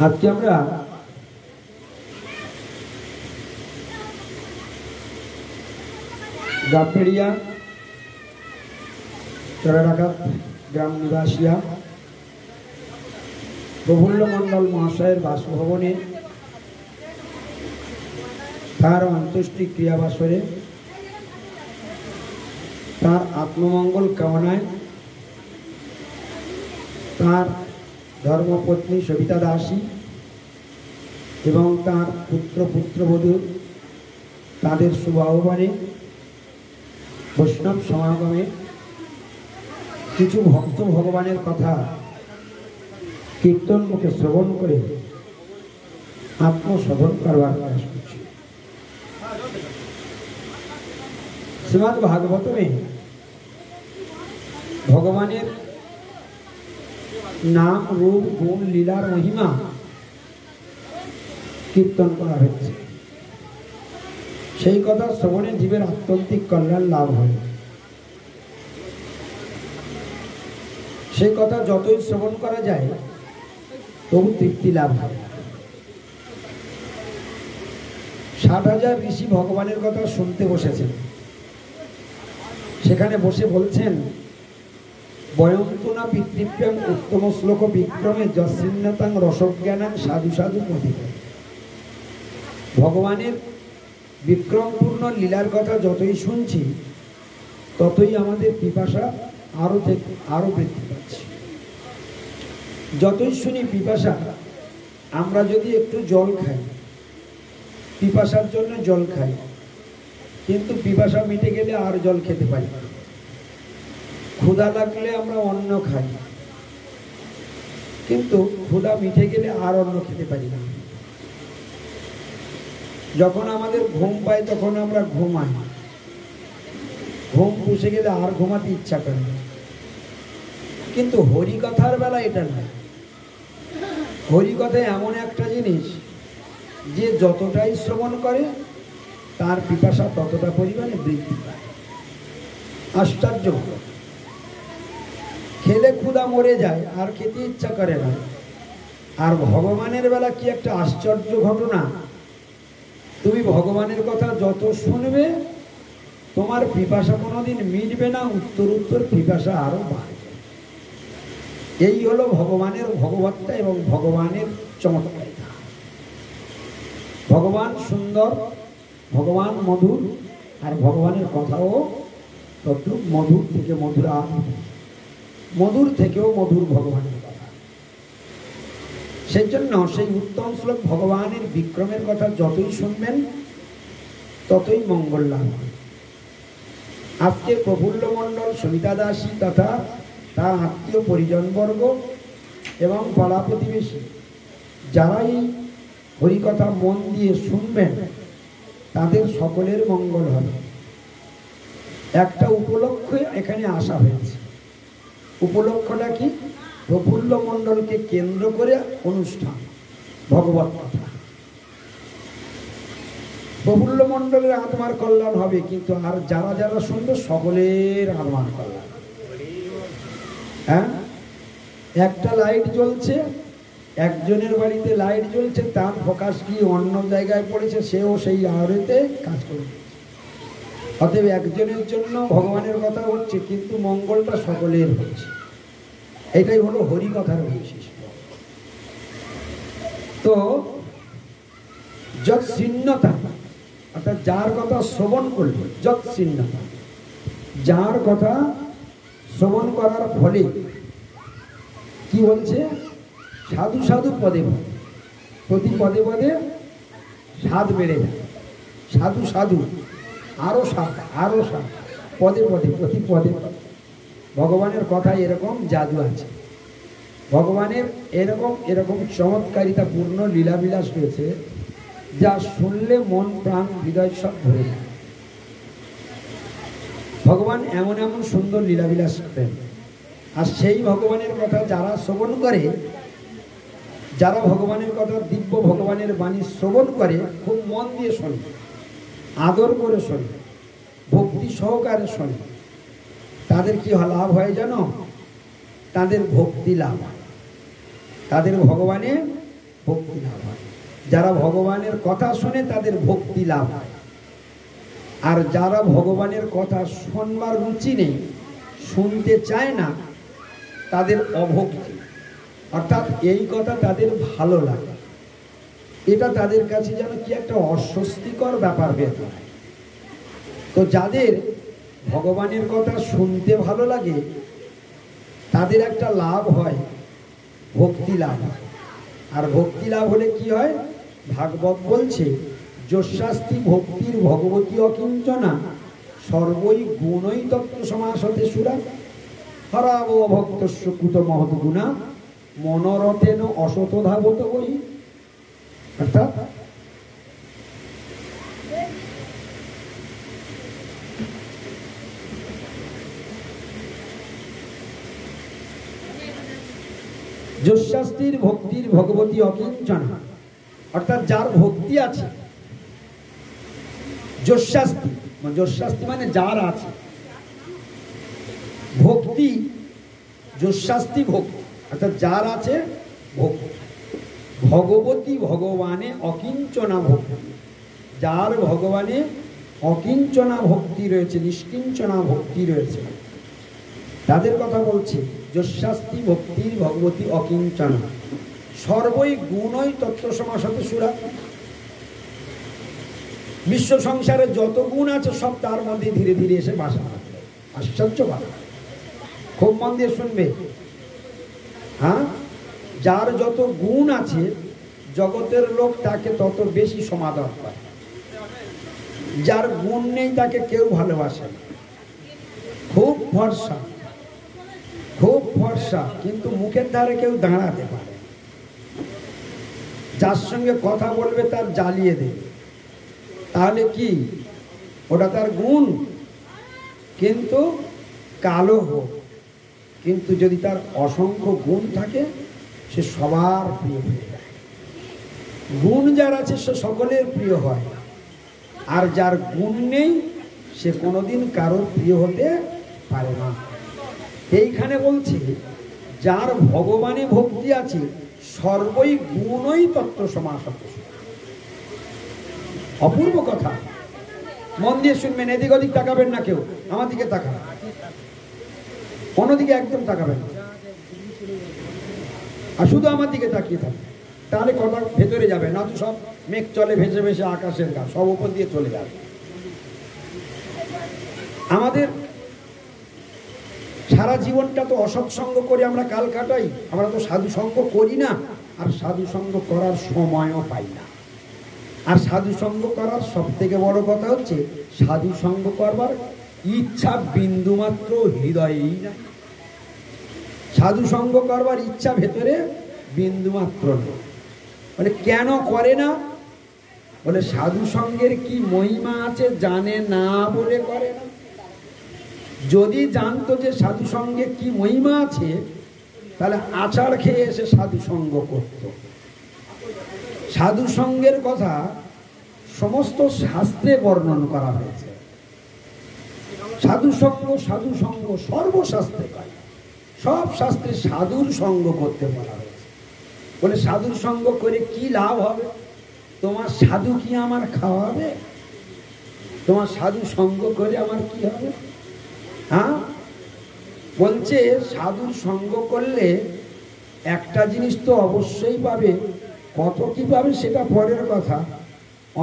আজকে আমরা গাববেড়িয়া চড়াডাকাত গ্রাম নিবাসিয়া প্রফুল্ল মণ্ডল মহাশয়ের বাসভবনে তার অন্ত্যেষ্টি ক্রিয়াবাসরে তার আত্মমঙ্গল কামনায় তার ধর্মপত্নী সবিতা দাসী এবং তার পুত্রবধূ তাদের শুভ আহ্বানে বৈষ্ণব সমাগমে কিছু ভক্ত ভগবানের কথা কীর্তন মুখে শ্রবণ করে আত্মশোধন করবার প্রয়াস করছি। শ্রীমদ্ ভাগবতমে ভগবানের নাম রূপ গুণ লীলার মহিমা কীর্তন করা হয়েছে। সেই কথা শ্রবণে জীবের আত্যন্তিক কল্যাণ লাভ হয়। সেই কথা যতই শ্রবণ করা যায় তবু তৃপ্তি লাভ হয়। ৬০,০০০ ঋষি ভগবানের কথা শুনতে বসেছেন। সেখানে বসে বলছেন, বয়ন্তনা পিতৃপ্রেম উত্তম শ্লোক বিক্রমে যস্মিন্নতাং রসজ্ঞানাং সাধু সাধু মধিত। ভগবানের বিক্রমপূর্ণ লীলার কথা যতই শুনছি ততই আমাদের পিপাসা আরো বৃদ্ধি পাচ্ছে। যতই শুনি পিপাসা, আমরা যদি একটু জল খাই, পিপাসার জন্য জল খাই, কিন্তু পিপাসা মিটে গেলে আর জল খেতে পারি না। ক্ষুধা লাগলে আমরা অন্ন খাই, কিন্তু ক্ষুধা মিটে গেলে আর অন্ন খেতে পারি না। যখন আমাদের ঘুম পায় তখন আমরা ঘুমাই, ঘুম পুষে গেলে আর ঘুমাতে ইচ্ছা করে না। কিন্তু হরিকথার বেলা এটা নয়। হরিকথা এমন একটা জিনিস যে যতটাই শ্রবণ করে তার পিপাসা ততটা পরিমাণে বৃদ্ধি পায়। আশ্চর্য, খেলে ক্ষুধা মরে যায়, আর খেতে ইচ্ছা করে না। আর ভগবানের বেলা কি একটা আশ্চর্য ঘটনা, তুমি ভগবানের কথা যত শুনবে তোমার পিপাসা কোনোদিন মিটবে না, উত্তর উত্তর পিপাসা আরো বাড়বে। এই হলো ভগবানের ভগবত্তা এবং ভগবানের চমৎকারিতা। ভগবান সুন্দর, ভগবান মধুর, আর ভগবানের কথাও তত মধুর থেকে মধুর, মধুর থেকেও মধুর ভগবানের কথা। সেই জন্য সেই উত্তম শ্লোক ভগবানের বিক্রমের কথা যতই শুনবেন ততই মঙ্গল লাভ হয়। আজকে প্রফুল্ল মণ্ডল সবিতা দাসী তথা তার আত্মীয় পরিজনবর্গ এবং পাড়া প্রতিবেশী যারা এই হরিকথা মন দিয়ে শুনবেন তাদের সকলের মঙ্গল হবে। একটা উপলক্ষে এখানে আসা হয়েছে। উপলক্ষটা কি? প্রফুল্ল মণ্ডলকে কেন্দ্র করে অনুষ্ঠান ভগবত কথা। প্রফুল্ল মণ্ডলের আত্মার কল্যাণ হবে, কিন্তু আর যারা যারা শুনবে সকলের আত্মার কল্যাণ। হ্যাঁ, একটা লাইট জ্বলছে, একজনের বাড়িতে লাইট জ্বলছে, তার ফোকাস কি অন্য জায়গায় পড়েছে, সেও সেই আলোতে কাজ করবে। অতএব একজনের জন্য ভগবানের কথা হচ্ছে, কিন্তু মঙ্গলটা সকলের হচ্ছে। এটাই হলো হরিকথার বৈশিষ্ট্য। তো যৎসিন্নতা অর্থাৎ যার কথা শ্রবণ করবে, যৎসিন্নতা যার কথা শ্রবণ করার ফলে কি বলছে, সাধু সাধু পদে পদে, প্রতি পদে পদে স্বাদ বেড়ে যায়। সাধু সাধু আরো স্বাদ, আরো স্বাদ, পদে পদে প্রতি পদে পদে। ভগবানের কথায় এরকম জাদু আছে, ভগবানের এরকম এরকম চমৎকারিতা পূর্ণ লীলাবিলাস রয়েছে যা শুনলে মন প্রাণ হৃদয় সব ভরে যায়। ভগবান এমন এমন সুন্দর লীলাবিলাস করেন। আর সেই ভগবানের কথা যারা শ্রবণ করে, যারা ভগবানের কথা দিব্য ভগবানের বাণী শ্রবণ করে, খুব মন দিয়ে শোনে, আদর করে শোনে, ভক্তি সহকারে শোনে, তাদের কি লাভ হয় জানো? তাদের ভক্তি লাভ হয়, তাদের ভগবানে ভক্তি লাভ হয়। যারা ভগবানের কথা শুনে তাদের ভক্তি লাভ হয়, আর যারা ভগবানের কথা শুনবার রুচি নেই, শুনতে চায় না, তাদের অভক্তি, অর্থাৎ এই কথা তাদের ভালো লাগে, এটা তাদের কাছে যেন কি একটা অস্বস্তিকর ব্যাপার হয়ে যায়। তো যাদের ভগবানের কথা শুনতে ভালো লাগে তাদের একটা লাভ হয়, ভক্তি লাভ হয়। আর ভক্তি লাভ হলে কি হয়? ভাগবত বলছে, যস্যাস্তি ভক্তির ভগবতী অকিঞ্চনা সর্বই গুণই তত্ত্ব সমাসতে সুরা হরাব ভক্তস্য কুত মহৎ গুণা মনোরথেন অসত ধাবত বই। অর্থাৎ যস্যাস্তির ভক্তির ভগবতী অকিঞ্চনা, অর্থাৎ যার ভক্তি আছে, যস্যাস্তি, যস্যাস্তি মানে যার আছে ভক্তি, যস্যাস্তি ভক্তি অর্থাৎ যার আছে ভক্তি, ভগবতী ভগবানে অকিঞ্চনা ভক্তি, যার ভগবানে অকিঞ্চনা ভক্তি রয়েছে, নিষ্কিঞ্চনা ভক্তি রয়েছে, তাদের কথা বলছে। যস্যাস্তি ভক্তির ভগবতী অকিঞ্চনা সর্বই গুণই তত্ত্ব সমাসতে সুরা। বিশ্ব সংসারে যত গুণ আছে সব তার মধ্যে ধীরে ধীরে এসে বাসা বাঁধবে। আশ্চর্য কথা, খুব মন দিয়ে শুনবে। হ্যাঁ, যার যত গুণ আছে জগতের লোক তাকে তত বেশি সমাদর করে, যার গুণ নেই তাকে কেউ ভালোবাসে না। খুব ভরসা, খুব ভরসা, কিন্তু মুখের ধারে কেউ দাঁড়াতে পারে, যার সঙ্গে কথা বলবে তার জ্বালিয়ে দেবে। তাহলে কি ওটা তার গুণ? কিন্তু কালো হোক, কিন্তু যদি তার অসংখ্য গুণ থাকে সে সবার প্রিয় হয়ে যায়। গুণ যার আছে সে সকলের প্রিয় হয়, আর যার গুণ নেই সে কোনোদিন কারোর প্রিয় হতে পারে না। এইখানে বলছে যার ভগবানে ভক্তি আছে সর্বই গুণই তত্ত্ব সমাসত। অপূর্ব কথা, মন দিয়ে শুনবেন, এদিক ওদিক তাকাবেন না কেউ, আমার দিকে তাকাবেন, অন্যদিকে একদম তাকাবেন না, আর শুধু আমার দিকে তাকিয়ে থাকবেন, তাহলে কথা ভেতরে যাবে না। তো সব মেঘ চলে ভেসে ভেসে আকাশের গা, সব উপর দিয়ে চলে যাবে। আমাদের সারা জীবনটা তো অসৎসঙ্গ করে আমরা কাল কাটাই, আমরা তো সাধু সঙ্গ করি না, আর সাধু সঙ্গ করার সময়ও পাই না। আর সাধু সঙ্গ করার সব থেকে বড় কথা হচ্ছে সাধু সঙ্গ করবার ইচ্ছা বিন্দুমাত্র হৃদয়েই নাই। সাধু সঙ্গ করবার ইচ্ছা ভেতরে বিন্দুমাত্র নেই। বলে কেন করে না? বলে সাধু সঙ্গের কি মহিমা আছে জানে না বলে করে না। যদি জানতো যে সাধু সঙ্গে কি মহিমা আছে তাহলে আচার খেয়ে এসে সাধু সঙ্গ করত। সাধু সঙ্গের কথা সমস্ত শাস্ত্রে বর্ণন করা হয়েছে। সাধু সঙ্গ সর্বশাস্ত্রে পাই, সব শাস্ত্রে সাধুর সঙ্গ করতে বলা হয়েছে। বলে সাধুর সঙ্গ করে কি লাভ হবে? তোমার সাধু কি আমার খাওয়াবে? তোমার সাধু সঙ্গ করে আমার কি হবে? হ্যাঁ, বলছে সাধুর সঙ্গ করলে একটা জিনিস তো অবশ্যই পাবে, কত কি পাবে সেটা পরের কথা।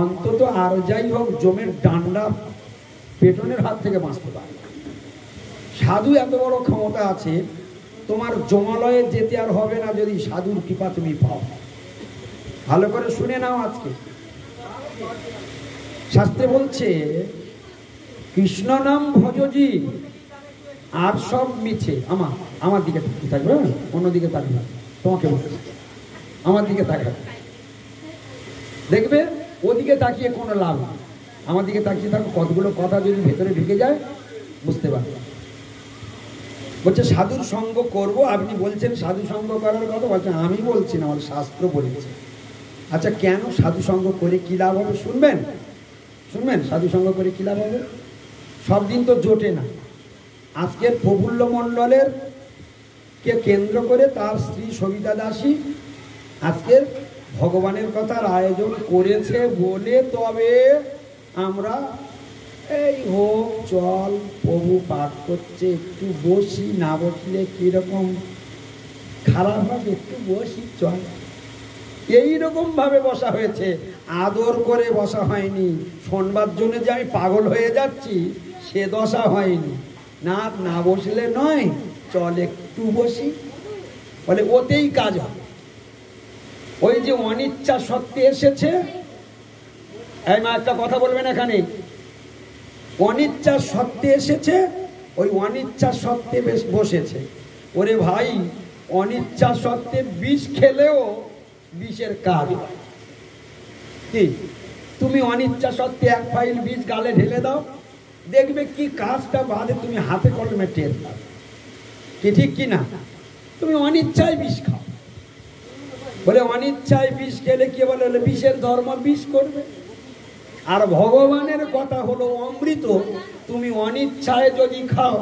অন্তত আর যাই হোক জমের ডান্ডা পেটনের হাত থেকে বাঁচতে পারবে। সাধু এত বড় ক্ষমতা আছে, তোমার জমালয়ে যেতে আর হবে না যদি সাধুর কৃপা তুমি পাও। ভালো করে শুনে নাও। আজকে শাস্ত্রে বলছে কৃষ্ণ নাম ভজজি, আর সব মিছে। আমার দিকে থাকবে, অন্যদিকে থাকবে, তোমাকে বলছি আমার দিকে থাকবে। দেখবে ওদিকে তাকিয়ে কোনো লাভ নেই, আমার দিকে তাকিয়ে থাকো। কতগুলো কথা যদি ভেতরে ঢুকে যায় বুঝতে পারবে। বলছে সাধুর সঙ্গ করব, আপনি বলছেন সাধু সঙ্গ করার কথা, বলছেন আমি বলছি না, আমার শাস্ত্র বলেছে। আচ্ছা কেন সাধু সঙ্গ করে কি লাভ হবে? শুনবেন সাধু সঙ্গ করে কি লাভ হবে? সব দিন তো জোটে না। আজকের প্রফুল্ল মণ্ডলের কে কেন্দ্র করে তার স্ত্রী সবিতা দাসী আজকের ভগবানের কথার আয়োজন করেছে বলে তবে আমরা এই হোক চল প্রভু পাঠ করছে একটু বসি, না বসলে কিরকম খারাপ হবে, একটু বসি চল, এইরকম ভাবে বসা হয়েছে, আদর করে বসা হয়নি। শোনবার জন্য যে আমি পাগল হয়ে যাচ্ছি সে দশা হয়নি। না না বসলে নয়, চল একটু বসি, বলে ওতেই কাজ হবে। ওই যে অনিচ্ছা সত্ত্বে এসেছে, এই মা একটা কথা বলবেন এখানে, অনিচ্ছা সত্ত্বে এসেছে, ওই অনিচ্ছা সত্ত্বে বেশ বসেছে। ওরে ভাই, অনিচ্ছা সত্ত্বে বিষ খেলেও বিষের কাজ হয়। কি তুমি অনিচ্ছা সত্ত্বে এক ফাইল বিষ গালে ঢেলে দাও, দেখবে কি কাজটা বাদে তুমি হাতে কলমে টের পাবে, কি ঠিক কি না? তুমি অনিচ্ছায় বিষ খাও, বলে অনিচ্ছায় বিষ খেলে কি বলে, বিষের ধর্ম বিষ করবে। আর ভগবানের কথা হলো অমৃত, তুমি অনিচ্ছায় যদি খাও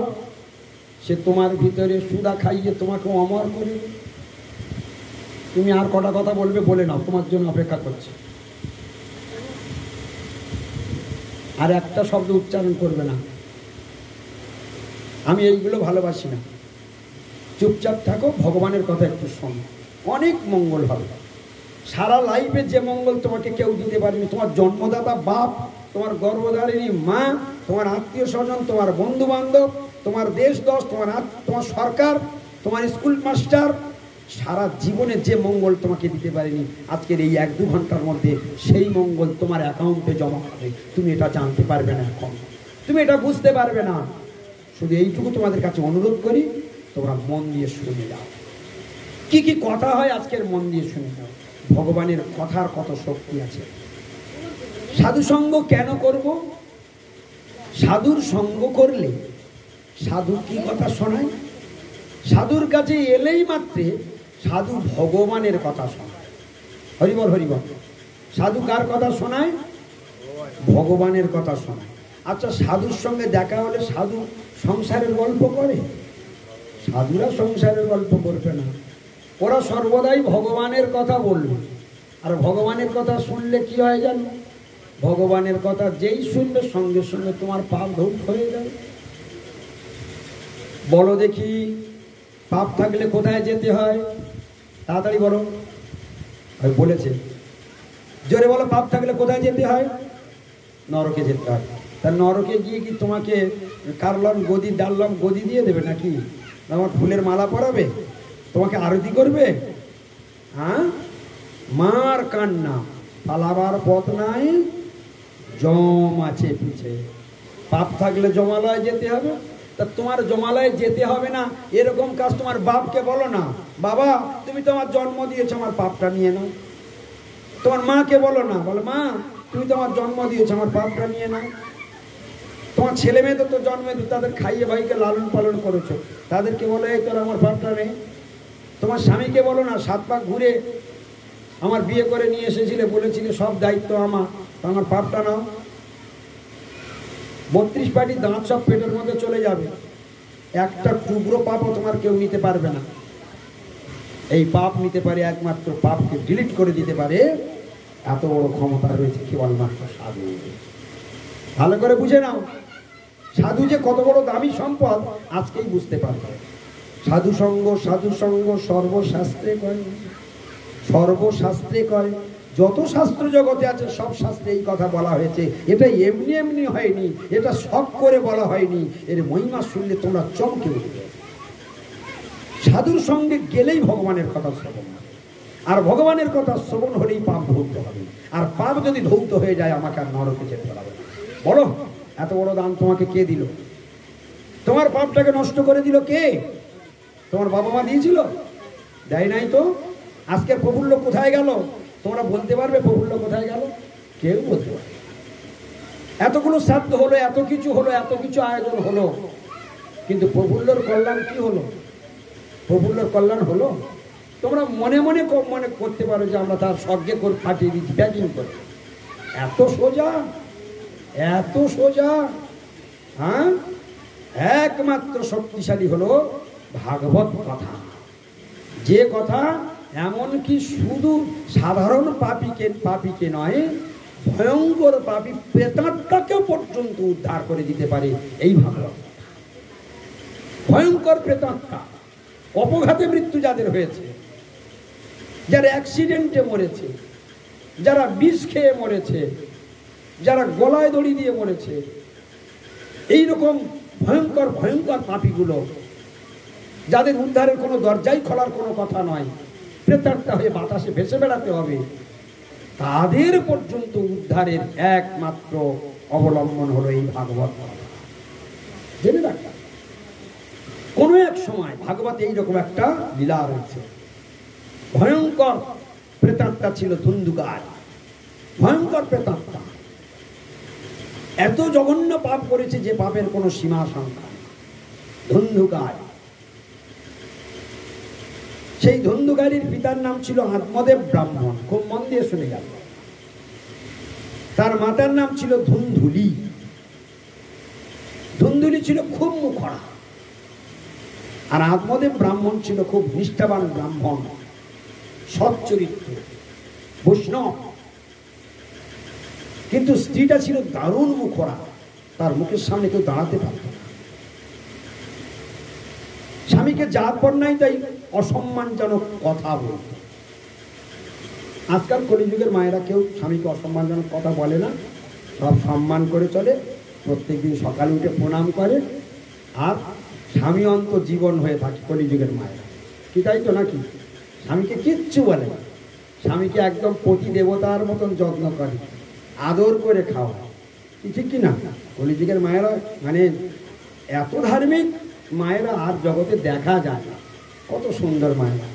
সে তোমার ভিতরে সুধা খাইয়ে তোমাকে অমর করে। তুমি আর কটা কথা বলবে বলে নাও, তোমার জন্য অপেক্ষা করছে। আর একটা শব্দ উচ্চারণ করবে না, আমি এইগুলো ভালোবাসি না। চুপচাপ থাকো, ভগবানের কথা একটু শোনো, অনেক মঙ্গল হবে। সারা লাইফে যে মঙ্গল তোমাকে কেউ দিতে পারেনি, তোমার জন্মদাতা বাপ, তোমার গর্ভধারিণী মা, তোমার আত্মীয় স্বজন, তোমার বন্ধু বান্ধব, তোমার দেশ দশ, তোমার সরকার, তোমার স্কুল মাস্টার, সারা জীবনে যে মঙ্গল তোমাকে দিতে পারেনি, আজকের এই 1-2 ঘন্টার মধ্যে সেই মঙ্গল তোমার অ্যাকাউন্টে জমা হবে। তুমি এটা জানতে পারবে না, এখন তুমি এটা বুঝতে পারবে না। শুধু এইটুকু তোমাদের কাছে অনুরোধ করি, তোমরা মন দিয়ে শুনে যাও। কি কি কথা হয় আজকের মন দিয়ে শুনে যাও। ভগবানের কথার কত শক্তি আছে। সাধু সঙ্গ কেন করব? সাধুর সঙ্গ করলে সাধু কি কথা শোনায়? সাধুর কাছে এলেই মাত্রে সাধু ভগবানের কথা শোনায়। হরিবল হরিবল। সাধু কার কথা শোনায়? ভগবানের কথা শোনায়। আচ্ছা, সাধুর সঙ্গে দেখা হলে সাধু সংসারের গল্প করে? সাধুরা সংসারের গল্প করবে না, ওরা সর্বদাই ভগবানের কথা বলবে। আর ভগবানের কথা শুনলে কি হয় জানো? ভগবানের কথা যেই শুনবে সঙ্গে সঙ্গে তোমার পাপ ধৌত হয়ে যাবে। বলো দেখি, পাপ থাকলে কোথায় যেতে হয়? তাড়াতাড়ি বলো। বলেছে জোরে বলো, পাপ থাকলে কোথায় যেতে হয়? নরকে যেতে হয়। তা নরকে গিয়ে কি তোমাকে কারলম গদি ডাললম গদি দিয়ে দেবে নাকি? আমার ফুলের মালা পরাবে, তোমাকে আরতি করবে? হ্যাঁ, মার কান্না, পালাবার পথ নাই, জম আছে পিছে। পাপ থাকলে জমালয় যেতে হবে। তা তোমার জমালয়ে যেতে হবে না এরকম কাজ তোমার বাপকে বলো না, বাবা তুমি তো আমার জন্ম দিয়েছো, আমার পাপটা নিয়ে নাও। তোমার মাকে বলো না, বলো মা তুমি তো আমার জন্ম দিয়েছো, আমার পাপটা নিয়ে নাও। তোমার ছেলে মেয়েদের তো জন্মে তাদের খাইয়ে ভাইকে লালন পালন করেছো, তাদেরকে বলো এই তোর আমার পাপটা নেই। তোমার স্বামীকে বলো না, 7 পাক ঘুরে আমার বিয়ে করে নিয়ে এসেছিলে, বলেছিলে সব দায়িত্ব আমার, আমার পাপটা নাও। 32 পাটি দাঁত সব পেটের মধ্যে চলে যাবে, একটা টুকরো পাপও তোমার কেউ নিতে পারবে না। এই পাপ নিতে পারে একমাত্র, পাপকে ডিলিট করে দিতে পারে এত বড় ক্ষমতা রয়েছে কেবলমাত্র সাধু। ভালো করে বুঝে নাও, সাধু যে কত বড় দামি সম্পদ আজকেই বুঝতে পারবে। সাধু সঙ্গ সর্বশাস্ত্রে কয়, সর্বশাস্ত্রে কয়। যত শাস্ত্র জগতে আছে সব শাস্ত্রে এই কথা বলা হয়েছে। এটা এমনি এমনি হয়নি, এটা শখ করে বলা হয়নি। এর মহিমা শুনলে তোমরা চমকে উঠবে। সাধুর সঙ্গে গেলেই ভগবানের কথা শ্রবণ হবে, আর ভগবানের কথা শ্রবণ হলেই পাপ ধৌত হবে। আর পাপ যদি ধৌত হয়ে যায় আমাকে আর নরকে যেতে হবে না। বলো, এত বড় দান তোমাকে কে দিল? তোমার পাপটাকে নষ্ট করে দিল কে? তোমার বাবা মা দিয়েছিল? দেয় নাই তো। আজকের প্রফুল্ল কোথায় গেল? তোমরা বলতে পারবে প্রফুল্ল কোথায় গেল? কেউ বলতে পারবে। এতগুলো শ্রাদ্ধ হলো, এত কিছু হলো, এত কিছু আয়োজন হলো, কিন্তু প্রফুল্লর কল্যাণ কি হলো? প্রফুল্লর কল্যাণ হলো? তোমরা মনে মনে মনে করতে পারো যে আমরা তার স্বর্গে করে পাঠিয়ে দিচ্ছি প্যাকিং করে। এত সোজা, এত সোজা? হ্যাঁ, একমাত্র শক্তিশালী হলো ভাগবত কথা। যে কথা এমনকি শুধু সাধারণ পাপীকে নয়, ভয়ঙ্কর পাপী প্রেতাত্মাকে পর্যন্ত উদ্ধার করে দিতে পারে এই ভাগবত। ভয়ঙ্কর প্রেতাত্মা, অপঘাতে মৃত্যু যাদের হয়েছে, যারা অ্যাক্সিডেন্টে মরেছে, যারা বিষ খেয়ে মরেছে, যারা গলায় দড়ি দিয়ে মরেছে, এইরকম ভয়ঙ্কর ভয়ঙ্কর পাপীগুলো, যাদের উদ্ধারের কোনো দরজাই খোলার কোনো কথা নয়, প্রেতাত্মা হয়ে বাতাসে ভেসে বেড়াতে হবে, তাদের পর্যন্ত উদ্ধারের একমাত্র অবলম্বন হলো এই ভাগবত। জেনে রাখা, কোনো এক সময় ভাগবতে এইরকম একটা লীলা রয়েছে। ভয়ঙ্কর প্রেতাত্মা ছিল ধুন্ধুকার, ভয়ঙ্কর প্রেতাত্মা, এত জঘন্য পাপ করেছে যে পাপের কোনো সীমা সংখ্যা। ধুন্ধুকার, সেই ধুন্ধুকারীর পিতার নাম ছিল আত্মদেব ব্রাহ্মণ। খুব মন দিয়ে শুনে গেল। তার মাতার নাম ছিল ধুন্ধুলি। ধুন্ধুলি ছিল খুব মুখরা, আর আত্মদেব ব্রাহ্মণ ছিল খুব নিষ্ঠাবান ব্রাহ্মণ, সৎ চরিত্র, বৈষ্ণব। কিন্তু স্ত্রীটা ছিল দারুণ মুখরা, তার মুখের সামনে কেউ দাঁড়াতে পারত না। স্বামীকে জাত বর্ণাই তাই অসম্মানজনক কথা বলত। আজকাল কলিযুগের মায়েরা কেউ স্বামীকে অসম্মানজনক কথা বলে না, সব সম্মান করে চলে, প্রত্যেকদিন সকালে উঠে প্রণাম করে, আর স্বামী অন্ত জীবন হয়ে থাকে কলিযুগের মায়েরা। কি তাই তো নাকি? স্বামীকে কিচ্ছু বলে না, স্বামীকে একদম পতি দেবতার মতন যত্ন করে, আদর করে খাওয়া। ঠিক কি না? কলিযুগের মায়েরা মানে এত ধার্মিক মায়েরা আর জগতে দেখা যায় না। কত সুন্দর মায়েরা।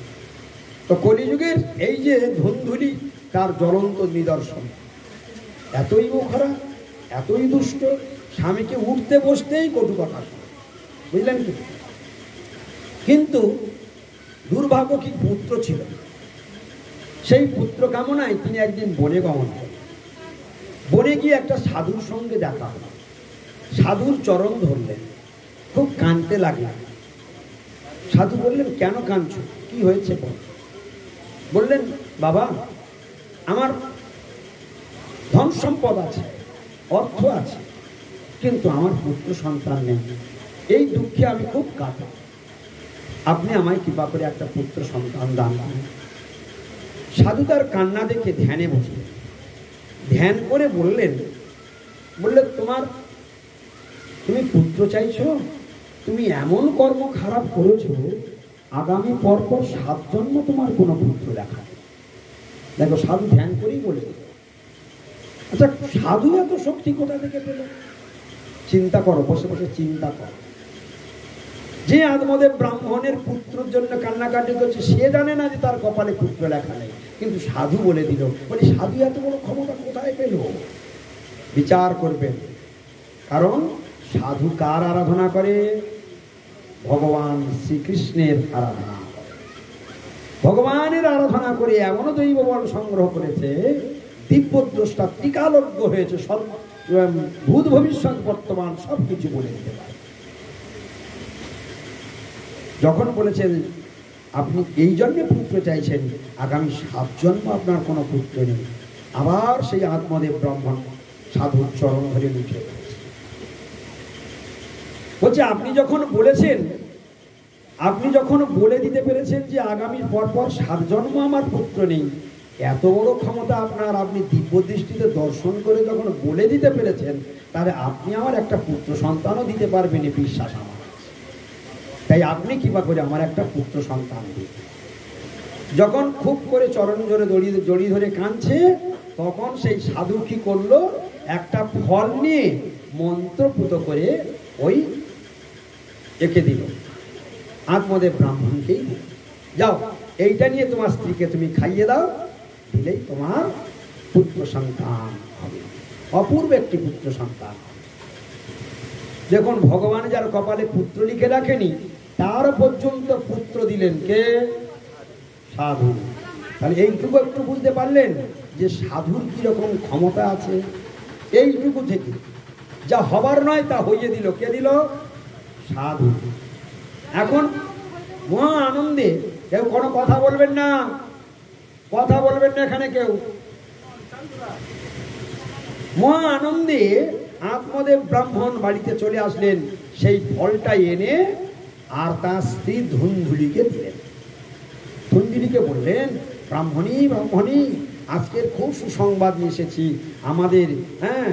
তো কলিযুগের এই যে ধুন্ধুলি তার জ্বলন্ত নিদর্শন। এতই মুখরা, এতই দুষ্ট, স্বামীকে উঠতে বসতেই কটু কথা শোনে, বুঝলেন কি? কিন্তু দুর্ভাগ্য কি পুত্র ছিল, সেই পুত্র কামনায় তিনি একদিন বনে গমন করেন। বনে গিয়ে একটা সাধুর সঙ্গে দেখা হল। সাধুর চরণ ধরলেন, খুব কাঁদতে লাগলেন। সাধু বললেন, কেন কাঁদছো, কি হয়েছে? বললেন, বাবা, আমার ধন সম্পদ আছে, অর্থ আছে, কিন্তু আমার পুত্র সন্তান নেই, এই দুঃখে আমি খুব কাঁদি। আপনি আমায় কৃপা করে একটা পুত্র সন্তান দান করুন। সাধু তার কান্না দেখে ধ্যানে বসলেন। ধ্যান করে বললেন, তুমি পুত্র চাইছো, তুমি এমন কর্ম খারাপ করেছো, আগামী পরপর 7 জন্ম তোমার কোনো পুত্র লেখা। দেখো, সাধু ধ্যান করেই বলে। আচ্ছা, সাধু এত শক্তি কোথা থেকে পেল? চিন্তা করো, বসে বসে চিন্তা করো। যে আত্মদেব ব্রাহ্মণের পুত্রের জন্য কান্নাকাটি করছে, সে জানে না যে তার কপালে পুত্র লেখা নেই, কিন্তু সাধু বলে দিল। বলি, সাধু এত বড় ক্ষমতা কোথায় পেল? বিচার করবেন। কারণ সাধু কার আরাধনা করে? ভগবান শ্রীকৃষ্ণের আরাধনা করে। ভগবানের আরাধনা করে এমন দৈব বল সংগ্রহ করেছে, দিব্যদ্রষ্টা, ত্রিকালজ্ঞ হয়েছে, সব ভূত ভবিষ্যৎ বর্তমান সবকিছু বলে দিতে পারে। যখন বলেছেন আপনি এই জন্মে পুত্র চাইছেন, আগামী 7 জন্ম আপনার কোনো পুত্র নেই, আবার সেই আত্মদেব ব্রাহ্মণ সাধুর চরণ ধরে উঠে বলছে, আপনি যখন বলে দিতে পেরেছেন যে আগামী পরপর 7 জন্ম আমার পুত্র নেই, এত বড় ক্ষমতা আপনার, আপনি দিব্য দৃষ্টিতে দর্শন করে যখন বলে দিতে পেরেছেন, তাহলে আপনি আমার একটা পুত্র সন্তানও দিতে পারবেন, বিশ্বাস আমার। তাই আপনি কৃপা করে আমার একটা পুত্র সন্তান দিন। যখন খুব করে চরণ জোরে জড়িয়ে ধরে কাঁদছে, তখন সেই সাধু কি করলো, একটা ফল নিয়ে মন্ত্রপুত করে ওই একে দিল, আত্মদেব ব্রাহ্মণকেই দিল। যাও, এইটা নিয়ে তোমার স্ত্রীকে তুমি খাইয়ে দাও, দিলেই তোমার পুত্র সন্তান হবে, অপূর্ব একটি পুত্র সন্তান। দেখুন, ভগবান যার কপালে পুত্র লিখে রাখেনি, তার পর্যন্ত পুত্র দিলেন কে? সাধু। তাহলে এইটুকু একটু বুঝতে পারলেন যে সাধুর কিরকম ক্ষমতা আছে। এইটুকু থেকে যা হবার নয় তা হইয়ে দিল। কে দিল? সাধু। এখন মহা আনন্দে কেউ কোনো কথা বলবেন না, কথা বলবেন না এখানে কেউ। মহা আনন্দে আত্মদেব ব্রাহ্মণ বাড়িতে চলে আসলেন, সেই ফলটা এনে আর তার স্ত্রী ধুন্ধুলিকে দিলেন। ধুন্ধুলিকে বললেন, ব্রাহ্মণী ব্রাহ্মণী, আজকের খুব সুসংবাদ নিয়ে এসেছি। আমাদের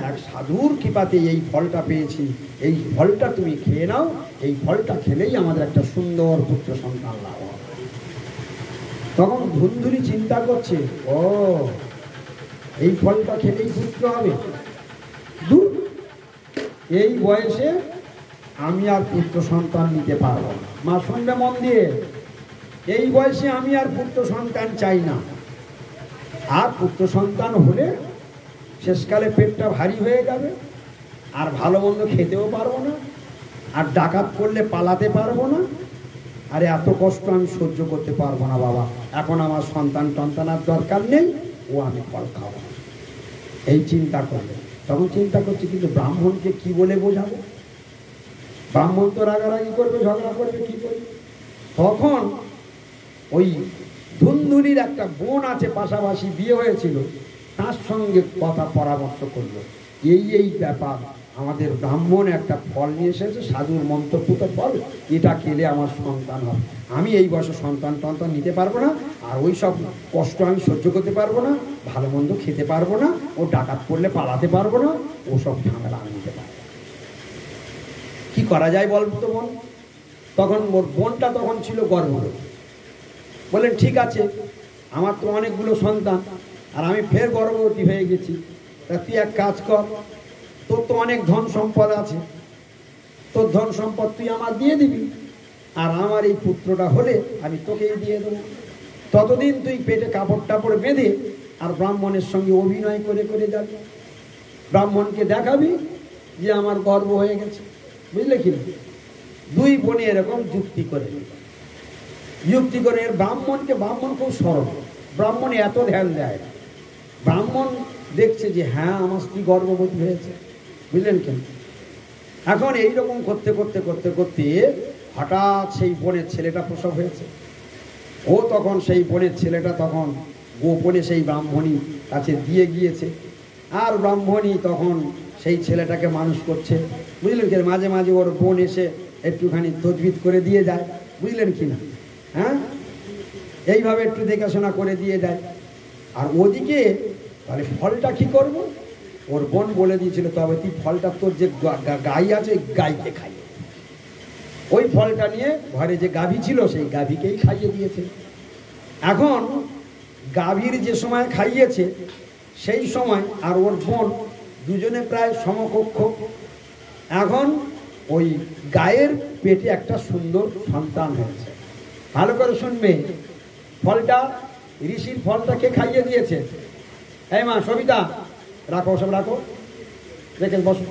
এক সাধুর কৃপাতে এই ফলটা পেয়েছি, এই ফলটা তুমি খেয়ে নাও, এই ফলটা খেলেই আমাদের একটা সুন্দর পুত্র সন্তান লাভ হবে। তখন ধুন্ধুলি চিন্তা করছে, ও এই ফলটা খেলেই পুত্র হবে, দূর, এই বয়সে আমি আর পুত্র সন্তান নিতে পারবো না। মা শুনবে মন দিয়ে, এই বয়সে আমি আর পুত্র সন্তান চাই না। আর পুত্র সন্তান হলে শেষকালে পেটটা ভারী হয়ে যাবে, আর ভালো মন্দ খেতেও পারবো না, আর ডাকাত করলে পালাতে পারবো না, আর এত কষ্ট আমি সহ্য করতে পারবো না বাবা। এখন আমার সন্তান টন্তানার দরকার নেই, ও আমি ফল খাবো না, এই চিন্তা করবে। তখন চিন্তা করছি, কিন্তু ব্রাহ্মণকে কি বলে বোঝাবো? ব্রাহ্মণ তো রাগারাগি করবে, ঝগড়া করবে, কি করবে? তখন ওই ধুন্ধুলির একটা বোন আছে, পাশাপাশি বিয়ে হয়েছিল, তার সঙ্গে কথা পরামর্শ করলো, এই ব্যাপার, আমাদের ব্রাহ্মণ একটা ফল নিয়ে এসেছে, সাধুর মন্ত্রপুত ফল, এটা খেলে আমার সন্তান হবে। আমি এই বয়সে সন্তান টন্তান নিতে পারবো না, আর ওই সব কষ্ট আমি সহ্য করতে পারবো না, ভালো মন্দ খেতে পারবো না, ও ডাকাত করলে পালাতে পারবো না, ওসব ঝামেলা আমি নিতে পারবো। কি করা যায় বলবো তো বোন? তখন ওর বোনটা তখন ছিল গর্ভবতী। বললেন, ঠিক আছে, আমার তো অনেকগুলো সন্তান, আর আমি ফের গর্ভবতী হয়ে গেছি, তা তুই এক কাজ কর, তোর তো অনেক ধন সম্পদ আছে, তোর ধন সম্পদ তুই আমার দিয়ে দিবি, আর আমার এই পুত্রটা হলে আমি তোকেই দিয়ে দেবো। ততদিন তুই পেটে কাপড় টাপড় বেঁধে আর ব্রাহ্মণের সঙ্গে অভিনয় করে করে যাবি, ব্রাহ্মণকে দেখাবি যে আমার গর্ব হয়ে গেছে, বুঝলে কি? দুই বোনে এরকম যুক্তি করে এর ব্রাহ্মণ খুব সরল, ব্রাহ্মণ এত ধ্যান দেয় না। ব্রাহ্মণ দেখছে যে হ্যাঁ, আমার স্ত্রী গর্ভবতী হয়েছে, বুঝলেন কেন? এখন এইরকম করতে করতে করতে করতে হঠাৎ সেই বোনের ছেলেটা প্রসব হয়েছে। ও তখন সেই বোনের ছেলেটা তখন গোপনে সেই ব্রাহ্মণী কাছে দিয়ে গিয়েছে, আর ব্রাহ্মণী তখন সেই ছেলেটাকে মানুষ করছে, বুঝলেন কি? মাঝে মাঝে ওর বোন এসে একটুখানি তজবিদ করে দিয়ে যায়, বুঝলেন কি না? হ্যাঁ, এইভাবে একটু দেখাশোনা করে দিয়ে যায়। আর ওদিকে তাহলে ফলটা কি করব? ওর বোন বলে দিয়েছিল, তবে তুই ফলটা তোর যে গাই আছে, গাইকে খাইয়ে, ওই ফলটা নিয়ে ঘরে যে গাভী ছিল সেই গাভীকেই খাইয়ে দিয়েছে। এখন গাভীর যে সময় খাইয়েছে সেই সময় আর ওর বোন দুজনে প্রায় সমকক্ষ। এখন ওই গায়ের পেটে একটা সুন্দর সন্তান হয়েছে। ভালো করে শুনবে, ফলটা ঋষির ফলটাকে খাইয়ে দিয়েছে। এই মা সবিতা, রাখো, সব রাখো, রেখে বসো,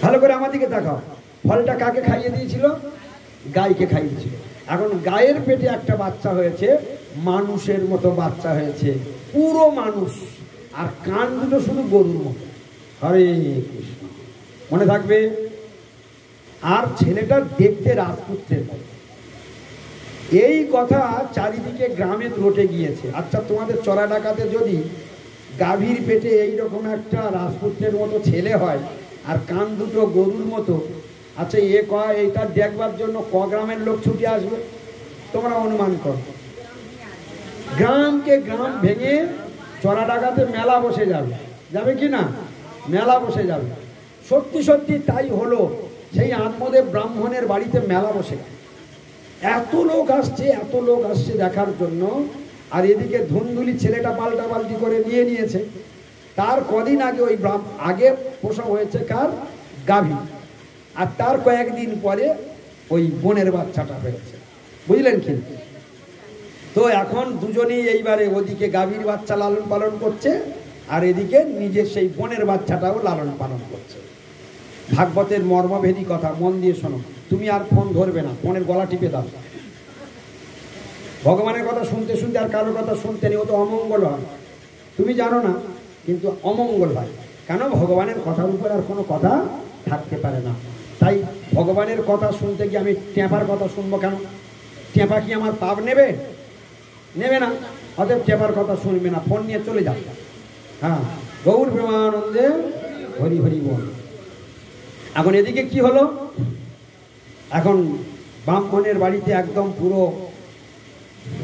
ভালো করে আমার দিকে তাকাও। ফলটা কাকে খাইয়ে দিয়েছিল? গাইকে খাইয়ে দিয়েছিল। এখন গায়ের পেটে একটা বাচ্চা হয়েছে, মানুষের মতো বাচ্চা হয়েছে, পুরো মানুষ, আর কান দুটো শুধু গরুর মতো। হরে কৃষ্ণ, মনে থাকবে। আর ছেলেটা দেখতে রাজপুত্রের মতো। এই কথা চারিদিকে গ্রামে রটে গিয়েছে। আচ্ছা, তোমাদের চড়া ডাকাতে যদি গাভীর পেটে এইরকম একটা রাজপুত্রের মতো ছেলে হয় আর কান দুটো গরুর মতো, আচ্ছা এইটা দেখবার জন্য ক গ্রামের লোক ছুটে আসবে? তোমরা অনুমান করো। গ্রামকে গ্রাম ভেঙে চড়া ডাকাতে মেলা বসে যাবে, যাবে কি না? মেলা বসে যাবে। সত্যি সত্যি তাই হলো। সেই আত্মদেব ব্রাহ্মণের বাড়িতে মেলা বসে গেল। এত লোক আসছে দেখার জন্য। আর এদিকে ধুন্দুলি ছেলেটা পাল্টাপাল্টি করে নিয়েছে। তার কদিন আগে ওই আগে প্রসব হয়েছে কার? গাভী। আর তার কয়েকদিন পরে ওই বোনের বাচ্চাটা হয়েছে, বুঝলেন কি? তো এখন দুজনেই এইবারে ওদিকে গাভীর বাচ্চা লালন পালন করছে, আর এদিকে নিজের সেই বোনের বাচ্চাটাও লালন পালন করছে। ভাগবতের মর্মভেদী কথা, মন দিয়ে শোনো। তুমি আর ফোন ধরবে না, ফোনের গলা টিপে দাও। ভগবানের কথা শুনতে শুনতে আর কারোর কথা শুনতে নেই, ও তো অমঙ্গল হয়। তুমি জানো না, কিন্তু অমঙ্গল হয়। কেন? ভগবানের কথার উপর আর কোনো কথা থাকতে পারে না। তাই ভগবানের কথা শুনতে গিয়ে আমি ট্যাপার কথা শুনবো কেন? টেপা কি আমার পাপ নেবে? নেবে না। অতএব টেপার কথা শুনবে না, ফোন নিয়ে চলে যাবে। হ্যাঁ, গৌর প্রেমানন্দে হরি হরি বল। এখন এদিকে কি হলো, এখন ব্রাহ্মণের বাড়িতে একদম পুরো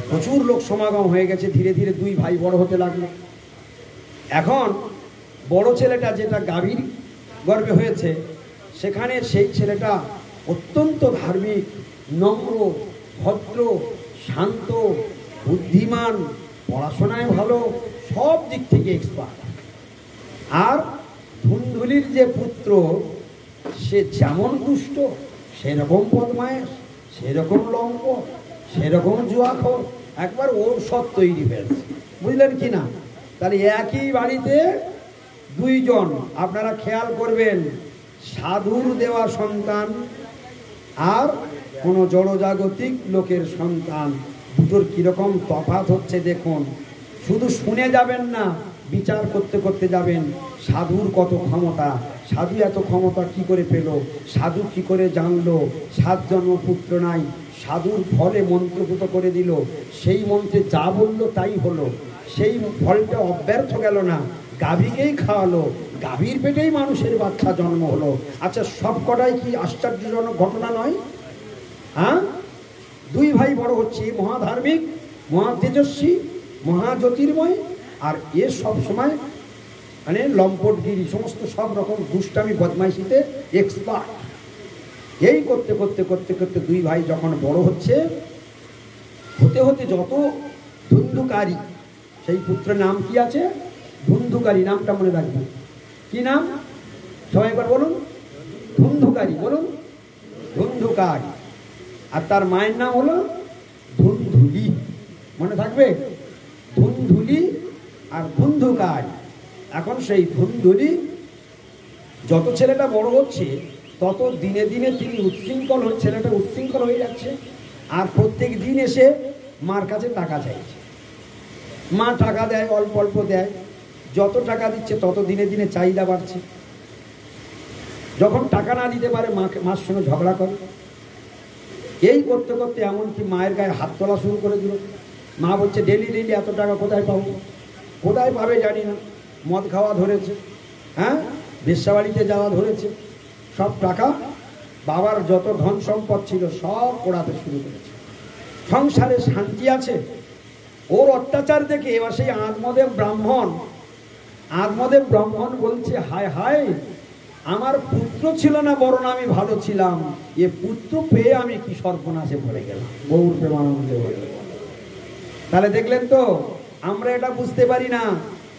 প্রচুর লোক সমাগম হয়ে গেছে। ধীরে ধীরে দুই ভাই বড় হতে লাগলো। এখন বড় ছেলেটা যেটা গাভীর গর্ভে হয়েছে, সেখানে সেই ছেলেটা অত্যন্ত ধার্মিক, নম্র, ভদ্র, শান্ত, বুদ্ধিমান, পড়াশোনায় ভালো, সব দিক থেকে এক্সপার্ট। আর ধুন্ধুলির যে পুত্র, সে যেমন দুষ্ট, সেরকম বদমায়েশ, সেরকম লম্প, সেরকম জুয়াখোর, একবার ওর সব তৈরি হয়েছে। বুঝলেন কি না? তাহলে একই বাড়িতে দুইজন, আপনারা খেয়াল করবেন, সাধুর দেওয়া সন্তান আর কোনো জড়জাগতিক লোকের সন্তান, দুটোর কীরকম তফাৎ হচ্ছে দেখুন। শুধু শুনে যাবেন না, বিচার করতে করতে যাবেন। সাধুর কত ক্ষমতা, সাধু এত ক্ষমতা কি করে পেল, সাধু কি করে জানলো, 7 জন্ম পুত্র নাই, সাধুর ফলে মন্ত্রভূত করে দিল, সেই মন্ত্রে যা বললো তাই হলো, সেই ফলটা অব্যর্থ গেল না, গাভীকেই খাওয়ালো, গাভীর পেটেই মানুষের বাচ্চা জন্ম হলো। আচ্ছা, সব কটাই কি আশ্চর্যজনক ঘটনা নয়? হ্যাঁ, দুই ভাই বড় হচ্ছে, মহাধার্মিক, মহা তেজস্বী, মহা জ্যোতির্ময়, আর এ সব সময় মানে লম্পটগিরি, সমস্ত সব রকম দুষ্টামি বদমাইশিতে এক্সপার্ট। এই করতে করতে করতে করতে দুই ভাই যখন বড় হচ্ছে, হতে হতে যত ধুন্ধুকারী, সেই পুত্রের নাম কি আছে? ধুন্ধুকারী। নামটা মনে রাখবেন। কি নাম? সবাই একবার বলুন। ধুন্ধুকারী বলুন। ধুন্ধুকারী। আর তার মায়ের নাম হলো ধুন্ধুলি। মনে থাকবে? ধুন্ধুলি আর ধুন্ধুকারী। এখন সেই ধুন্ধুলি, যত ছেলেটা বড় হচ্ছে তত দিনে দিনে তিনি উচ্ছৃঙ্খল হয়ে, ছেলেটা উচ্ছৃঙ্খল হয়ে যাচ্ছে। আর প্রত্যেক দিন এসে মার কাছে টাকা চাইছে। মা টাকা দেয়, অল্প অল্প দেয়, যত টাকা দিচ্ছে তত দিনে দিনে চাহিদা বাড়ছে। যখন টাকা না দিতে পারে মার সঙ্গে ঝগড়া করে। এই করতে করতে এমনকি মায়ের গায়ে হাত তোলা শুরু করে দিল। মা বলছে, ডেলি ডেলি এত টাকা কোথায় পাবো? কোথায় পাবে জানি না। মদ খাওয়া ধরেছে, হ্যাঁ, বেশ্যাবাড়িতে যাওয়া ধরেছে, সব টাকা, বাবার যত ধন সম্পদ ছিল সব পোড়াতে শুরু করেছে। সংসারে শান্তি আছে? ওর অত্যাচার দেখে এবার সেই আত্মদেব ব্রাহ্মণ বলছে, হায় হায়, আমার পুত্র ছিল না, বরং আমি ভালো ছিলাম, এ পুত্র পেয়ে আমি কি সর্বনাশে পড়ে গেলাম। গৌর প্রেমানন্দে বলে। তাহলে দেখলেন তো, আমরা এটা বুঝতে পারি না।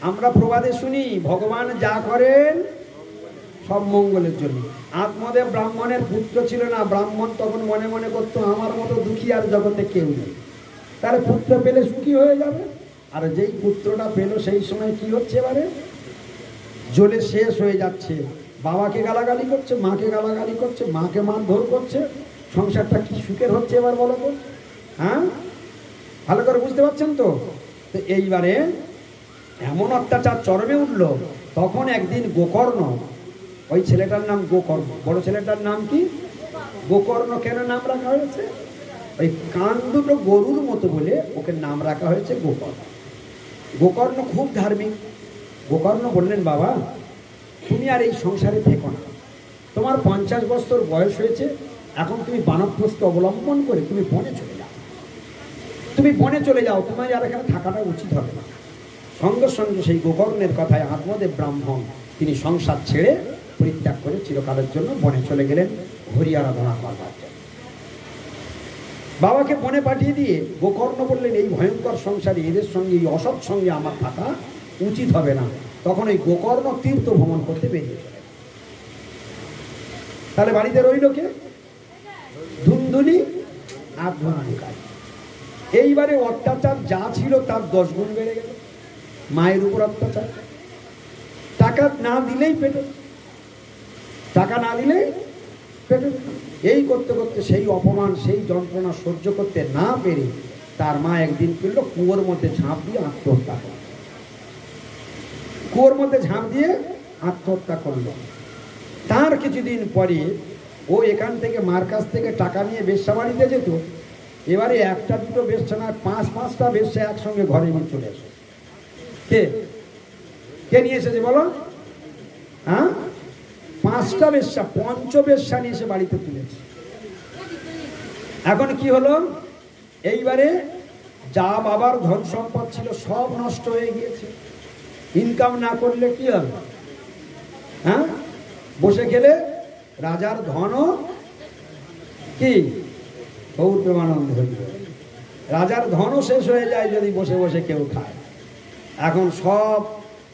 আমরা প্রবাদে শুনি, ভগবান যা করেন সব মঙ্গলের জন্য। আত্মদেব ব্রাহ্মণের পুত্র ছিল না, ব্রাহ্মণ তখন মনে মনে করতো, আমার মতো দুঃখী আর জগতে কেউ নেই, তাহলে পুত্র পেলে সুখী হয়ে যাবে। আর যেই পুত্রটা পেল, সেই সময় কি হচ্ছে, এবারে জ্বলে শেষ হয়ে যাচ্ছে। বাবাকে গালাগালি করছে, মাকে গালাগালি করছে, মাকে মারধর করছে। সংসারটা কি সুখের হচ্ছে এবার বলো তো? হ্যাঁ, ভালো করে বুঝতে পারছেন তো? তো এইবারে এমন অত্যাচার চরমে উঠল। তখন একদিন গোকর্ণ, ওই ছেলেটার নাম গোকর্ণ, বড় ছেলেটার নাম কি? গোকর্ণ। কেন নাম রাখা হয়েছে? ওই কান দুটো গরুর মতো বলে ওকে নাম রাখা হয়েছে গোকর্ণ। গোকর্ণ খুব ধার্মিক। গোকর্ণ বললেন, বাবা তুমি আর এই সংসারে থেকো না, তোমার 50 বছর বয়স হয়েছে, এখন তুমি বানপ্রস্থ অবলম্বন করে তুমি বনে চলে যাও। তুমি বনে চলে যাও, তোমার আর এখানে থাকাটা উচিত হবে না। সঙ্গে সঙ্গে সেই গোকর্ণের কথায় আত্মদেব ব্রাহ্মণ তিনি সংসার ছেড়ে পরিত্যাগ করে চিরকালের জন্য বনে চলে গেলেন হরি আরাধনা করবার জন্য। বাবাকে বনে পাঠিয়ে দিয়ে গোকর্ণ বললেন, এই ভয়ঙ্কর সংসারে এদের সঙ্গে, এই অসৎ সঙ্গে আমার থাকা উচিত হবে না। তখন ওই গোকর্ণ তীর্থ ভ্রমণ করতে বেরিয়ে চলে। তাহলে বাড়িতে রইল কে? ধুন্ধুলি আর ধুন্ধুকারী। এইবারে অত্যাচার যা ছিল তার 10 গুণ বেড়ে গেল। মায়ের উপর অত্যাচার, টাকা না দিলেই পেটে, টাকা না দিলেই পেটে। এই করতে করতে সেই অপমান, সেই যন্ত্রণা সহ্য করতে না পেরে তার মা একদিন ফিরল, কুয়োর মধ্যে ঝাঁপ দিয়ে আত্মহত্যা করল। কুয়োর মধ্যে ঝাঁপ দিয়ে আত্মহত্যা করল। তার কিছুদিন পরে ও এখান থেকে মার কাছ থেকে টাকা নিয়ে বেশ্যাবাড়িতে যেত, এবারে একটা দুটো বেশ্যা না, পাঁচটা বেশ্যা একসঙ্গে ঘরে নিয়ে চলে আসে। কে কে নিয়ে এসেছে বলো? হ্যাঁ, 5টা বেশ্যা, পঞ্চবেশ্যা নিয়ে এসে বাড়িতে তুলেছে। এখন কি হলো, এইবারে যা বাবার ধন সম্পদ ছিল সব নষ্ট হয়ে গিয়েছে। ইনকাম না করলে কি হবে? হ্যাঁ, বসে গেলে রাজার ধনও কি গৌর প্রেমানন্দ হয়ে যাবে। রাজার ধনও শেষ হয়ে যায় যদি বসে বসে কেউ খায়। এখন সব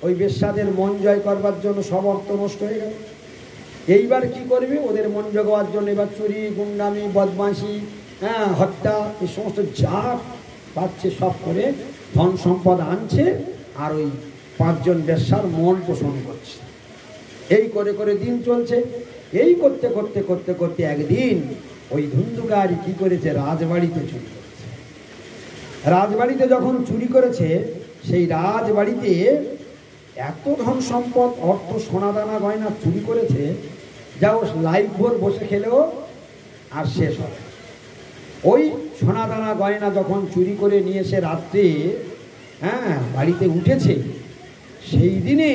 ওই বেশ্যাদের মন জয় করবার জন্য সব অর্থ নষ্ট হয়ে গেল। এইবার কি করবে? ওদের মন জোগাবার জন্য এবার চুরি, গুন্ডামি, বদমাশি, হ্যাঁ, হত্যা, এই সমস্ত যা পাচ্ছে সব করে ধন সম্পদ আনছে, আর ওই 5 জন বেশ্যার মন পোষণ করছে। এই করে করে দিন চলছে। এই করতে করতে করতে করতে একদিন ওই ধুন্ধুকারী কি করেছে, রাজবাড়িতে চুরি করেছে। রাজবাড়িতে যখন চুরি করেছে, সেই রাজবাড়িতে এত ধন সম্পদ, অর্থ, সোনাদানা গয়না চুরি করেছে, যা ও লাইফ ভোর বসে খেলেও আর শেষ হবে। ওই সোনাদানা গয়না যখন চুরি করে নিয়ে এসে রাত্রে, হ্যাঁ, বাড়িতে উঠেছে, সেই দিনে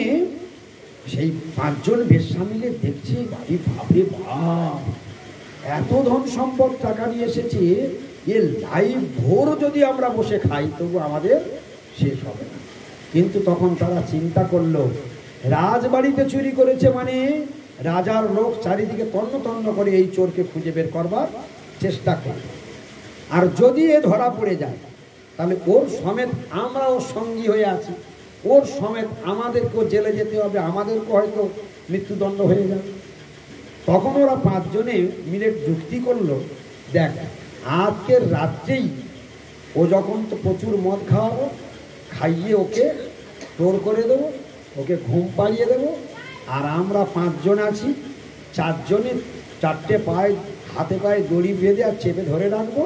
সেই 5 জন বেশ্যা মিলে দেখছে, বাড়ি ভাবে বাপ, এত ধন সম্পদ টাকা নিয়ে এসেছে, এ লাইফ ভোর যদি আমরা বসে খাই তবু আমাদের শেষ হবে না। কিন্তু তখন তারা চিন্তা করলো, রাজবাড়িতে চুরি করেছে মানে রাজার লোক চারিদিকে তন্ন তন্ন করে এই চোরকে খুঁজে বের করবার চেষ্টা করবে। আর যদি এ ধরা পড়ে যায় তাহলে ওর সমেত আমরাও সঙ্গী হয়ে আছি, ওর সমেত আমাদেরকেও জেলে যেতে হবে, আমাদেরকেও হয়তো মৃত্যুদণ্ড হয়ে যাবে। তখন ওরা 5 জনে মিলে যুক্তি করলো, দেখ আজকের রাত্রেই ও যখন তো প্রচুর মদ খাওয়াবো, খাইয়ে ওকে তোর করে দেবো, ওকে ঘুম পাড়িয়ে দেবো, আর আমরা 5 জন আছি, 4 জনে 4টে পায়ে হাতে পায়ে দড়ি বেঁধে আর চেপে ধরে রাখবো,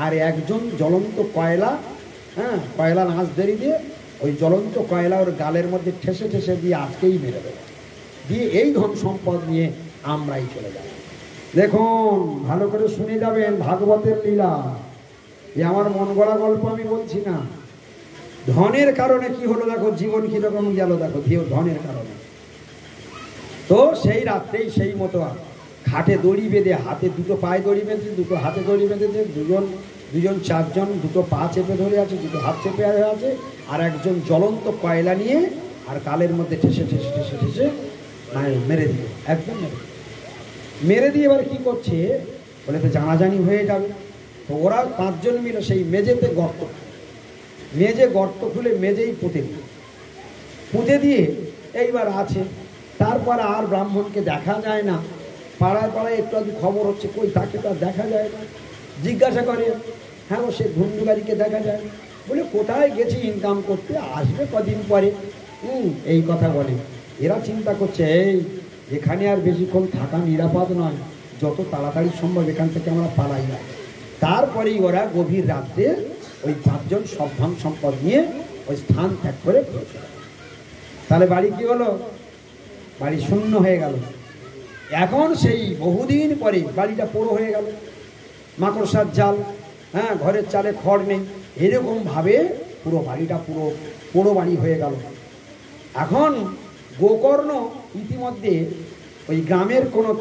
আর একজন জ্বলন্ত কয়লা, হ্যাঁ, কয়লা নাচ ধরি দিয়ে ওই জ্বলন্ত কয়লা ওর গালের মধ্যে ঠেসে ঠেসে দিয়ে আজকেই মেরে দেবো, দিয়ে এই ধন সম্পদ নিয়ে আমরাই চলে যাব। দেখুন, ভালো করে শুনে যাবেন, ভাগবতের লীলা, এ আমার মন গড়া গল্প আমি বলছি না। ধনের কারণে কি হলো দেখো, জীবন কিরকম গেল দেখো, ধনের কারণে। তো সেই রাত্রেই সেই মতো খাটে দড়ি বেঁধে, হাতে 2টো পায়ে দড়ি বেঁধে, 2টো হাতে দড়ি বেঁধেছে, দুজন 4 জন 2টো পা চেপে ধরে আছে, 2টো হাত চেপে আছে, আর একজন জ্বলন্ত কয়লা নিয়ে আর কালের মধ্যে ঠেসে ঠেসে ঠেসে ঠেসে মেরে দিল, একদম মেরে দিয়ে এবার কি করছে বলে তো জানাজানি হয়ে যাবে। তো ওরা 5 জন মিলে সেই মেঝেতে গর্ত খুলে মেঝেই পুঁতে দিয়ে এইবার আছে। তারপর আর ব্রাহ্মণকে দেখা যায় না, পাড়ায় পাড়ায় একটু আধটু খবর হচ্ছে, কই তাকে তো দেখা যায় না। জিজ্ঞাসা করে, হ্যাঁ সে ধুন্ধুকারীকে দেখা যায়, বলে কোথায় গেছে ইনকাম করতে, আসবে কদিন পরে, এই কথা বলে। এরা চিন্তা করছে, এই এখানে আর বেশিক্ষণ থাকা নিরাপদ নয়, যত তাড়াতাড়ি সম্ভব এখান থেকে আমরা পালাই না। তারপরেই ওরা গভীর রাত্রে ওই 5 জন সব ধন সম্পদ নিয়ে ওই স্থান ত্যাগ করে পৌঁছে। তাহলে বাড়ি কি হলো? বাড়ি শূন্য হয়ে গেল। এখন সেই বহুদিন পরে বাড়িটা পোড়ো হয়ে গেল, মাকড়সার জাল, হ্যাঁ, ঘরের চালে খড় নেই, এরকমভাবে পুরো বাড়িটা পুরো পোড়ো বাড়ি হয়ে গেল। এখন গোকর্ণ ইতিমধ্যে ওই গ্রামের কোনো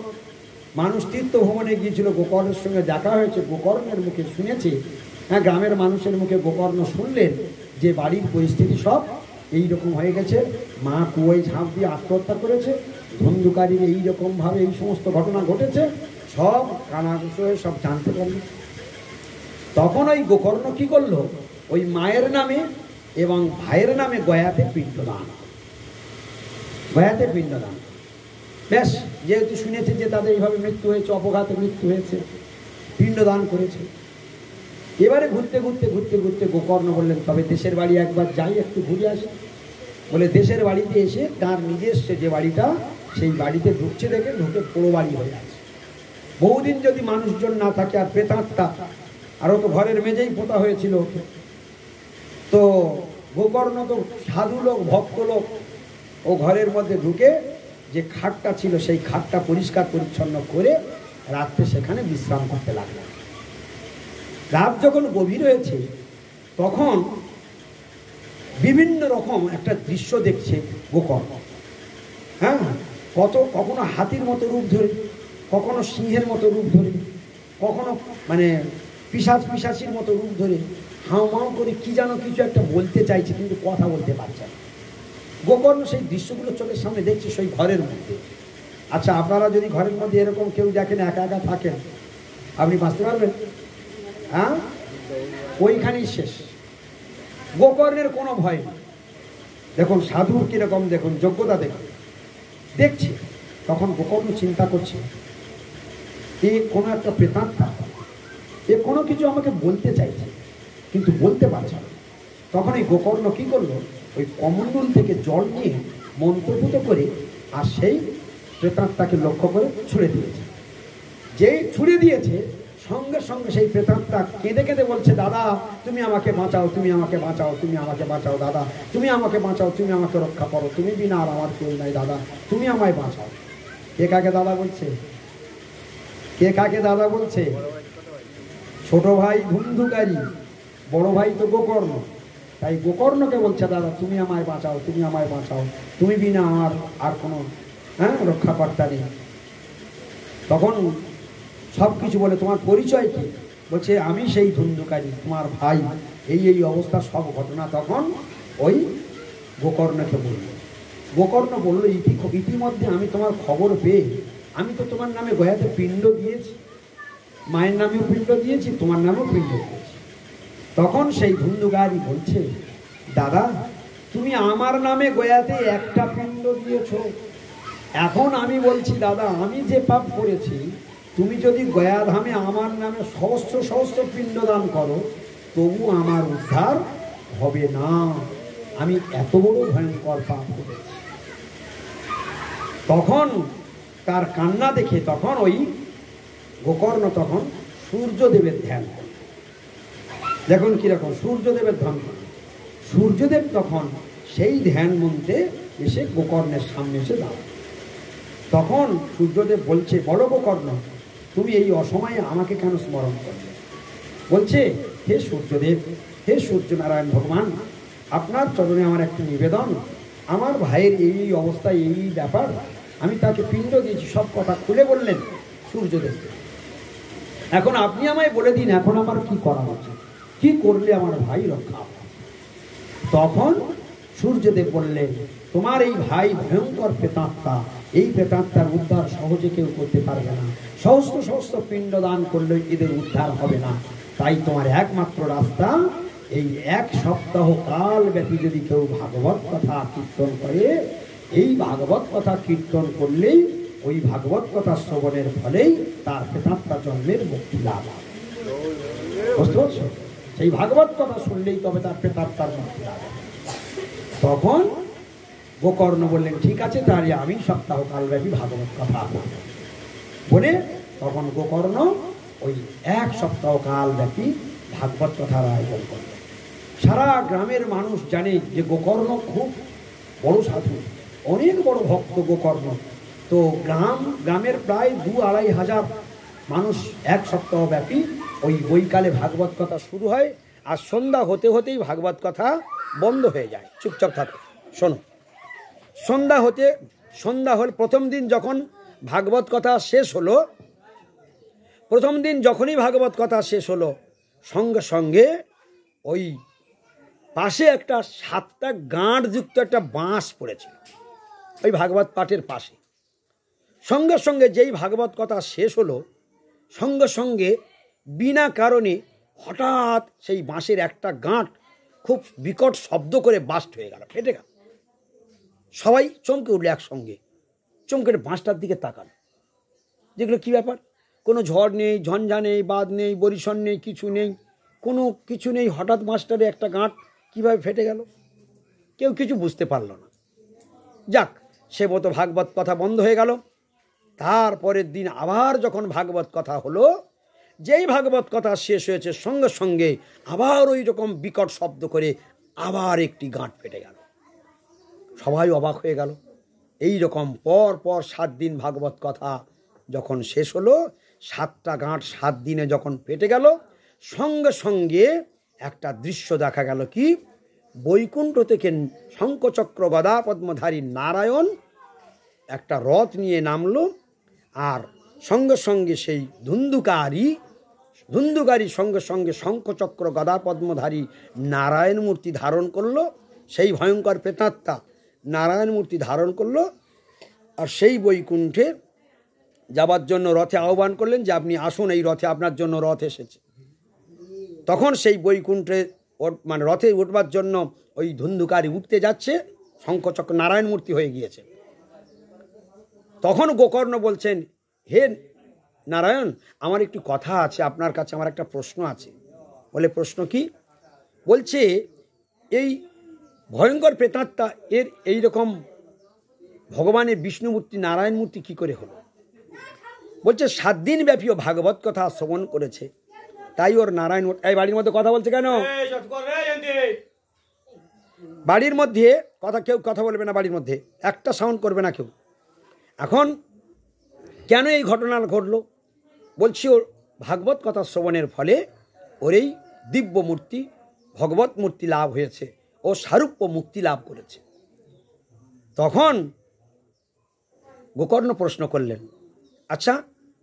মানুষ তীর্থ ভ্রমণে গিয়েছিল, গোকর্ণের সঙ্গে দেখা হয়েছে, গোকর্ণের মুখে শুনেছে, হ্যাঁ, গ্রামের মানুষের মুখে গোকর্ণ শুনলেন যে বাড়ির পরিস্থিতি সব এইরকম হয়ে গেছে, মা কুয়োয় ঝাঁপ দিয়ে আত্মহত্যা করেছে, ধন্ধুকারীর এইরকমভাবে এই সমস্ত ঘটনা ঘটেছে, সব কানাঘুষ হয়ে সব জানতে পারল। তখন ওই গোকর্ণ কি করলো, ওই মায়ের নামে এবং ভাইয়ের নামে গয়াতে পিণ্ডদান, বেশ, যেহেতু শুনেছে যে তাদের এইভাবে মৃত্যু হয়েছে, অপঘাতে মৃত্যু হয়েছে, পিণ্ডদান করেছে। এবারে ঘুরতে গোকর্ণ বললেন, তবে দেশের বাড়ি একবার যাই, একটু ঘুরে আসি। বলে দেশের বাড়িতে এসে তার নিজস্ব যে বাড়িটা, সেই বাড়িতে ঢুকছে, দেখে ঢুকে পোড়ো বাড়ি হয়ে আছে। বহুদিন যদি মানুষজন না থাকে, আর প্রেতাত্মা, আরও তো ঘরের মেঝেই পোতা হয়েছিল। তো গোকর্ণ তো সাধু লোক, ভক্ত লোক, ও ঘরের মধ্যে ঢুকে যে খাটটা ছিল সেই খাটটা পরিষ্কার পরিচ্ছন্ন করে রাত্রে সেখানে বিশ্রাম করতে লাগলো। রাত যখন গভীর হয়েছে তখন বিভিন্ন রকম একটা দৃশ্য দেখছে গোকর্ণ। হ্যাঁ, কখনো হাতির মতো রূপ ধরে, কখনো সিংহের মতো রূপ ধরে, কখনো মানে পিশাচির মতো রূপ ধরে হাউমাউ করে কি যেন কিছু একটা বলতে চাইছে, কিন্তু কথা বলতে পারছে না। গোকর্ণ সেই দৃশ্যগুলো চোখের সামনে দেখছে সেই ঘরের মধ্যে। আচ্ছা, আপনারা যদি ঘরের মধ্যে এরকম কেউ দেখেন, একা একা থাকেন, আপনি বাঁচতে পারবেন? হ্যাঁ, ওইখানেই শেষ। গোকর্ণের কোনো ভয় নেই। দেখুন সাধুর কিরকম, দেখুন যোগ্যতা দেখছে। তখন গোকর্ণ চিন্তা করছে, এ কোনো একটা প্রেতাত্মা, এ কোনো কিছু আমাকে বলতে চাইছে কিন্তু বলতে পারছে না। তখন এই গোকর্ণ কি করলো, ওই কমণ্ডল থেকে জল নিয়ে মন্ত্রপুত করে আর সেই প্রেতাত্মাকে লক্ষ্য করে ছুঁড়ে দিয়েছে। যেই ছুঁড়ে দিয়েছে সঙ্গে সঙ্গে সেই প্রেতাত্মা কেঁদে কেঁদে বলছে, দাদা তুমি আমাকে বাঁচাও, তুমি আমাকে বাঁচাও, তুমি আমাকে বাঁচাও দাদা, তুমি আমাকে বাঁচাও, তুমি আমাকে রক্ষা করো, তুমি বিনা আর আমার কেউ নাই দাদা, তুমি আমায় বাঁচাও। কে কাকে দাদা বলছে? কে কাকে দাদা বলছে? ছোট ভাই ধুন্ধুকারী, বড় ভাই তো গোকর্ণ। তাই গোকর্ণকে বলছে, দাদা তুমি আমায় বাঁচাও, তুমি আমায় বাঁচাও, তুমি বিনা আমার আর কোনো রক্ষাকর্তা নেই। তখন সব কিছু বলে, তোমার পরিচয় কি? বলছে, আমি সেই ধুন্ধুকারী, তোমার ভাই, এই অবস্থা সব ঘটনা তখন ওই গোকর্ণকে বলল। গোকর্ণ বলল, ইতিমধ্যে আমি তোমার খবর পেয়ে আমি তো তোমার নামে গয়াতে পিণ্ড দিয়েছি, মায়ের নামেও পিণ্ড দিয়েছি, তোমার নামেও পিণ্ড দিয়েছি। তখন সেই ধুন্ধুকারী বলছে, দাদা তুমি আমার নামে গয়াতে একটা পিণ্ড দিয়েছ, এখন আমি বলছি দাদা আমি যে পাপ করেছি, তুমি যদি গয়াধামে আমার নামে সহস্র সহস্র পিণ্ডদান করো তবু আমার উদ্ধার হবে না, আমি এত বড় ভয়ঙ্কর পাপ করেছি। তখন তার কান্না দেখে তখন ওই গোকর্ণ তখন সূর্যদেবের ধ্যান করে। দেখুন কিরকম সূর্যদেবের ধ্যান করে। সূর্যদেব তখন সেই ধ্যান মন্ত্রে এসে গোকর্ণের সামনে এসে দাঁড়ায়। তখন সূর্যদেব বলছে, বলো গোকর্ণ তুমি এই অসময়ে আমাকে কেন স্মরণ করলে? বলছে, হে সূর্যদেব, হে সূর্যনারায়ণ ভগবান, আপনার চরণে আমার একটা নিবেদন, আমার ভাইয়ের এই অবস্থা, এই ব্যাপার, আমি তাকে পিণ্ড দিয়েছি, সব কথা খুলে বললেন সূর্যদেব। এখন আপনি আমায় বলে দিন, এখন আমার কি করা উচিত, কি করলে আমার ভাই রক্ষা হবে? তখন সূর্যদেব বললেন, তোমার এই ভাই ভয়ঙ্কর প্রেতাত্মা, এই প্রেতাত্মার উদ্ধার সহজে কেউ করতে পারবে না, সহস্র সহস্র পিণ্ড দান করলে এদের উদ্ধার হবে না। তাই তোমার একমাত্র রাস্তা, এই 1 সপ্তাহ কাল ব্যাপী যদি কেউ ভাগবত কথা কীর্তন করে, এই ভাগবত কথা কীর্তন করলেই, ওই ভাগবত কথা শ্রবণের ফলেই তার প্রেতাত্মা জন্মের মুক্তি লাভ হবে। বুঝতে পারছো? সেই ভাগবত কথা শুনলেই তবে তার প্রেতাত্মার মুক্তি লাভ হবে। তখন গোকর্ণ বললেন, ঠিক আছে, তাহলে আমি সপ্তাহ কালব্যাপী ভাগবত কথা বলে তখন গোকর্ণ ওই 1 সপ্তাহ কালব্যাপী ভাগবত কথার আয়োজন করলেন। সারা গ্রামের মানুষ জানে যে গোকর্ণ খুব বড় সাধু, অনেক বড় ভক্ত গোকর্ণ। তো গ্রামের প্রায় 2-2.5 হাজার মানুষ 1 সপ্তাহ ব্যাপী ওই বৈকালে ভাগবত কথা শুরু হয়, আর সন্ধ্যা হতে হতেই ভাগবত কথা বন্ধ হয়ে যায়। চুপচাপ থাকে, শোনো। সন্ধ্যা হল প্রথম দিন যখন ভাগবত কথা শেষ হলো, প্রথম দিন যখনই ভাগবত কথা শেষ হলো, সঙ্গে সঙ্গে ওই পাশে একটা 7টা গাঁটযুক্ত একটা বাঁশ পড়েছিল ওই ভাগবত পাঠের পাশে। সঙ্গে সঙ্গে যেই ভাগবত কথা শেষ হলো, সঙ্গে সঙ্গে বিনা কারণে হঠাৎ সেই বাঁশের একটা গাঁট খুব বিকট শব্দ করে বাস্ট হয়ে গেল, ফেটে গেল। সবাই চমকে উঠলো, একসঙ্গে চমকে বাঁশটার দিকে তাকালো, যেগুলো কী ব্যাপার, কোনো ঝড় নেই, ঝঞ্ঝা নেই, বাদ নেই, বরিশন নেই, কিছু নেই, কোনো কিছু নেই, হঠাৎ বাঁশটারে একটা গাঁট কীভাবে ফেটে গেল? কেউ কিছু বুঝতে পারল না। যাক, সে মতো ভাগবত কথা বন্ধ হয়ে গেল। তারপরের দিন আবার যখন ভাগবত কথা হলো, যেই ভাগবত কথা শেষ হয়েছে, সঙ্গে সঙ্গে আবার ওই রকম বিকট শব্দ করে আবার একটি গাঁট ফেটে গেল। সবাই অবাক হয়ে গেল। এই রকম পর পর 7 দিন ভাগবত কথা যখন শেষ হলো, 7টা গাঁট 7 দিনে যখন ফেটে গেল, সঙ্গে সঙ্গে একটা দৃশ্য দেখা গেল, কি বৈকুণ্ঠ থেকে শঙ্খচক্র গদা পদ্মধারী নারায়ণ একটা রথ নিয়ে নামলো, আর সঙ্গে সঙ্গে সেই ধুন্ধুকারী সঙ্গে সঙ্গে শঙ্খচক্র গদা পদ্মধারী নারায়ণ মূর্তি ধারণ করলো। সেই ভয়ঙ্কর প্রেতাত্মা নারায়ণ মূর্তি ধারণ করলো, আর সেই বৈকুণ্ঠে যাবার জন্য রথে আহ্বান করলেন যে আপনি আসুন, এই রথে আপনার জন্য রথ এসেছে। তখন সেই বৈকুণ্ঠে মানে রথে উঠবার জন্য ওই ধুন্ধুকারী উঠতে যাচ্ছে, শঙ্খচক্র নারায়ণ মূর্তি হয়ে গিয়েছে। তখন গোকর্ণ বলছেন, হে নারায়ণ, আমার একটু কথা আছে আপনার কাছে, আমার একটা প্রশ্ন আছে। বলে, প্রশ্ন কি? বলছে, এই ভয়ঙ্কর প্রেতাত্মা এর এইরকম ভগবানের বিষ্ণুমূর্তি নারায়ণ মূর্তি কি করে হলো? বলছে, 7 দিন ব্যাপী ভাগবত কথা শ্রবণ করেছে, তাই ওর নারায়ণ। এই বাড়ির মধ্যে কথা বলছে কেন? বাড়ির মধ্যে কেউ কথা বলবে না, বাড়ির মধ্যে একটা সাউন্ড করবে না কেউ। এখন কেন এই ঘটনা ঘটলো? বলছি, ওর ভাগবত কথা শ্রবণের ফলে ওর এই দিব্য মূর্তি ভগবত মূর্তি লাভ হয়েছে, ও সারূপ্য মুক্তি লাভ করেছে। তখন গোকর্ণ প্রশ্ন করলেন, আচ্ছা,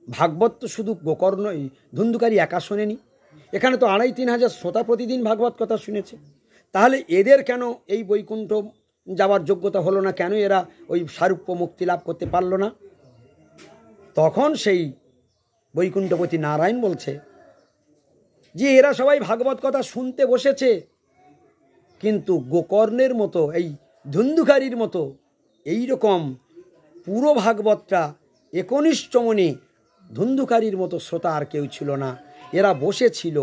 ভাগবত তো শুধু গোকর্ণই ধুন্ধুকারী একা শোনেনি, এখানে তো 2,5-3 হাজার শ্রোতা প্রতিদিন ভাগবত কথা শুনেছে, তাহলে এদের কেন এই বৈকুণ্ঠ যাওয়ার যোগ্যতা হলো না? কেন এরা ওই সারূপ্য মুক্তি লাভ করতে পারলো না? তখন সেই বৈকুণ্ঠপতি নারায়ণ বলছে যে এরা সবাই ভাগবত কথা শুনতে বসেছে, কিন্তু গোকর্ণের মতো, এই ধুন্ধুকারীর মতো এইরকম পুরো ভাগবতটা একনিষ্ঠ মনে ধুন্ধুকারীর মতো শ্রোতা আর কেউ ছিল না। এরা বসেছিল,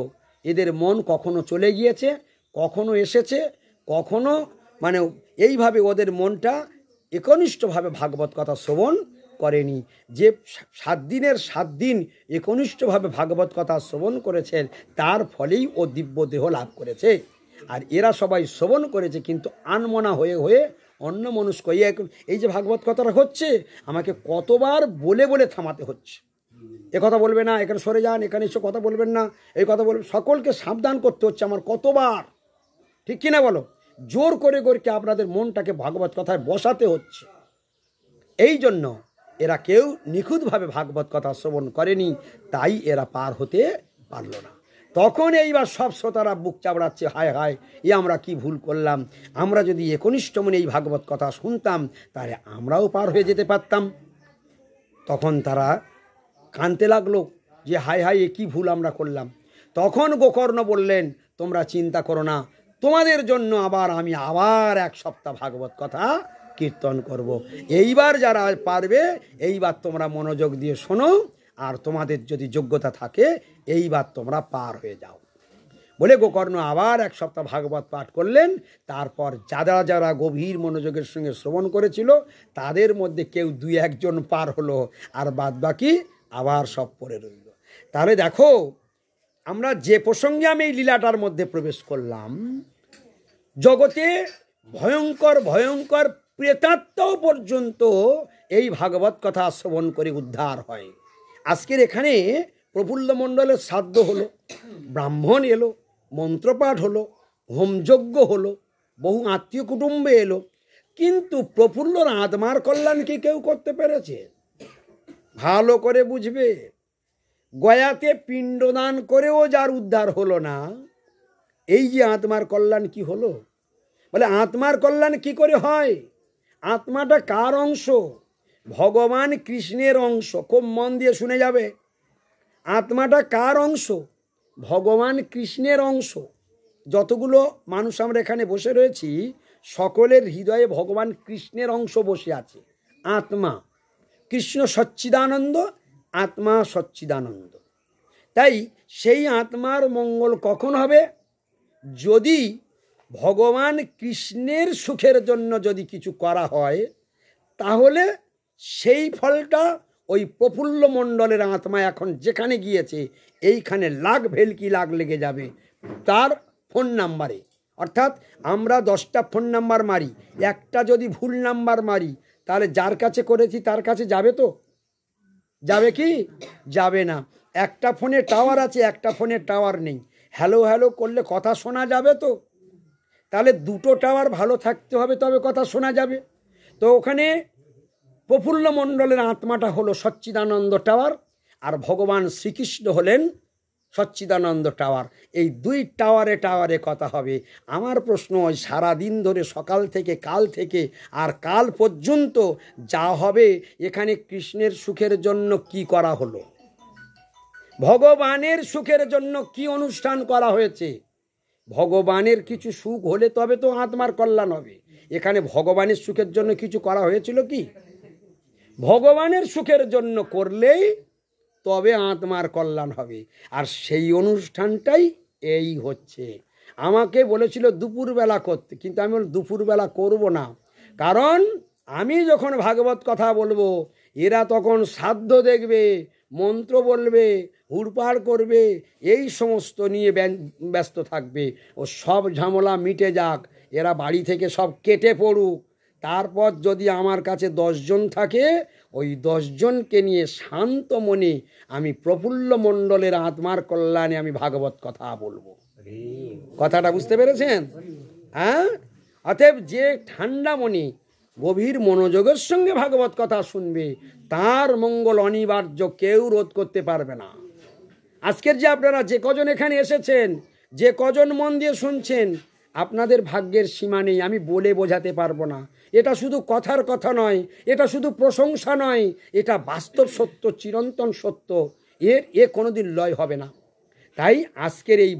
এদের মন কখনো চলে গিয়েছে, কখনো এসেছে, কখনো মানে এইভাবে ওদের মনটা একনিষ্ঠভাবে ভাগবত কথা শ্রবণ করেনি। যে 7 দিনের 7 দিন একনিষ্ঠভাবে ভাগবত কথা শ্রবণ করেছেন, তার ফলেই ও দিব্য দেহ লাভ করেছে। আর এরা সবাই শ্রবণ করেছে, কিন্তু আনমনা হয়ে হয়ে অন্য মনস্ক। এই যে ভাগবত কথাটা হচ্ছে, আমাকে কতবার বলে বলে থামাতে হচ্ছে, এ কথা বলবে না, এখানে সরে যান, এখানে এসে কথা বলবেন না, এই কথা বলবেন, সকলকে সাবধান করতে হচ্ছে আমার কতবার, ঠিক কিনা বলো? জোর করে করে আপনাদের মনটাকে ভাগবত কথায় বসাতে হচ্ছে। এই জন্য এরা কেউ নিখুঁতভাবে ভাগবত কথা শ্রবণ করেনি, তাই এরা পার হতে পারল না। তখন এইবার সব শ্রোতারা বুক চাপড়াচ্ছে, হায় হায়, আমরা কি ভুল করলাম, আমরা যদি একনিষ্ঠ মনে এই ভাগবত কথা শুনতাম, তাহলে আমরাও পার হয়ে যেতে পারতাম। তখন তারা কাঁদতে লাগলো যে হায় হায়, এ কি ভুল আমরা করলাম। তখন গোকর্ণ বললেন, তোমরা চিন্তা করো না, তোমাদের জন্য আমি আবার 1 সপ্তাহ ভাগবত কথা কীর্তন করব। এইবার যারা পারবে, এইবার তোমরা মনোযোগ দিয়ে শোনো, আর তোমাদের যদি যোগ্যতা থাকে এইবার তোমরা পার হয়ে যাও। বলে গোকর্ণ আবার 1 সপ্তাহ ভাগবত পাঠ করলেন। তারপর যারা যারা গভীর মনোযোগের সঙ্গে শ্রবণ করেছিল, তাদের মধ্যে কেউ 2-1 জন পার হলো, আর বাদ বাকি আবার সব পড়ে রইল। তাহলে দেখো, আমরা যে প্রসঙ্গে আমি এই লীলাটার মধ্যে প্রবেশ করলাম, জগতে ভয়ঙ্কর ভয়ঙ্কর প্রেতাত্মাও পর্যন্ত এই ভাগবত কথা শ্রবণ করে উদ্ধার হয়। আজকের এখানে প্রফুল্ল মণ্ডলের শ্রাদ্ধ হলো, ব্রাহ্মণ এলো, মন্ত্রপাঠ হলো, হোমযজ্ঞ হলো, বহু আত্মীয় কুটুম্বে এলো, কিন্তু প্রফুল্লর আত্মার কল্যাণ কি কেউ করতে পেরেছে? ভালো করে বুঝবে, গয়াতে পিণ্ডদান করেও যার উদ্ধার হলো না, এই যে আত্মার কল্যাণ কি হলো? বলে, আত্মার কল্যাণ কি করে হয়? আত্মাটা কার অংশ? ভগবান কৃষ্ণের অংশ। খুব মন দিয়ে শুনে যাবে, আত্মাটা কার অংশ? ভগবান কৃষ্ণের অংশ। যতগুলো মানুষ আমরা এখানে বসে রয়েছি, সকলের হৃদয়ে ভগবান কৃষ্ণের অংশ বসে আছে। আত্মা কৃষ্ণ সচ্চিদানন্দ, আত্মা সচ্চিদানন্দ। তাই সেই আত্মার মঙ্গল কখন হবে? যদি ভগবান কৃষ্ণের সুখের জন্য যদি কিছু করা হয়, তাহলে সেই ফলটা ওই প্রফুল্ল মণ্ডলের আত্মা এখন যেখানে গিয়েছে, এইখানে লাখ ভেলকি লাখ লেগে যাবে তার ফোন নাম্বারে। অর্থাৎ আমরা 10টা ফোন নাম্বার মারি, একটা যদি ভুল নাম্বার মারি, তাহলে যার কাছে করেছি তার কাছে যাবে তো? যাবে কি? যাবে না। একটা ফোনে টাওয়ার আছে, একটা ফোনে টাওয়ার নেই, হ্যালো হ্যালো করলে কথা শোনা যাবে তো? তাহলে দুটো টাওয়ার ভালো থাকতে হবে, তবে কথা শোনা যাবে। তো ওখানে প্রফুল্ল মণ্ডলের আত্মাটা হলো সচ্চিদানন্দ টাওয়ার, আর ভগবান শ্রীকৃষ্ণ হলেন সচ্চিদানন্দ টাওয়ার। এই দুই টাওয়ারে কথা হবে। আমার প্রশ্ন, ওই সারাদিন ধরে সকাল থেকে কাল থেকে আর কাল পর্যন্ত যা হবে, এখানে কৃষ্ণের সুখের জন্য কি করা হলো? ভগবানের সুখের জন্য কি অনুষ্ঠান করা হয়েছে? ভগবানের কিছু সুখ হলে তবে তো আত্মার কল্যাণ হবে। এখানে ভগবানের সুখের জন্য কিছু করা হয়েছিল কি? ভগবানের সুখের জন্য করলেই তবে আত্মার কল্যাণ হবে। আর সেই অনুষ্ঠানটাই এই হচ্ছে। আমাকে বলেছিল দুপুরবেলা করতে, কিন্তু আমি দুপুরবেলা করব না, কারণ আমি যখন ভাগবত কথা বলবো এরা তখন সাধ্য দেখবে, মন্ত্র বলবে, হুড়পাড় করবে, এই সমস্ত নিয়ে ব্যস্ত থাকবে। ও সব ঝামেলা মিটে যাক, এরা বাড়ি থেকে সব কেটে পড়ুক, তারপর যদি আমার কাছে 10 জন থাকে, ওই 10 জনকে নিয়ে শান্ত মনে আমি প্রফুল্ল মণ্ডলের আত্মার কল্যাণে আমি ভাগবত কথা বলবো। কথাটা বুঝতে পেরেছেন? হ্যাঁ, অতএব যে ঠান্ডা মনে গভীর মনোযোগের সঙ্গে ভাগবত কথা শুনবে, তার মঙ্গল অনিবার্য, কেউ রোধ করতে পারবে না। আজকের যে আপনারা যে কজন এখানে এসেছেন, যে কজন মন দিয়ে শুনছেন, আপনাদের ভাগ্যের সীমা নেই, আমি বলে বোঝাতে পারবো না। এটা শুধু কথার কথা নয়, এটা শুধু প্রশংসা নয়, এটা বাস্তব সত্য, চিরন্তন সত্য। এ কোনোদিন লয় হবে না। তাই আজকের এই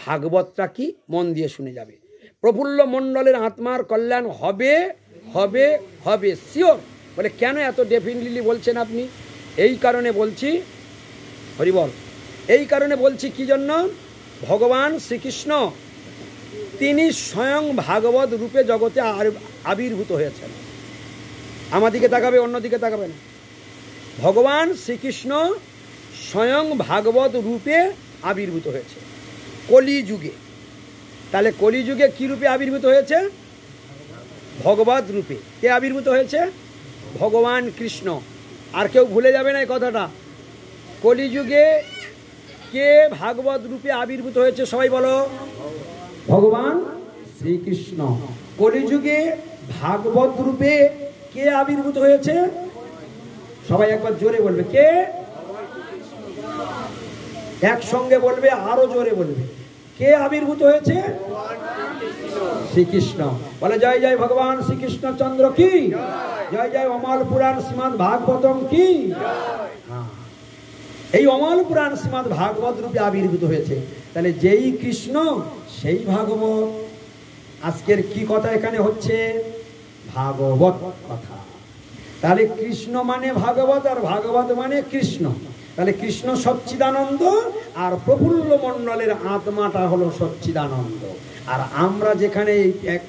ভাগবতটা কি মন দিয়ে শুনে যাবে। প্রফুল্ল মণ্ডলের আত্মার কল্যাণ হবে হবে হবে, শিওর। বলে কেন এত ডেফিনেটলি বলছেন আপনি? এই কারণে বলছি, হরিবল, এই কারণে বলছি, কি জন্য? ভগবান শ্রীকৃষ্ণ তিনি স্বয়ং ভাগবত রূপে জগতে আবির্ভূত হয়েছেন। আমার দিকে তাকাবে, অন্যদিকে তাকাবে না। ভগবান শ্রীকৃষ্ণ স্বয়ং ভাগবত রূপে আবির্ভূত হয়েছে কলিযুগে। তাহলে কলিযুগে কি রূপে আবির্ভূত হয়েছে? ভগবত রূপে। কে আবির্ভূত হয়েছে? ভগবান কৃষ্ণ। আর কেউ ভুলে যাবে না এই কথাটা। কলিযুগে কে ভাগবত রূপে আবির্ভূত হয়েছে? সবাই বলো, ভগবান শ্রীকৃষ্ণ। কলিযুগে ভাগবত রূপে কে আবির্ভূত হয়েছে? সবাই একবার জোরে বলবে, কে? একসঙ্গে বলবে, আরো জোরে বলবে। কে আবির্ভূত হয়েছে? শ্রীকৃষ্ণ। বলে জয় জয় ভগবান শ্রীকৃষ্ণ চন্দ্র কি জয়, জয় অমল পুরাণ শ্রীমদ ভাগবতম কি। এই অমল পুরাণ শ্রীমদ ভাগবত রূপে আবির্ভূত হয়েছে। তাহলে যেই কৃষ্ণ সেই ভাগবত। আজকের কি কথা এখানে হচ্ছে? ভাগবত কথা। তাহলে কৃষ্ণ মানে ভাগবত, আর ভাগবত মানে কৃষ্ণ। তাহলে কৃষ্ণ সচ্চিদানন্দ, আর প্রফুল্ল মণ্ডলের আত্মাটা হলো সচ্চিদানন্দ। আর আমরা যেখানে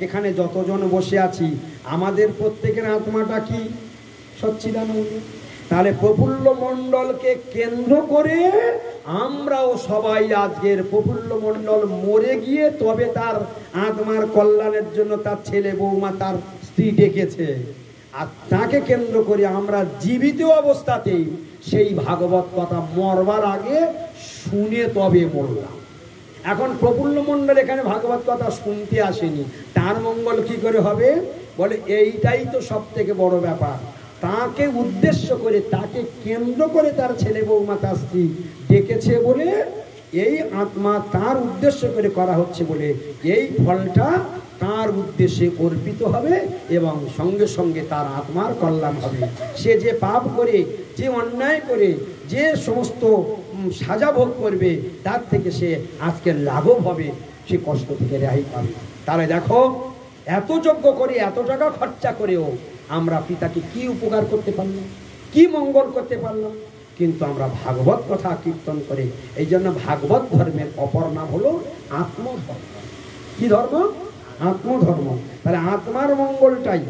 এখানে যতজন বসে আছি, আমাদের প্রত্যেকের আত্মাটা কি? সচ্চিদানন্দ। তাহলে প্রফুল্ল মণ্ডলকে কেন্দ্র করে আমরাও সবাই আজকের প্রফুল্ল মণ্ডল মরে গিয়ে তবে তার আত্মার কল্যাণের জন্য তার ছেলে বৌমা তার স্ত্রী ডেকেছে, আর তাকে কেন্দ্র করে আমরা জীবিত অবস্থাতেই সেই ভাগবত কথা মরবার আগে শুনে তবে মরলাম। এখন প্রফুল্ল মণ্ডল এখানে ভাগবত কথা শুনতে আসেনি, তার মঙ্গল কি করে হবে? বলে এইটাই তো সব থেকে বড় ব্যাপার। তাকে উদ্দেশ্য করে, তাকে কেন্দ্র করে তার ছেলে বৌমা তার স্ত্রী ডেকেছে বলে, এই আত্মা তার উদ্দেশ্য করে করা হচ্ছে বলে এই ফলটা তার উদ্দেশ্যে অর্পিত হবে এবং সঙ্গে সঙ্গে তার আত্মার কল্যাণ হবে। সে যে পাপ করে, যে অন্যায় করে, যে সমস্ত সাজা ভোগ করবে, তার থেকে সে আজকে লাঘব হবে, সে কষ্ট থেকে রেহাই পাবে। তাহলে দেখো, এত যজ্ঞ করে, এত টাকা খরচা করেও আমরা পিতাকে কি উপকার করতে পারলাম, কি মঙ্গল করতে পারলাম? কিন্তু আমরা ভাগবত কথা কীর্তন করে, এই জন্য ভাগবত ধর্মের অপর নাম হলো আত্মধর্ম। কি ধর্ম? আত্মধর্ম। তাহলে আত্মার মঙ্গলটাই।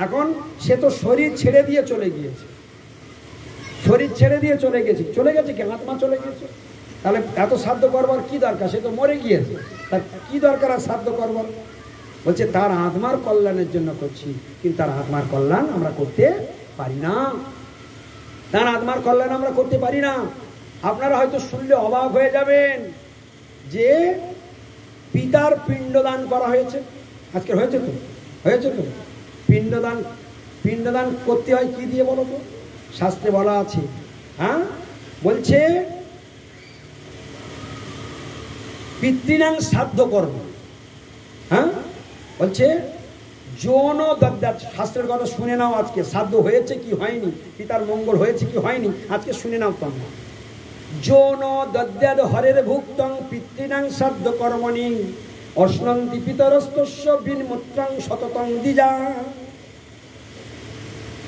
এখন সে তো শরীর ছেড়ে দিয়ে চলে গিয়েছে, শরীর ছেড়ে দিয়ে চলে গেছে কি? আত্মা চলে গেছে। তাহলে এত সাধ্য করবার কি দরকার? সে তো মরে গিয়েছে, তার কি দরকার আর সাধ্য করবার? বলছে তার আত্মার কল্যাণের জন্য করছি, কিন্তু তার আত্মার কল্যাণ আমরা করতে পারি না। তার আত্মার কল্যাণ আমরা করতে পারি না। আপনারা হয়তো শুনলে অবাক হয়ে যাবেন যে পিতার পিণ্ডদান করা হয়েছে। আজকে হয়েছে তো, হয়েছে তো। পিণ্ডদান পিণ্ডদান করতে হয় কি দিয়ে বলো তো? শাস্ত্রে বলা আছে, হ্যাঁ, বলছে পিতৃনাং শ্রাদ্ধ কর্ম। হ্যাঁ, বলছে যৌন দদ্যাৎ। শাস্ত্রের কথা শুনে নাও, আজকে শ্রাদ্ধ হয়েছে কি হয়নি, পিতার মঙ্গল হয়েছে কি হয়নি, আজকে শুনে নাও তোমরা। যৌন দদ্যাৎ হরের ভুক্তং পিতৃনাং শ্রাদ্ধ কর্মণি অশ্নন্তি পিতরস্তস্য বিনমূত্রং সততং দ্বিজা।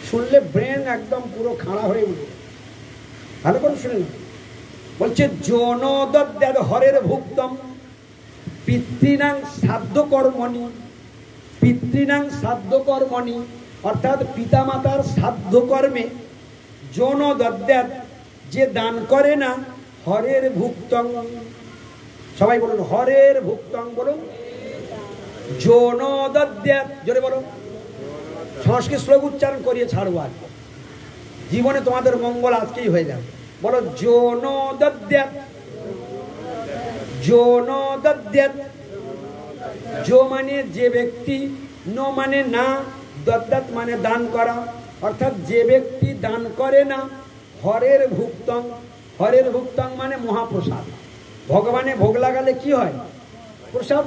শুনলে ব্রেন একদম পুরো খাড়া হয়ে উঠবে, ভালো করে শুনে নাও। বলছে যৌন দদ্যাৎ হরের ভুক্তম পিতৃনাং শ্রাদ্ধ কর্মণি। পিতৃনাং শ্রাদ্ধ কর্মণি অর্থাৎ পিতামাতার শ্রাদ্ধ কর্মে যৌন দদ্যাৎ যে দান করে না, হরের ভুক্তং। সবাই বলুন হরের ভুক্তং, বলুন যৌন দদ্যাৎ, জোরে বলুন। সংস্কৃত শ্লোক উচ্চারণ করিয়ে ছাড়বো আজ, জীবনে তোমাদের মঙ্গল আজকেই হয়ে যাবে। বলো যৌন দদ্যাৎ। যৌন দদ্যাৎ, যো মানে যে ব্যক্তি, ন মানে না, দদ্যাৎ মানে দান করা, অর্থাৎ যে ব্যক্তি দান করে না। হরের ভুক্তং, হরের ভুক্তং মানে মহাপ্রসাদ। ভগবানে ভোগ লাগালে কি হয়? প্রসাদ।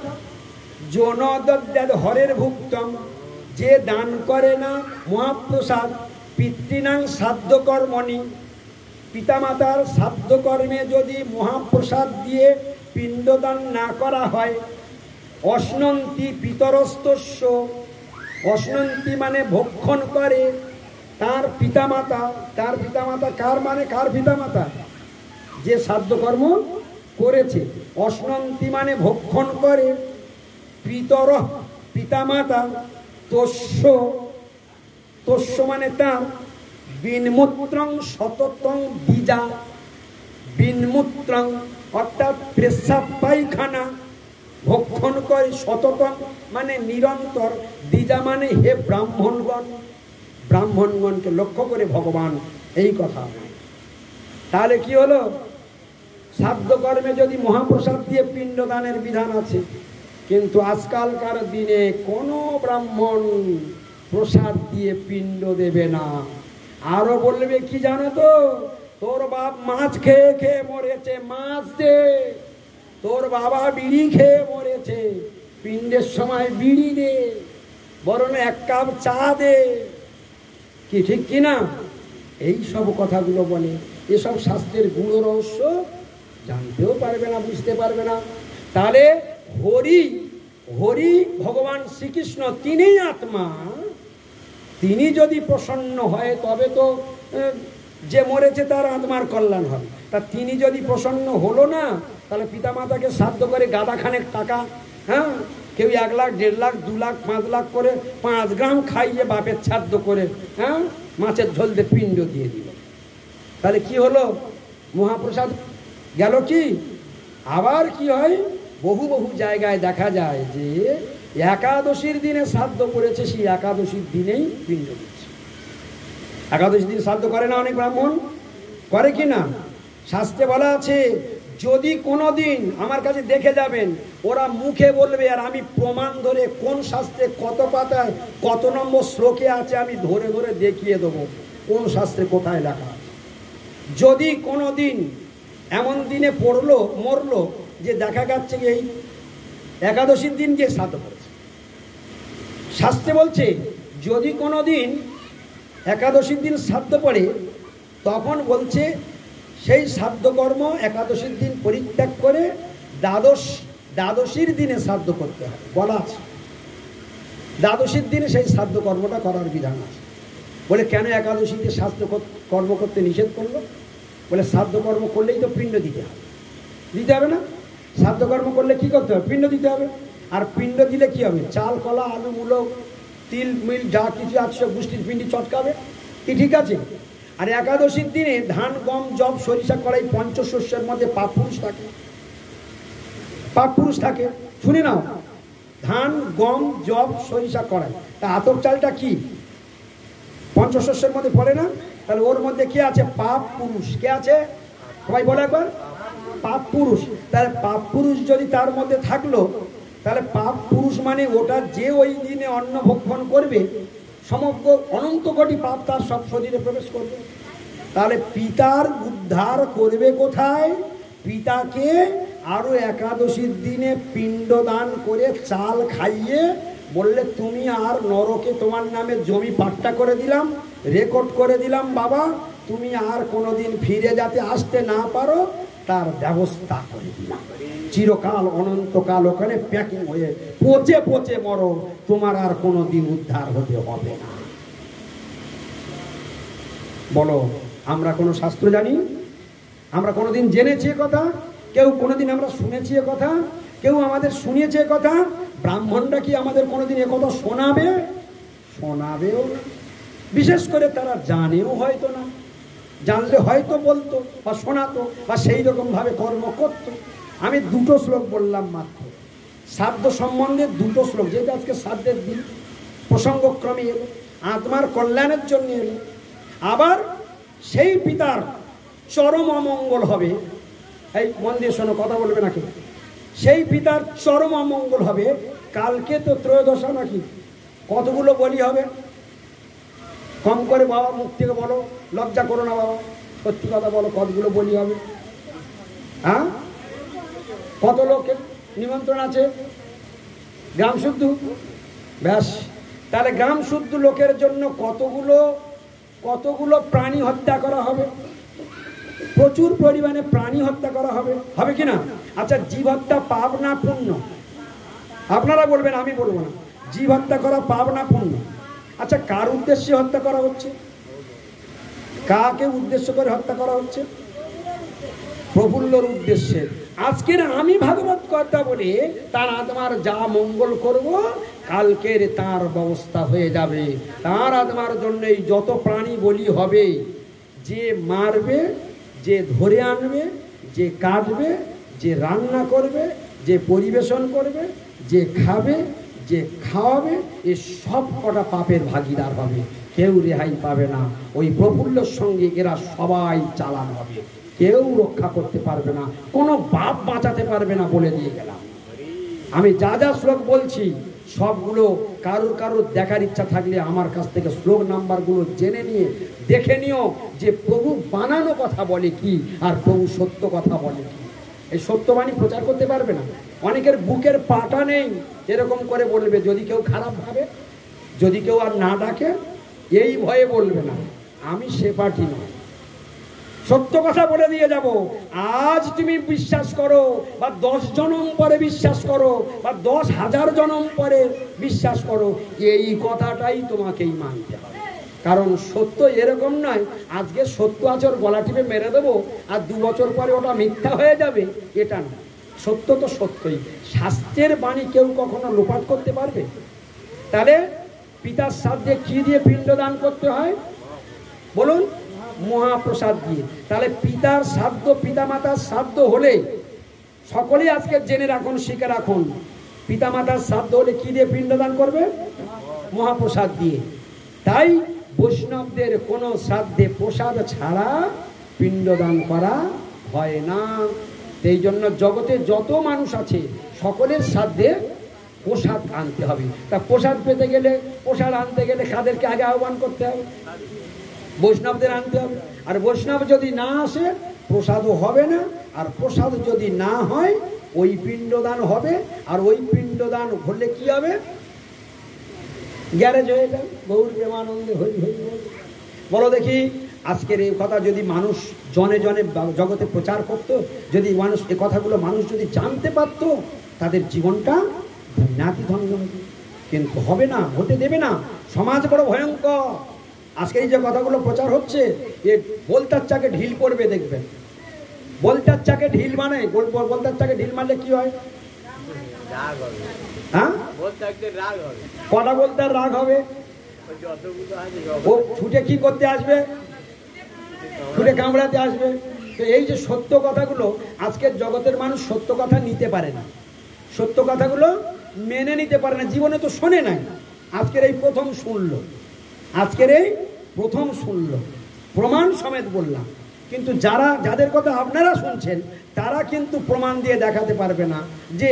যৌন দদ্যাৎ হরের ভুক্তং, যে দান করে না মহাপ্রসাদ। পিতৃনাং শ্রাদ্ধ কর্মণি, পিতামাতার শ্রাদ্ধ কর্মে যদি মহাপ্রসাদ দিয়ে পিণ্ডদান না করা হয়। অশ্নন্তি পিতরস্তস্য, অশ্নন্তি মানে ভক্ষণ করে তার পিতামাতা। তার পিতামাতা কার মানে কার পিতামাতা? যে শ্রাদ্ধ কর্ম করেছে। অশ্নন্তি মানে ভক্ষণ করে, পিতর পিতামাতা, তস্য, তস্য মানে তার, বিনমূত্রং সততং দ্বিজা। বিনমূত্রং অর্থাৎ পেশাব পায়খানা ভক্ষণ করে, সততং মানে নিরন্তর, দ্বিজা মানে হে ব্রাহ্মণগণ। ব্রাহ্মণগণকে লক্ষ্য করে ভগবান এই কথা। তাহলে কি হলো? শ্রাদ্ধ কর্মে যদি মহাপ্রসাদ দিয়ে পিণ্ডদানের বিধান আছে, কিন্তু আজকালকার দিনে কোনো ব্রাহ্মণ প্রসাদ দিয়ে পিণ্ড দেবে না। আরো বলবে কি জানো তো? তোর বাপ মাছ খেয়ে খেয়ে মরেছে, মাছ দে। তোর বাবা বিড়ি খেয়ে মরেছে, পিণ্ডের সময় বিড়ি দে, বরং এক কাপ চা দে। কি ঠিক কিনা? এই সব কথাগুলো বলে। এসব শাস্ত্রের গুণ রহস্য জানতেও পারবে না, বুঝতে পারবে না। তাহলে হরি, হরি ভগবান শ্রীকৃষ্ণ, তিনিই আত্মা। তিনি যদি প্রসন্ন হয় তবে তো যে মরেছে তার আত্মার কল্যাণ হবে। তা তিনি যদি প্রসন্ন হলো না, তাহলে পিতামাতাকে শ্রাদ্ধ করে গাদাখানেক টাকা, হ্যাঁ, কেউ 1 লাখ, 1.5 লাখ, 2 লাখ, 5 লাখ করে 5 গ্রাম খাইয়ে বাপের শ্রাদ্ধ করে, হ্যাঁ, মাছের ঝোল দিয়ে পিণ্ড দিয়ে দিল। তাহলে কি হলো? মহাপ্রসাদ গেল কি? আবার কি হয়, বহু বহু জায়গায় দেখা যায় যে একাদশীর দিনে শ্রাদ্ধ করেছে, সেই একাদশীর দিনেই পিণ্ড দিচ্ছে। একাদশীর দিন শ্রাদ্ধ করে না অনেক ব্রাহ্মণ? করে কি না? শাস্ত্রে বলা আছে, যদি কোনো দিন আমার কাছে দেখে যাবেন, ওরা মুখে বলবে আর আমি প্রমাণ ধরে কোন শাস্ত্রে কত পাতায় কত নম্বর শ্লোকে আছে আমি ধরে ধরে দেখিয়ে দেবো কোন শাস্ত্রে কোথায় লেখা আছে। যদি কোনো দিন এমন দিনে পড়লো মরলো যে দেখা যাচ্ছে এই একাদশীর দিন যে শ্রাদ্ধ করেছে, শাস্ত্রে বলছে যদি কোনো দিন একাদশীর দিন শ্রাদ্ধ পড়ে, তখন বলছে সেই শ্রাদ্ধ কর্ম একাদশীর দিন পরিত্যাগ করে দ্বাদশীর দিনে শ্রাদ্ধ করতে হয় বলা আছে। দ্বাদশীর দিনে সেই শ্রাদ্ধ কর্মটা করার বিধান আছে। বলে কেন একাদশীতে শ্রাদ্ধ কর্ম করতে নিষেধ করলো? বলে শ্রাদ্ধ কর্ম করলেই তো পিণ্ড দিতে হবে। দিতে হবে না? শ্রাদ্ধ কর্ম করলে কি করতে হবে? পিণ্ড দিতে হবে। আর পিণ্ড দিলে কি হবে? চাল, কলা, আলু, মূলো, তিল, মিল যা কিছু আছে গোষ্ঠীর পিণ্ডি চটকাবে, কি ঠিক আছে? আর একাদশীর দিনে ধান, গম, জব, সরিষা, কড়াই পঞ্চশস্যের মধ্যে পাপপুরুষ থাকে। পাপপুরুষ থাকে, শুনে নাও, ধান, গম, জব, সরিষা, কড়াই। তা আতপ চালটা কি পঞ্চশস্যের মধ্যে পড়ে না? তাহলে ওর মধ্যে কি আছে? পাপ পুরুষ। কে আছে? সবাই বলে একবার, পাপ পুরুষ। তাহলে পাপ পুরুষ যদি তার মধ্যে থাকলো, তাহলে পাপ পুরুষ মানে ওটা যে ওই দিনে অন্ন ভক্ষণ করবে, সমগ্র অনন্ত কোটি পাপ তার সব শরীরে প্রবেশ করবে। তাহলে পিতার উদ্ধার করবে কোথায়? পিতাকে আরো একাদশীর দিনে পিণ্ডদান করে চাল খাইয়ে বললে, তুমি আর নরকে তোমার নামে জমি পাট্টা করে দিলাম, রেকর্ড করে দিলাম বাবা, তুমি আর কোনোদিন ফিরে যাতে আসতে না পারো তার ব্যবস্থা করে দিলাম। চিরকাল অনন্তকাল ওখানে প্যাকিং হয়ে পচে পচে মরো, তোমার আর কোনোদিন উদ্ধার হতে হবে না। বলো, আমরা কোনো শাস্ত্র জানি? আমরা কোনোদিন জেনেছি কথা? কেউ কোনোদিন আমরা শুনেছি কথা? কেউ আমাদের শুনিয়েছে কথা? ব্রাহ্মণরা কি আমাদের কোনোদিন একথা শোনাবে? শোনাবেও না। বিশেষ করে তারা জানেও হয়তো না, জানলে হয়তো বলতো বা শোনাতো বা সেই রকম ভাবে কর্ম করতো। আমি দুটো শ্লোক বললাম মাত্র, শ্রাদ্ধ সম্বন্ধে দুটো শ্লোক, যেটা আজকে শ্রাদ্ধের দিন প্রসঙ্গক্রমে এলো, আত্মার কল্যাণের জন্য এলো। আবার সেই পিতার চরম অমঙ্গল হবে, এই মন দিয়ে শোনো, কথা বলবে নাকি? সেই পিতার চরম অমঙ্গল হবে। কালকে তো ত্রয়োদশা নাকি, কতগুলো বলি হবে? কম করে বাবা মুখ থেকে বলো, লজ্জা করো না বাবা, সত্যি কথা বলো, কতগুলো বলি হবে? হ্যাঁ, কত লোকের নিমন্ত্রণ আছে? গ্রাম শুদ্ধ, ব্যাস। তাহলে গ্রাম শুদ্ধ লোকের জন্য কতগুলো প্রাণী হত্যা করা হবে? প্রচুর পরিমাণে প্রাণী হত্যা করা হবে, হবে কিনা? আচ্ছা, জীব হত্যা পাপ না পুণ্য? আপনারা বলবেন, আমি বলবো না। জীব হত্যা করা পাপ না পুণ্য? আচ্ছা, কার উদ্দেশ্যে হত্যা করা হচ্ছে? কাকে উদ্দেশ্য করে হত্যা করা হচ্ছে? প্রফুল্লর উদ্দেশ্যে। আজকের আমি ভাগবত কথা বলে তার আত্মার যা মঙ্গল করব, কালকের তার ব্যবস্থা হয়ে যাবে। তার আত্মার জন্য যত প্রাণী বলি হবে, যে মারবে, যে ধরে আনবে, যে কাটবে, যে রান্না করবে, যে পরিবেশন করবে, যে খাবে, যে খাওয়াবে, এ সব কটা পাপের ভাগিদার হবে, কেউ রেহাই পাবে না। ওই প্রফুল্লর সঙ্গে এরা সবাই চালান হবে, কেউ রক্ষা করতে পারবে না, কোনো বাপ বাঁচাতে পারবে না, বলে দিয়ে গেলাম। আমি যা যা শ্লোক বলছি সবগুলো কারুর দেখার ইচ্ছা থাকলে আমার কাছ থেকে শ্লোক নাম্বারগুলো জেনে নিয়ে দেখে নিও যে প্রভু বানানো কথা বলে কি আর প্রভু সত্য কথা বলে কি। এই সত্যবাণী প্রচার করতে পারবে না। অনেকের বুকের পাটা নেই, এরকম করে বলবে, যদি কেউ খারাপ ভাবে, যদি কেউ আর না ডাকে, এই ভয়ে বলবে না। আমি সে পার্টি নয়, সত্য কথা বলে দিয়ে যাব। আজ তুমি বিশ্বাস করো বা 10 জনম পরে বিশ্বাস করো বা 10,000 জনম পরে বিশ্বাস করো, এই কথাটাই তোমাকেই মানতে হবে। কারণ সত্য এরকম নয়, আজকে সত্য আচর গলা টিপে মেরে দেবো আর 2 বছর পরে ওটা মিথ্যা হয়ে যাবে, এটা না। সত্য তো সত্যই। শাস্ত্রের বাণী কেউ কখনো লোপাট করতে পারবে? তাহলে পিতার শ্রাদ্ধে কি দিয়ে পিণ্ডদান করতে হয় বলুন? মহাপ্রসাদ দিয়ে। তাহলে পিতার শ্রাদ্ধ, পিতা মাতার শ্রাদ্ধ হলে সকলেই আজকে জেনে রাখুন, শিখে রাখুন, পিতা মাতার শ্রাদ্ধ হলে কি দিয়ে পিণ্ডদান করবে? মহাপ্রসাদ দিয়ে। তাই বৈষ্ণবদের কোনো শ্রাদ্ধে প্রসাদ ছাড়া পিণ্ডদান করা হয় না। এই জন্য জগতে যত মানুষ আছে সকলের শ্রাদ্ধে প্রসাদ আনতে হবে। তা প্রসাদ পেতে গেলে, প্রসাদ আনতে গেলে কাদেরকে আগে আহ্বান করতে হবে? বৈষ্ণবদের আনতে হবে। আর বৈষ্ণব যদি না আসে প্রসাদও হবে না। আর প্রসাদ যদি না হয় ওই পিণ্ডদান হবে। আর ওই পিণ্ডদান হলে কি হবে? গ্যারেজ হয়ে যাবে, গৌর প্রেমানন্দে হই হই। বলো দেখি, আজকের এই কথা যদি মানুষ জনে জনে জগতে প্রচার করত, যদি মানুষ এই কথাগুলো মানুষ যদি জানতে পারতো, তাদের জীবনটা নাতি ধন্য হবে। কিন্তু হবে না, হতে দেবে না। সমাজ বড় ভয়ঙ্কর। আজকে এই যে কথাগুলো প্রচার হচ্ছে, এ বলতার চাকে ঢিল পড়বে, দেখবেন। বলতার চাকে ঢিল মানে, বলতার চাকে ঢিল মারলে কি হয়? হ্যাঁ, কটা বলতার রাগ হবে? ও ছুটে কি করতে আসবে? ছুটে কামড়াতে আসবে। তো এই যে সত্য কথাগুলো, আজকের জগতের মানুষ সত্য কথা নিতে পারে না, সত্য কথাগুলো মেনে নিতে পারে না, জীবনে তো শোনে নাই। আজকের এই প্রথম শুনলো, আজকের এই প্রথম শুনলো, প্রমাণ সমেত বললাম। কিন্তু যাদের কথা আপনারা শুনছেন তারা কিন্তু প্রমাণ দিয়ে দেখাতে পারবে না যে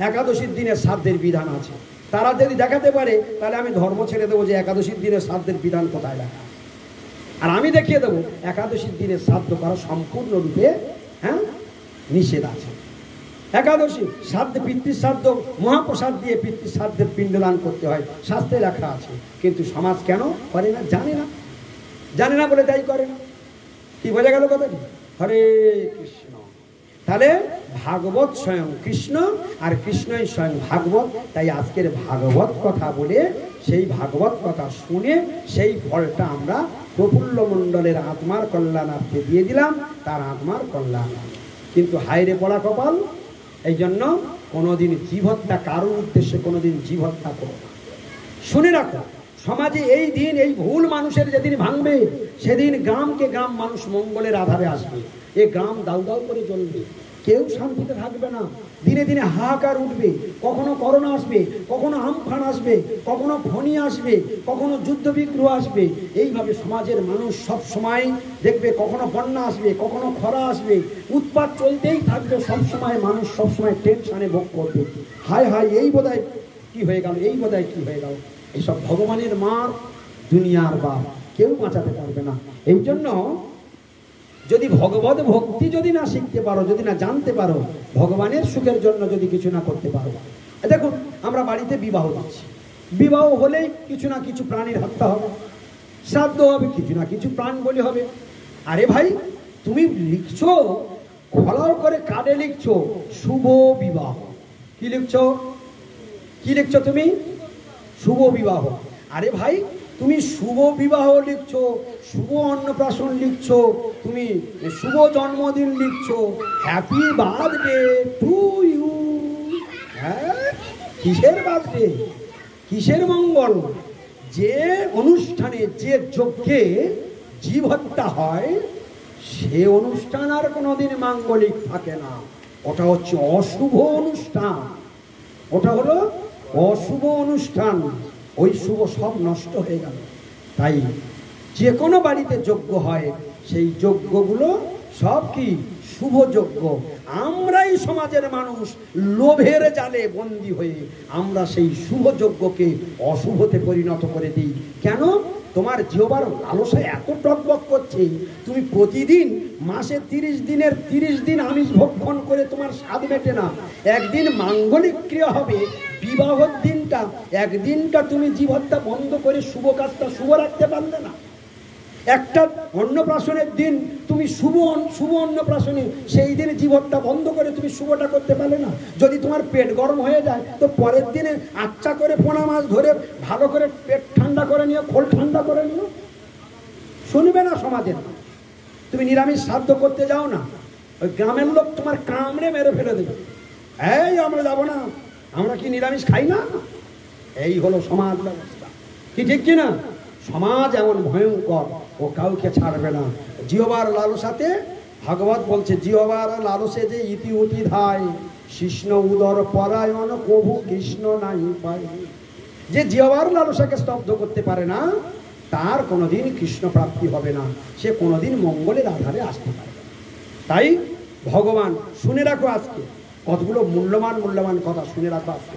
একাদশীর দিনে শ্রাদ্ধের বিধান আছে। তারা যদি দেখাতে পারে তাহলে আমি ধর্ম ছেড়ে দেবো যে একাদশীর দিনে শ্রাদ্ধের বিধান কোথায় লেখা। আর আমি দেখিয়ে দেবো একাদশীর দিনে শ্রাদ্ধ করা সম্পূর্ণরূপে নিষেধ আছে। একাদশী শ্রাদ্ধে পিতৃশ্রাদ্ধ মহাপ্রসাদ দিয়ে পিতৃশ্রাদ্ধের পিণ্ডদান করতে হয়, শাস্ত্রে লেখা আছে। কিন্তু সমাজ কেন করে না? জানে না বলে তাই করে না। কি বোঝা গেল কথাটি? হরে কৃষ্ণ। তাহলে ভাগবত স্বয়ং কৃষ্ণ আর কৃষ্ণই স্বয়ং ভাগবত। তাই আজকের ভাগবত কথা বলে সেই ভাগবত কথা শুনে সেই ফলটা আমরা প্রফুল্ল মণ্ডলের আত্মার কল্যাণার্থে দিয়ে দিলাম, তার আত্মার কল্যাণ। কিন্তু হায়রে পড়া কপাল, এই জন্য কোনোদিন জীবহত্যা কারোর উদ্দেশ্যে কোনোদিন জীবহত্যা করো না। শুনে রাখো, সমাজে এই দিন এই ভুল মানুষের যেদিন ভাঙবে সেদিন গ্রামকে গ্রাম মানুষ মঙ্গলের আধারে আসবে। এ গ্রাম দাউ দাউ করে জ্বলবে, কেউ শান্তিতে থাকবে না। দিনে দিনে হাহাকার উঠবে। কখনো করোনা আসবে, কখনো আমফান আসবে, কখনো ফণি আসবে, কখনো যুদ্ধ বিগ্রহ আসবে। এইভাবে সমাজের মানুষ সব সময় দেখবে, কখনো বন্যা আসবে, কখনো খরা আসবে, উৎপাত চলতেই থাকবে। সব সময় মানুষ সব সময় টেনশনে ভোগ করবে। হায় হায়, এই বোধহয় কি হয়ে গেল, এই বোধহয় কি হয়ে গেল। এইসব ভগবানের মার, দুনিয়ার বাপ, কেউ বাঁচাতে পারবে না। এই জন্য যদি ভগবত ভক্তি যদি না শিখতে পারো, যদি না জানতে পারো, ভগবানের সুখের জন্য যদি কিছু না করতে পারো। দেখুন, আমরা বাড়িতে বিবাহ দিচ্ছি, বিবাহ হলেই কিছু না কিছু প্রাণীর হত্যা হবে, শ্রাদ্ধ হবে, কিছু না কিছু প্রাণ বলি হবে। আরে ভাই, তুমি লিখছো খলাও করে কার্ডে লিখছো শুভ বিবাহ, কি লিখছো? কি লিখছো তুমি? শুভ বিবাহ। আরে ভাই, তুমি শুভ বিবাহ লিখছো, শুভ অন্নপ্রাশন লিখছো, তুমি শুভ জন্মদিন লিখছো, হ্যাপি বার্থডে টু ইউ। হ্যাঁ, কিসের বার্থডে, কিসের মঙ্গল? যে অনুষ্ঠানে, যে যজ্ঞে জীব হত্যা হয় সে অনুষ্ঠান আর কোনোদিন মাঙ্গলিক থাকে না। ওটা হচ্ছে অশুভ অনুষ্ঠান, ওটা হলো অশুভ অনুষ্ঠান। ওই শুভ সব নষ্ট হয়ে গেল। তাই যে কোনো বাড়িতে যজ্ঞ হয় সেই যজ্ঞগুলো সব কি শুভ যজ্ঞ। আমরাই সমাজের মানুষ লোভের জালে বন্দী হয়ে আমরা সেই শুভ যজ্ঞকে অশুভতে পরিণত করে দিই। কেন? তোমার জিহ্বার লালসা এত টকবক করছে, তুমি প্রতিদিন মাসে 30 দিনের 30 দিন আমিষ ভক্ষণ করে তোমার স্বাদ মেটে না। একদিন মাঙ্গলিক ক্রিয়া হবে, বিবাহের দিনটা, একদিনটা তুমি জীবহত্যা বন্ধ করে শুভ কাজটা শুভ রাখতে পারলে না। একটা অন্নপ্রাশনের দিন তুমি শুভ অন্নপ্রাশনে সেই দিনে জীবহত্যা বন্ধ করে তুমি শুভটা করতে পারলে না। যদি তোমার পেট গরম হয়ে যায় তো পরের দিনে আচ্ছা করে পোনা মাছ ধরে ভালো করে পেট ঠান্ডা করে নিও, খোল ঠান্ডা করে নিও। শুনবে না সমাজের। তুমি নিরামিষ শ্রাদ্ধ করতে যাও না, ওই গ্রামের লোক তোমার কামড়ে মেরে ফেলে দেবে। এই আমরা যাবো না, আমরা কি নিরামিষ খাই না? এই হলো সমাজ ব্যবস্থা, কি ঠিক কিনা? সমাজ এমন ভয়ঙ্কর, ও কাউকে ছাড়বে না। জিহ্বার লালসাতে ভাগবত বলছে, জিহ্বার লালসে যে ইতি উতি ধায়, কৃষ্ণ উদর পরায়ণ কভু কৃষ্ণ নাই পায়। যে জিহ্বার লালসাকে স্তব্ধ করতে পারে না তার কোনোদিন কৃষ্ণ প্রাপ্তি হবে না, সে কোনোদিন মঙ্গলের আধারে আসতে পারবে না। তাই ভগবান, শুনে রাখো আজকে কতগুলো মূল্যবান কথা শুনে রাখো আজকে।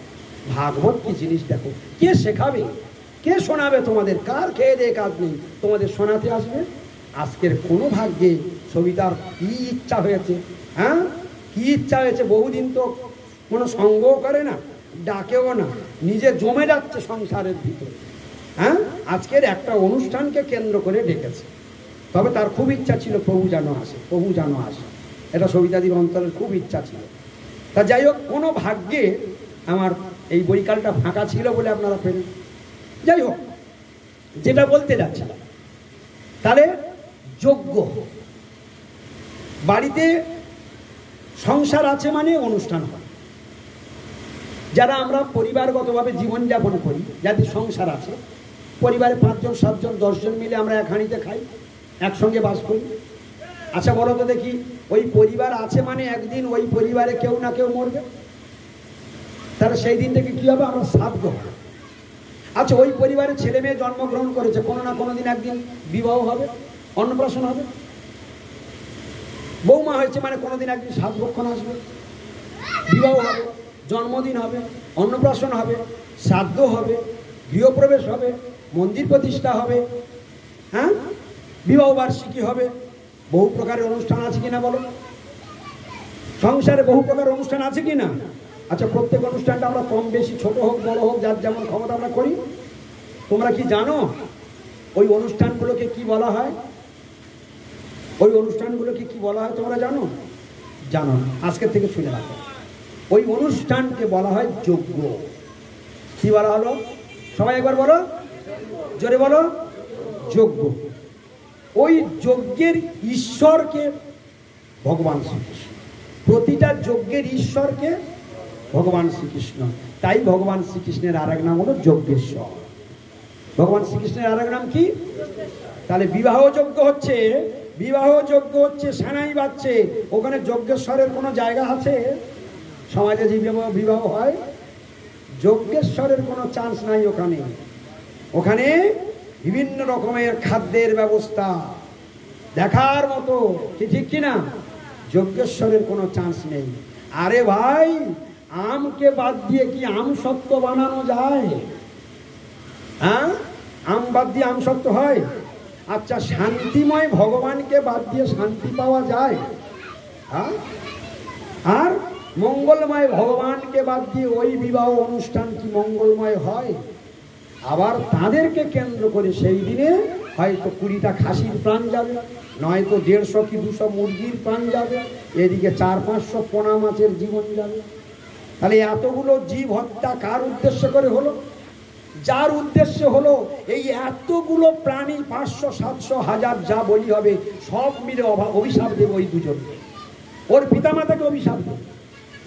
ভাগবত কি জিনিস দেখো, কে শেখাবে, কে শোনাবে তোমাদের? কার খেয়ে দিয়ে কাজ নেই, তোমাদের শোনাতে আসবে? আজকের কোনো ভাগ্যে সবিতার কি ইচ্ছা হয়েছে, হ্যাঁ কি ইচ্ছা হয়েছে? বহুদিন তো কোনো সঙ্গও করে না, ডাকেও না, নিজে জমে যাচ্ছে সংসারের ভিতরে। হ্যাঁ, আজকের একটা অনুষ্ঠানকে কেন্দ্র করে ডেকেছে, তবে তার খুব ইচ্ছা ছিল প্রভু যেন আসে, প্রভু যেন আসে। এটা সবিতাদির অন্তরের খুব ইচ্ছা ছিল। তা যাই হোক, কোনো ভাগ্যে আমার এই বৈকালটা ফাঁকা ছিল বলে আপনারা পেলেন। যাই হোক, যেটা বলতে যাচ্ছিলাম, তাহলে যজ্ঞ বাড়িতে সংসার আছে মানে অনুষ্ঠান হয়। যারা আমরা পরিবারগতভাবে জীবনযাপন করি, যাদের সংসার আছে, পরিবারে 5 জন 7 জন 10 জন মিলে আমরা এক হাঁড়িতে খাই, একসঙ্গে বাস করি। আচ্ছা বলো তো দেখি, ওই পরিবার আছে মানে একদিন ওই পরিবারে কেউ না কেউ মরবে, তাহলে সেই দিন থেকে কি হবে? আমরা শ্রাদ্ধ হবে। আচ্ছা, ওই পরিবারে ছেলে মেয়ে জন্মগ্রহণ করেছে, কোনো না কোনো দিন একদিন বিবাহ হবে, অন্নপ্রাশন হবে। বৌমা হয়েছে মানে কোনোদিন একদিন সাতভক্ষণ আসবে, বিবাহ হবে, জন্মদিন হবে, অন্নপ্রাশন হবে, শ্রাদ্ধ হবে, গৃহপ্রবেশ হবে, মন্দির প্রতিষ্ঠা হবে, হ্যাঁ, বিবাহ বার্ষিকী হবে। বহু প্রকারের অনুষ্ঠান আছে কিনা বলো? সংসারে বহু প্রকারের অনুষ্ঠান আছে কিনা? আচ্ছা, প্রত্যেক অনুষ্ঠানটা আমরা কম বেশি, ছোট হোক বড় হোক, যার যেমন ক্ষমতা আমরা করি। তোমরা কি জানো ওই অনুষ্ঠানগুলোকে কি বলা হয়? ওই অনুষ্ঠানগুলোকে কি বলা হয় তোমরা জানো? জানো না? আজকে থেকে শুনে রাখো, ওই অনুষ্ঠানকে বলা হয় যজ্ঞ। কি বলা হলো? সবাই একবার বলো, জোরে বলো, যজ্ঞ। ওই যজ্ঞের ঈশ্বরকে ভগবান শ্রীকৃষ্ণ। প্রতিটা যজ্ঞের ঈশ্বরকে ভগবান শ্রীকৃষ্ণ। তাই ভগবান শ্রীকৃষ্ণের আর এক নাম হলো যজ্ঞেশ্বর। ভগবান শ্রীকৃষ্ণের আর এক নাম কি? তাহলে বিবাহ যজ্ঞ হচ্ছে, বিবাহ যজ্ঞ হচ্ছে, সানাই বাজছে, ওখানে যজ্ঞেশ্বরের কোনো জায়গা আছে? সমাজে যে বিবাহ হয়, যজ্ঞেশ্বরের কোনো চান্স নাই ওখানে। ওখানে বিভিন্ন রকমের খাদ্যের ব্যবস্থা দেখার মতো, কি ঠিক কিনা? যজ্ঞেশ্বরের কোনো চান্স নেই। আরে ভাই, আমকে বাদ দিয়ে কি আম সত্ত্ব বানানো যায়? হ্যাঁ, আম বাদ দিয়ে আম সত্ত্ব হয়? আচ্ছা, শান্তিময় ভগবানকে বাদ দিয়ে শান্তি পাওয়া যায়? হ্যাঁ, আর মঙ্গলময় ভগবানকে বাদ দিয়ে ওই বিবাহ অনুষ্ঠান কি মঙ্গলময় হয়? আবার তাদেরকে কেন্দ্র করে সেই দিনে হয়তো 20টা খাসির প্রাণ যাবে, নয়তো 150 কি 200 মুরগির প্রাণ যাবে, এদিকে 400-500 পোনা মাছের জীবন যাবে। তাহলে এতগুলো জীব হত্যা কার উদ্দেশ্য করে হলো? যার উদ্দেশ্য হলো এই এতগুলো প্রাণী, 500, 700, 1000 যা বলি হবে, সব মিলে অভিশাপ দেবে ওই দুজনকে। ওর পিতামাতাকে অভিশাপ দেবে,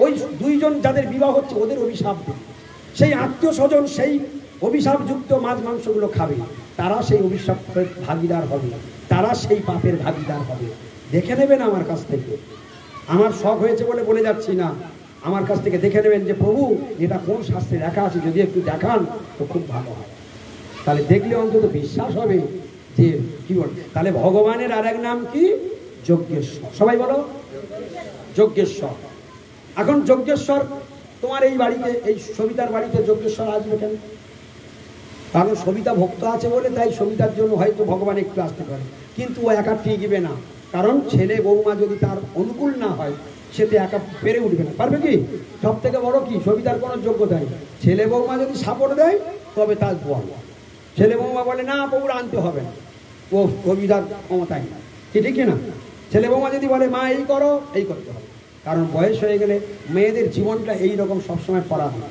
ওই দুইজন যাদের বিবাহ হচ্ছে ওদের অভিশাপ দেবে। সেই আত্মীয় স্বজন সেই অভিশাপযুক্ত মাছ মাংসগুলো খাবে, তারা সেই অভিশাপের ভাগিদার হবে, তারা সেই পাপের ভাগিদার হবে। দেখে নেবেন আমার কাছ থেকে, আমার শখ হয়েছে বলে বলে যাচ্ছি না, আমার কাছ থেকে দেখে নেবেন যে প্রভু এটা কোন শাস্ত্রে লেখা আছে, যদি একটু দেখান তো খুব ভালো হয়। তাহলে দেখলে অন্তত বিশ্বাস হবে যে কি বল। তাহলে ভগবানের আর এক নাম কি? যজ্ঞেশ্বর। সবাই বলো, যজ্ঞেশ্বর। এখন যজ্ঞেশ্বর তোমার এই বাড়িতে, এই সবিতার বাড়িতে যজ্ঞেশ্বর আসবে কেন? কারণ সবিতা ভক্ত আছে বলে, তাই সবিতার জন্য হয়তো ভগবান একটু আসতে পারে, কিন্তু ও একা টিকবে না। কারণ ছেলে বৌমা যদি তার অনুকূল না হয়, সে তো একা পেরে উঠবে না। পারবে কি? সব থেকে বড় কি, সবিতার কোনো যোগ্যতা নেই। ছেলে বৌমা যদি সাপোর্ট দেয় তবে তার বল। ছেলে বৌমা বলে না বউরা আনতে হবে না, ও সবিতার ক্ষমতাই না, ঠিক না? ছেলে বৌমা যদি বলে মা এই করো, এই করতে হবে। কারণ বয়স হয়ে গেলে মেয়েদের জীবনটা এইরকম সবসময় পড়া হয়।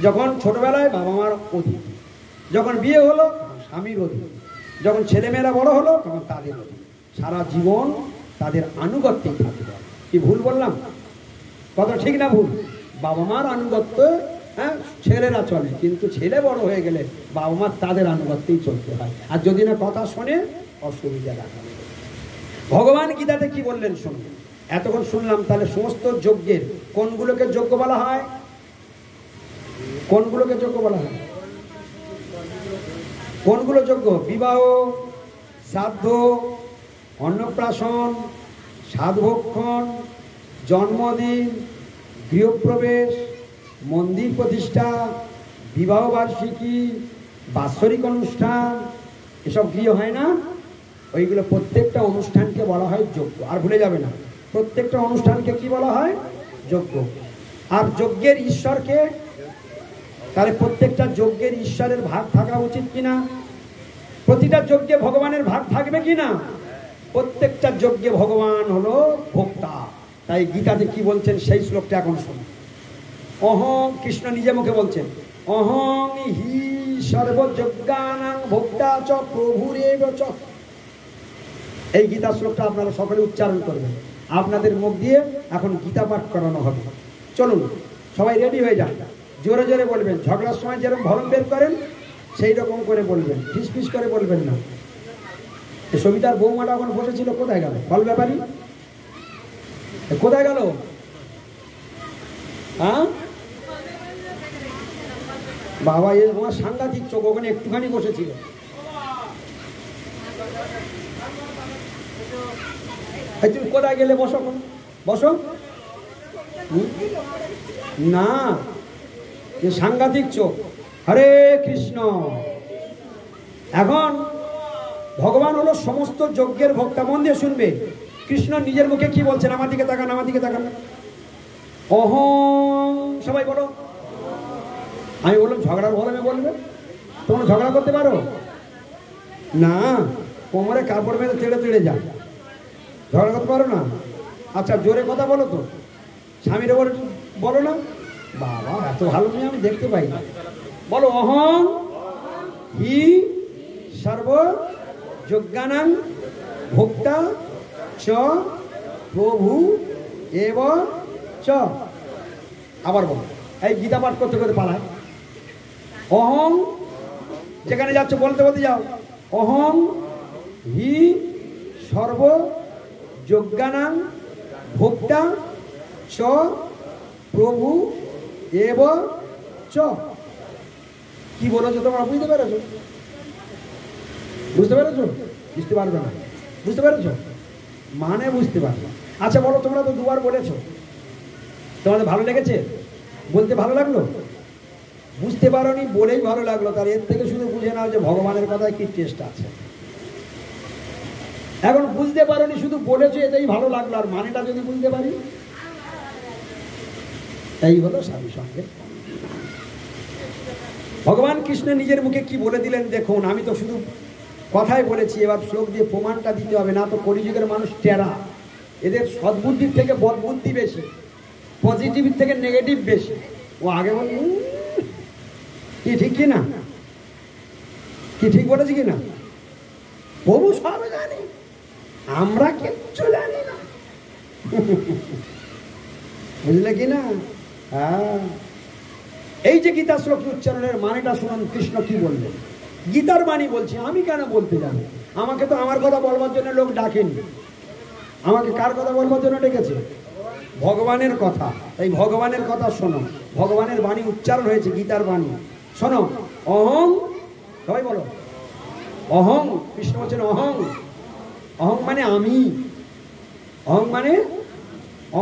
যখন ছোটবেলায় বাবা মার অধীন, যখন বিয়ে হলো স্বামীর অধীন, যখন ছেলেমেয়েরা বড় হলো তখন তাদের অধীন, সারা জীবন তাদের আনুগত্যেই থাকবে। কি ভুল বললাম? কথা ঠিক না ভুল? বাবা মার আনুগত্য, হ্যাঁ, ছেলেরা চলে, কিন্তু ছেলে বড় হয়ে গেলে বাবা মার তাদের আনুগত্যেই চলতে হয়। আর যদি না কথা শোনে, অসুবিধা দেখা দেবে। ভগবান গীতাতে কি বললেন শুনুন। এতক্ষণ শুনলাম, তাহলে সমস্ত যজ্ঞের কোনগুলোকে যজ্ঞ বলা হয়? কোনগুলোকে যজ্ঞ বলা হয়? কোনগুলো যজ্ঞ? বিবাহ, শ্রাদ্ধ, অন্নপ্রাশন, সাধভক্ষণ, জন্মদিন, গৃহপ্রবেশ, মন্দির প্রতিষ্ঠা, বিবাহ বার্ষিকী, বাৎসরিক অনুষ্ঠান, এসব গৃহ হয় না? ওইগুলো প্রত্যেকটা অনুষ্ঠানকে বলা হয় যজ্ঞ। আর ভুলে যাবে না, প্রত্যেকটা অনুষ্ঠানকে কি বলা হয়? যজ্ঞ। আর যজ্ঞের ঈশ্বরকে, তাহলে প্রত্যেকটা যজ্ঞের ঈশ্বরের ভাগ থাকা উচিত কিনা? প্রতিটা যজ্ঞে ভগবানের ভাগ থাকবে কিনা? প্রত্যেকটা যজ্ঞে ভগবান হলো ভোক্তা। তাই গীতাতে কি বলছেন সেই শ্লোকটা এখন শুনুন। অহং, কৃষ্ণ নিজে মুখে বলছেন, অহং হি সর্বযজ্ঞানাং ভোক্তা চ প্রভুরেব চ। এই গীতা শ্লোকটা আপনারা সকলে উচ্চারণ করবেন। আপনাদের মুখ দিয়ে এখন গীতা পাঠ করানো হবে। চলুন সবাই রেডি হয়ে যান, জোরে জোরে বলবেন। ঝগড়ার সময় যেরকম ভরণ বের করেন সেই রকম করে বলবেন, ফিস ফিস করে বলবেন না। সবিতার বৌমাটা এখন বসেছিল, কোথায় গেল? ফল ব্যাপারী কোথায় গেল? হ্যাঁ বাবা, এ আমার সাংঘাতিক চোখ, ওখানে একটুখানি বসেছিল। এই তুমি কোথায় গেলে? বসো, বসো। না, যে সাংঘাতিক চোখ। হরে কৃষ্ণ। এখন ভগবান হলো সমস্ত যজ্ঞের ভোক্তা। মন দিয়ে শুনবে, কৃষ্ণ নিজের মুখে কি বলছেন? আমার দিকে তাকান, আমার দিকে তাকান। অহং, সবাই বলো। আমি বললাম ঝগড়ার ভরমে বলবে? তোমরা ঝগড়া করতে পারো না? কোমরে কাপড় মেরে তেড়ে তেড়ে যান, ঝগড়া করতে পারো না? আচ্ছা জোরে কথা বলো তো, স্বামীর ওপর বলো না? বাবা, এত ভালো মেয়ে আমি দেখতে পাই না। বলো, অহং হি সর্ব যজ্ঞানাং ভোক্তা চ প্রভু এব চ। আবার বলো, এই গীতা পাঠ করতে করতে পালায়। অহং, যেখানে যাচ্ছ বলতে বলতে যাও। অহং হি সর্ব যজ্ঞানাং ভোক্তা চ প্রভু এব চ। কি বলেছো তোমরা? বুঝতে পেরেছো? বুঝতে পেরেছো? বুঝতে পারবে না। বুঝতে পেরেছো? মানে বুঝতে পারবে। আচ্ছা বলো, তোমরা তো দুবার বলেছো, তোমাদের ভালো লেগেছে? বলতে ভালো লাগলো? বুঝতে পারোনি বলেই ভালো লাগলো, তার এর থেকে শুধু বুঝে নাও যে ভগবানের কথায় কি টেস্ট আছে। এখন বুঝতে পারোনি, শুধু বলেছো, এটাই ভালো লাগলো, আর মানেটা যদি বুঝতে পারি। এই হলো সাধু সঙ্গে। ভগবান কৃষ্ণ নিজের মুখে কি বলে দিলেন দেখুন। আমি তো শুধু কথাই বলেছি, এবার শ্লোক দিয়ে প্রমাণটা দিতে হবে, না তো কলিযুগের মানুষ টেরা। এদের সদ্বুদ্ধির থেকে বদবুদ্ধি বেশি, পজিটিভ থেকে নেগেটিভ বেশি। ও আগে বল, কি ঠিক কি না? কি ঠিক বলেছি কি না? প্রভু সব জানি, আমরা কিচ্ছু জানি না। বুঝলে কি না? হ্যাঁ, এই যে গীতা শ্লোক উচ্চারণের মানেটা শুনুন, কৃষ্ণ কি বললেন। গীতার বাণী বলছি, আমি কেন বলতে জানি? আমাকে তো আমার কথা বলবার জন্য লোক ডাকেনি। আমাকে কার কথা বলবার জন্য ডেকেছে? ভগবানের কথা। এই ভগবানের কথা শোনো, ভগবানের বাণী উচ্চারণ হয়েছে, গীতার বাণী শোনো। অহং, সবাই বলো অহং। কৃষ্ণ বলছেন অহং। অহং মানে আমি। অহং মানে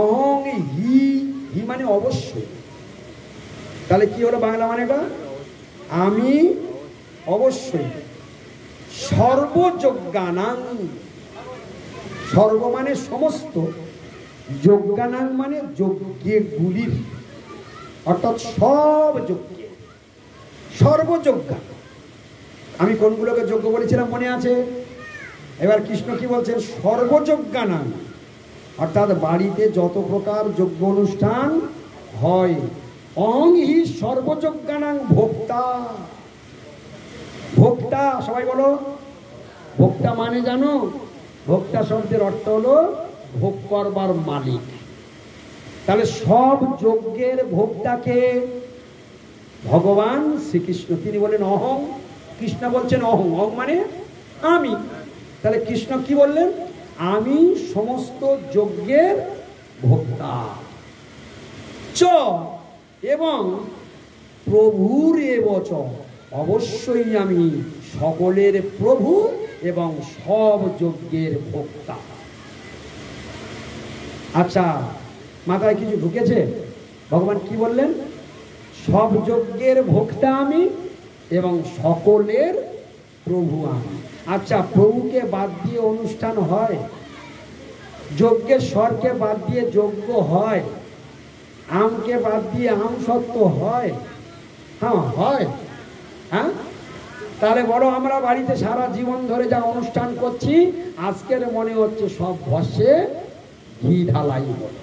অহং, হি, হি মানে অবশ্যই। তাহলে কি হলো বাংলা মানেটা? আমি অবশ্যই। সর্বযজ্ঞানাং, সর্ব মানে সমস্ত, যজ্ঞানাং মানে যজ্ঞগুলির, অর্থাৎ সব যজ্ঞে, সর্বযজ্ঞা। আমি কোনগুলোকে যজ্ঞ বলেছিলাম মনে আছে? এবার কৃষ্ণ কি বলছেন? সর্বযজ্ঞানাং, অর্থাৎ বাড়িতে যত প্রকার যজ্ঞ অনুষ্ঠান হয়। অহং হি সর্বযজ্ঞানাং ভোক্তা। ভোক্তা, সবাই বলো। ভোক্তা মানে জানো? ভোক্তা শব্দের অর্থ হলো ভোগ করবার মালিক। তাহলে সব যজ্ঞের ভোক্তাকে ভগবান শ্রীকৃষ্ণ, তিনি বলেন অহং। কৃষ্ণ বলছেন অহং। অহং মানে আমি। তাহলে কৃষ্ণ কি বললেন? আমি সমস্ত যজ্ঞের ভোক্তা। চ, এবং প্রভুর এবচ, অবশ্যই আমি সকলের প্রভু এবং সব যজ্ঞের ভোক্তা। আচ্ছা, মাথায় কিছু ঢুকেছে? ভগবান কি বললেন? সব যজ্ঞের ভোক্তা আমি এবং সকলের প্রভু আমি। আচ্ছা, প্রভুকে বাদ দিয়ে অনুষ্ঠান হয়? যজ্ঞের স্বরকে বাদ দিয়ে যজ্ঞ হয়? আমকে বাদ দিয়ে আম সত্য হয়? হ্যাঁ হয়। হ্যাঁ, তাহলে বলো, আমরা বাড়িতে সারা জীবন ধরে যা অনুষ্ঠান করছি, আজকের মনে হচ্ছে সব ভস্যে ঘি ঢালাই। বলো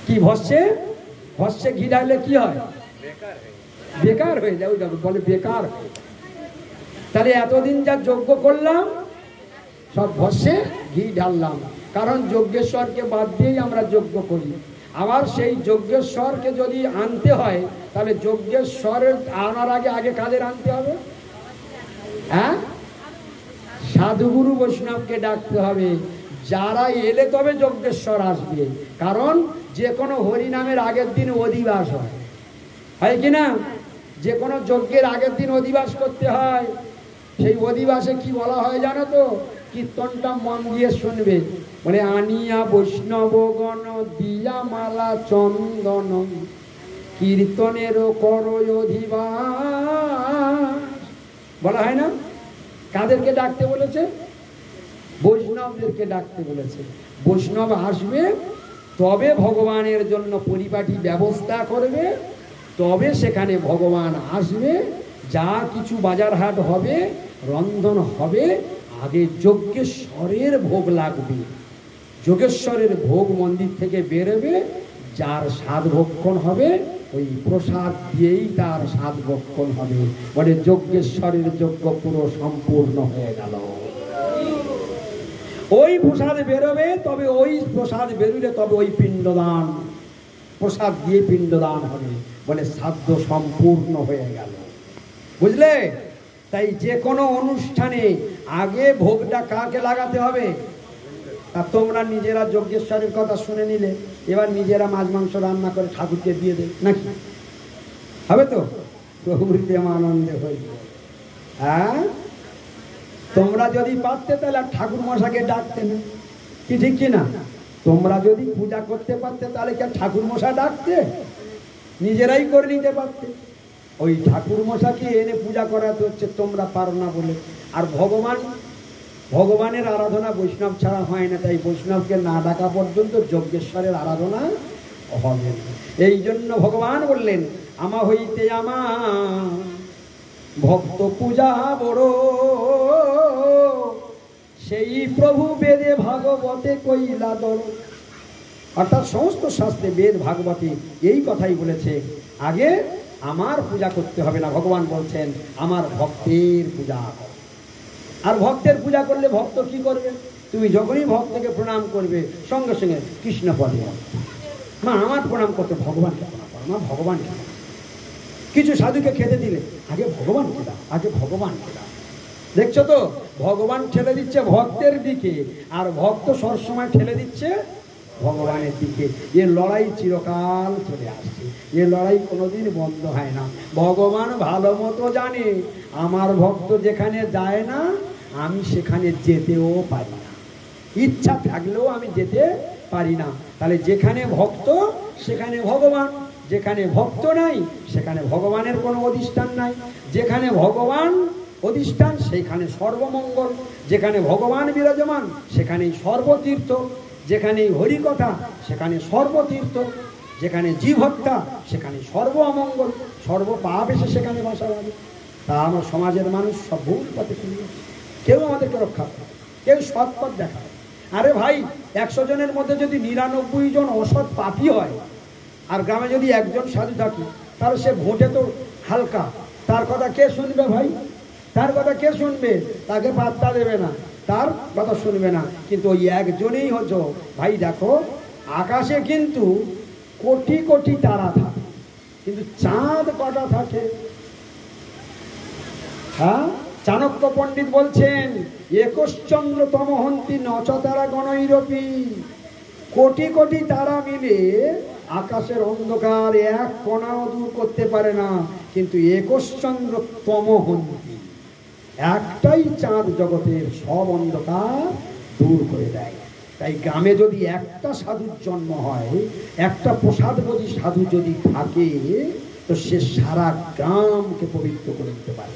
কি ভস্যে? ভস্যে ঘি ঢাললে কি হয়? বেকার হয়ে যায়। বলে বেকার। তাহলে এতদিন যা যজ্ঞ করলাম সব ভস্যে ঘি ঢাললাম, কারণ যজ্ঞেশ্বরকে বাদ দিয়েই আমরা যজ্ঞ করি। আবার সেই যজ্ঞেশ্বরকে যদি আনতে হয়, তাহলে যজ্ঞেশ্বরের আনার আগে আগে কাদের আনতে হবে? হ্যাঁ, সাধুগুরু বৈষ্ণবকে ডাকতে হবে, যারা এলে তবে যজ্ঞেশ্বর আসবে। কারণ যে কোনো হরিনামের আগের দিন অধিবাস হয়, হয় কি না? যে কোনো যজ্ঞের আগের দিন অধিবাস করতে হয়। সেই অধিবাসে কি বলা হয় জানো তো? কীর্তনটা মন দিয়ে শুনবে। বলে আনিয়া বৈষ্ণবগণ দিয়া মালা চন্দন কীর্তনের কর অধিবাস। বলা হয় না? কাদেরকে ডাকতে বলেছে? বৈষ্ণবদেরকে ডাকতে বলেছে। বৈষ্ণব আসবে তবে ভগবানের জন্য পরিপাটি ব্যবস্থা করবে, তবে সেখানে ভগবান আসবে। যা কিছু বাজার হাট হবে, রন্ধন হবে, আগে যজ্ঞেশ্বরের ভোগ লাগবে। যোগেশ্বরের ভোগ মন্দির থেকে বেরোবে, যার স্বাদ ভক্ষণ হবে ওই প্রসাদ দিয়েই তার স্বাদ ভক্ষণ হবে। বলে যজ্ঞেশ্বরের যজ্ঞ পুরো সম্পূর্ণ হয়ে গেল। ওই প্রসাদ বেরোবে, তবে ওই প্রসাদ বেরোলে তবে ওই পিণ্ডদান, প্রসাদ দিয়ে পিণ্ডদান হবে। বলে শ্রাদ্ধ সম্পূর্ণ হয়ে গেল। বুঝলে? তাই যে কোনো অনুষ্ঠানে আগে ভোগটা কাকে লাগাতে হবে? তা তোমরা নিজেরা যজ্ঞেশ্বরের কথা শুনে নিলে, এবার নিজেরা মাছ মাংস রান্না করে ঠাকুরকে দিয়ে দেবে নাকি? হবে তো? প্রভৃতি আনন্দে হইল। হ্যাঁ, তোমরা যদি পারতে তাহলে ঠাকুর মশাকে ডাকতে না, কি ঠিক কিনা? তোমরা যদি পূজা করতে পারতে তাহলে কি ঠাকুর মশা ডাকতে? নিজেরাই করে নিতে পারতে। ওই ঠাকুর মশাকে এনে পূজা করাতে হচ্ছে তোমরা পারো না বলে। আর ভগবানের আরাধনা বৈষ্ণব ছাড়া হয় না। তাই বৈষ্ণবকে না ডাকা পর্যন্ত যজ্ঞেশ্বরের আরাধনা হবে না। এই জন্য ভগবান বললেন, আমা হইতে আমা ভক্ত পূজা বড়, সেই প্রভু বেদে ভাগবতে কইলা দর। অর্থাৎ সমস্ত শাস্ত্রে বেদ ভাগবতে এই কথাই বলেছে, আগে আমার পূজা করতে হবে না। ভগবান বলছেন আমার ভক্তের পূজা। আর ভক্তের পূজা করলে ভক্ত কি করবে? তুমি যখনই ভক্তকে প্রণাম করবে সঙ্গে সঙ্গে কৃষ্ণ পদে মা আমার প্রণাম করতে, ভগবানকে প্রণাম করো মা, ভগবানকে। কিছু সাধুকে খেতে দিলে আগে ভগবানকে দাও, আগে ভগবানকে দাও। দেখছো তো, ভগবান ঠেলে দিচ্ছে ভক্তের দিকে, আর ভক্ত সবসময় ঠেলে দিচ্ছে ভগবানের দিকে। এ লড়াই চিরকাল চলে আসছে, এ লড়াই কোনোদিন বন্ধ হয় না। ভগবান ভালো মতো জানে আমার ভক্ত যেখানে যায় না আমি সেখানে যেতেও পারি না, ইচ্ছা থাকলেও আমি যেতে পারি না। তাহলে যেখানে ভক্ত সেখানে ভগবান, যেখানে ভক্ত নাই সেখানে ভগবানের কোনো অধিষ্ঠান নাই। যেখানে ভগবান অধিষ্ঠান সেখানে সর্বমঙ্গল, যেখানে ভগবান বিরাজমান সেখানেই সর্বতীর্থ, যেখানে হরিকথা সেখানে সর্বতীর্থ, যেখানে জীবহত্যা সেখানে সর্ব অমঙ্গল, সর্বপাপ এসে সেখানে বাসা বাঁধে। তা আমার সমাজের মানুষ সব ভুল পথে চলে যাচ্ছে। কেউ আমাদেরকে রক্ষা করে, কেউ সৎ পথ দেখায়। আরে ভাই, 100 জনের মধ্যে যদি 99 জন অসৎ পাপী হয়, আর গ্রামে যদি একজন সাধু থাকে, তাহলে সে ভোটে তো হালকা। তার কথা কে শুনবে ভাই? তার কথা কে শুনবে? তাকে পাত্তা দেবে না, তার কথা শুনবে না। কিন্তু ওই একজনেই হচ্ছে ভাই। দেখো, আকাশে কিন্তু কোটি কোটি তারা থাকে, কিন্তু চাঁদ কটা থাকে? হ্যাঁ, চাণক্য পণ্ডিত বলছেন 21 চন্দ্র তমহন্তি নচতারা গণৈরপি। কোটি কোটি তারা মিলে আকাশের অন্ধকার এক কণাও দূর করতে পারে না, কিন্তু 21 চন্দ্র তমহন্তি, একটাই চাঁদ জগতের সব অন্ধকার দূর করে দেয়। তাই গ্রামে যদি একটা সাধুর জন্ম হয়, একটা প্রসাদবোধী সাধু যদি থাকে, তো সে সারা গ্রামকে পবিত্র করে দিতে পারে।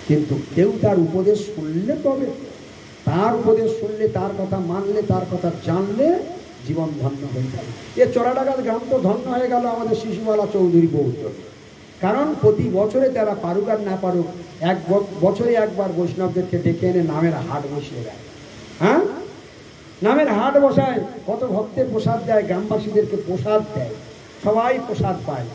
কিন্তু কেউ তার উপদেশ শুনলে, তবে তার উপদেশ শুনলে, তার কথা মানলে, তার কথা জানলে জীবন ধন্য হয়ে যাবে। এ চোরাডাঙ্গার গ্রাম তো ধন্য হয়ে গেল আমাদের শিশুবালা চৌধুরী বউর জন্য। কারণ প্রতি বছরে তারা পারুক আর না পারুক, বছরে একবার বৈষ্ণবদেরকে ডেকে এনে নামের হাট বসিয়ে দেয়। হ্যাঁ, নামের হাট বসায়, কত ভক্তের প্রসাদ দেয়, গ্রামবাসীদেরকে প্রসাদ দেয়, সবাই প্রসাদ পায়।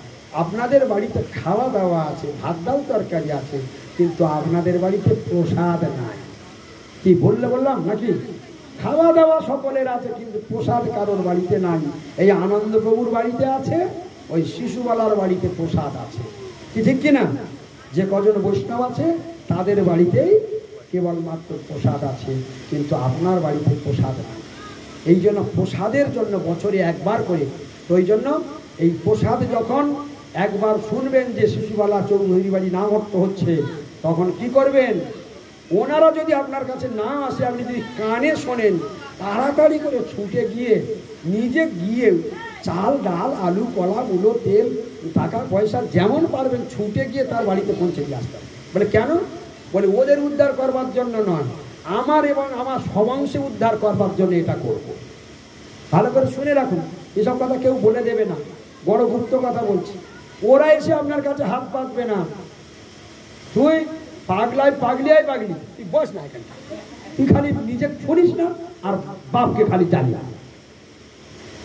আপনাদের বাড়িতে খাওয়া দাওয়া আছে, ভাত ডাল তরকারি আছে, কিন্তু আপনাদের বাড়িতে প্রসাদ নাই। কি বললাম নাকি? খাওয়া দাওয়া সকলের আছে, কিন্তু প্রসাদ কারোর বাড়িতে নাই। এই আনন্দপ্রভুর বাড়িতে আছে, ওই শিশুবালার বাড়িতে প্রসাদ আছে, কি ঠিক কিনা? যে কজন বৈষ্ণব আছে তাদের বাড়িতেই কেবলমাত্র প্রসাদ আছে, কিন্তু আপনার বাড়িতে প্রসাদ নাই। এই জন্য প্রসাদের জন্য বছরে একবার করে, তো ওই জন্য এই প্রসাদ যখন একবার শুনবেন যে শিশুবালা চৌধুরী বাড়ি নামত্ব হচ্ছে, তখন কি করবেন? ওনারা যদি আপনার কাছে না আসে, আপনি যদি কানে শোনেন, তাড়াতাড়ি করে ছুটে গিয়ে নিজে গিয়ে চাল ডাল আলু কলা মূলো তেল টাকা পয়সা যেমন পারবেন ছুটে গিয়ে তার বাড়িতে পৌঁছে দিয়ে আসতে হবে। বলে কেন? বলে ওদের উদ্ধার করবার জন্য নয়, আমার এবং আমার সবংশে উদ্ধার করবার জন্য এটা করব। ভালো করে শুনে রাখুন, এসব কথা কেউ বলে দেবে না, বড় গুপ্ত কথা বলছি। ওরা এসে আপনার কাছে হাত পাতবে না। তুই পাগলি, তুই বস না এখানে, তুই খালি নিজে শুনিস না আর বাপকে খালি জানিয়া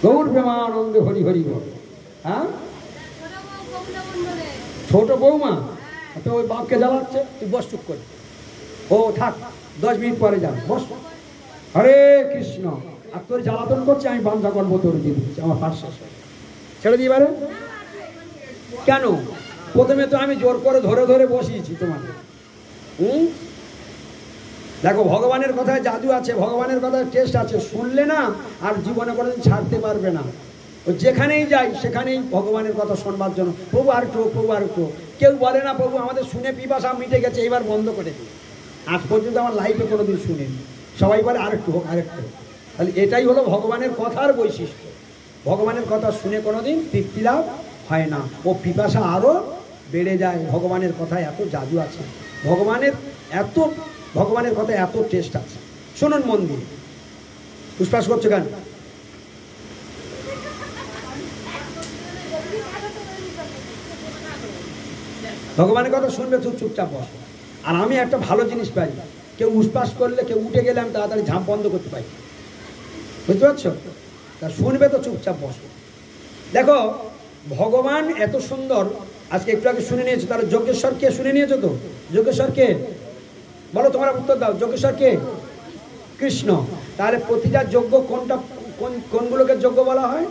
গৌর প্রেমানন্দে হরি হরি বল। হ্যাঁ, ছোট বৌমা তো ওই বাপকে জ্বালাচ্ছে, তুই বস চুপ করে। ও থাক, 10 মিনিট পরে যান, বস। হরে কৃষ্ণ। আর তোর জ্বালাতন করছে, আমি বান্ধা করবো, তোর দিয়ে দিচ্ছি, আমার পাঠ শেষ ছেড়ে দিয়ে পারে কেন? প্রথমে তো আমি জোর করে ধরে ধরে বসিয়েছি তোমাকে। দেখো, ভগবানের কথায় জাদু আছে, ভগবানের কথায় টেস্ট আছে, শুনলে না আর জীবনে কোনোদিন ছাড়তে পারবে না। ও যেখানেই যাই সেখানেই ভগবানের কথা শোনবার জন্য, প্রভু আর একটু, প্রভু আর একটু। কেউ বলে না প্রভু আমাদের শুনে পিপাসা মিটে গেছে, এবার বন্ধ করে দিই। আজ পর্যন্ত আমার লাইফে কোনোদিন শুনিনি, সবাই বলে আরেকটু হোক, আরেকটু হোক। তাহলে এটাই হলো ভগবানের কথার বৈশিষ্ট্য। ভগবানের কথা শুনে কোনোদিন তৃপ্তি লাভ হয় না, ও পিপাসা আরও বেড়ে যায়। ভগবানের কথায় এত জাদু আছে, ভগবানের কথায় এত টেস্ট আছে। শুনুন মন দিয়ে। পুষ্পাস করছো কেন? ভগবানের কথা শুনবে, চুপচাপ বসো। আর আমি একটা ভালো জিনিস পাই, কেউ উসপাস করলে, কেউ উঠে গেলে আমি তাড়াতাড়ি ঝাঁপ বন্ধ করতে পারি, বুঝতে পারছো? তা শুনবে তো চুপচাপ বসো। দেখো, ভগবান এত সুন্দর। আজকে একটু আগে শুনে নিয়েছো, তাহলে যজ্ঞেশ্বর কে শুনে নিয়েছো তো? যজ্ঞেশ্বর কে? বলো, তোমরা উত্তর দাও। যজ্ঞেশ্বর কে? কৃষ্ণ। তাহলে প্রতিটা যজ্ঞ কোনগুলোকে যজ্ঞ বলা হয়?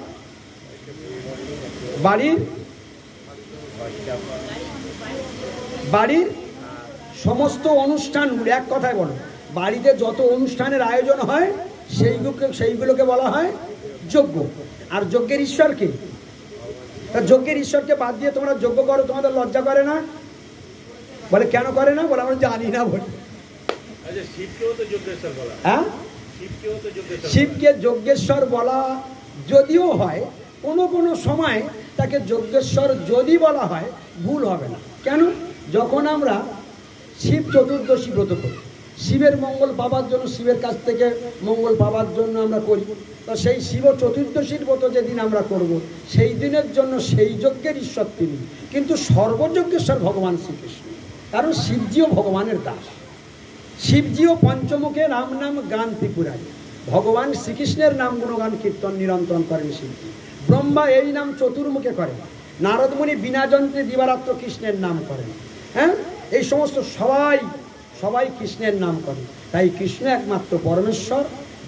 বাড়ির সমস্ত অনুষ্ঠানগুলো, এক কথায় বলো, বাড়িতে যত অনুষ্ঠানের আয়োজন হয় সেইগুলোকে বলা হয় যজ্ঞ। আর যজ্ঞের ঈশ্বরকে, তা যজ্ঞের ঈশ্বরকে বাদ দিয়ে তোমরা যজ্ঞ করো, তোমাদের লজ্জা করে না? বলে কেন করে না? বলে আমরা জানি না। বলি হ্যাঁ, শিবকে যজ্ঞেশ্বর বলা যদিও হয়, কোনো সময় তাকে যজ্ঞেশ্বর যদি বলা হয় ভুল হবে না। কেন? যখন আমরা শিব চতুর্দশী ব্রত করি, শিবের মঙ্গল পাবার জন্য, শিবের কাছ থেকে মঙ্গল পাবার জন্য আমরা করি, তো সেই শিব চতুর্দশীর ব্রত যেদিন আমরা করব, সেই দিনের জন্য সেই যজ্ঞের ঈশ্বর তিনি, কিন্তু সর্বযজ্ঞেশ্বর ভগবান শ্রীকৃষ্ণ। কারণ শিবজিও ভগবানের দাস, শিবজিও পঞ্চমুখে রাম নাম গান ত্রিপুরায়, ভগবান শ্রীকৃষ্ণের নাম গুণগান কীর্তন নিরন্তর করেন শিবজি। ব্রহ্মা এই নাম চতুর্মুখে করেন, নারদমুনি বিনা যন্ত্রে দিবারাত্র কৃষ্ণের নাম করেন। হ্যাঁ, এই সমস্ত সবাই কৃষ্ণের নাম করে। তাই কৃষ্ণ একমাত্র পরমেশ্বর,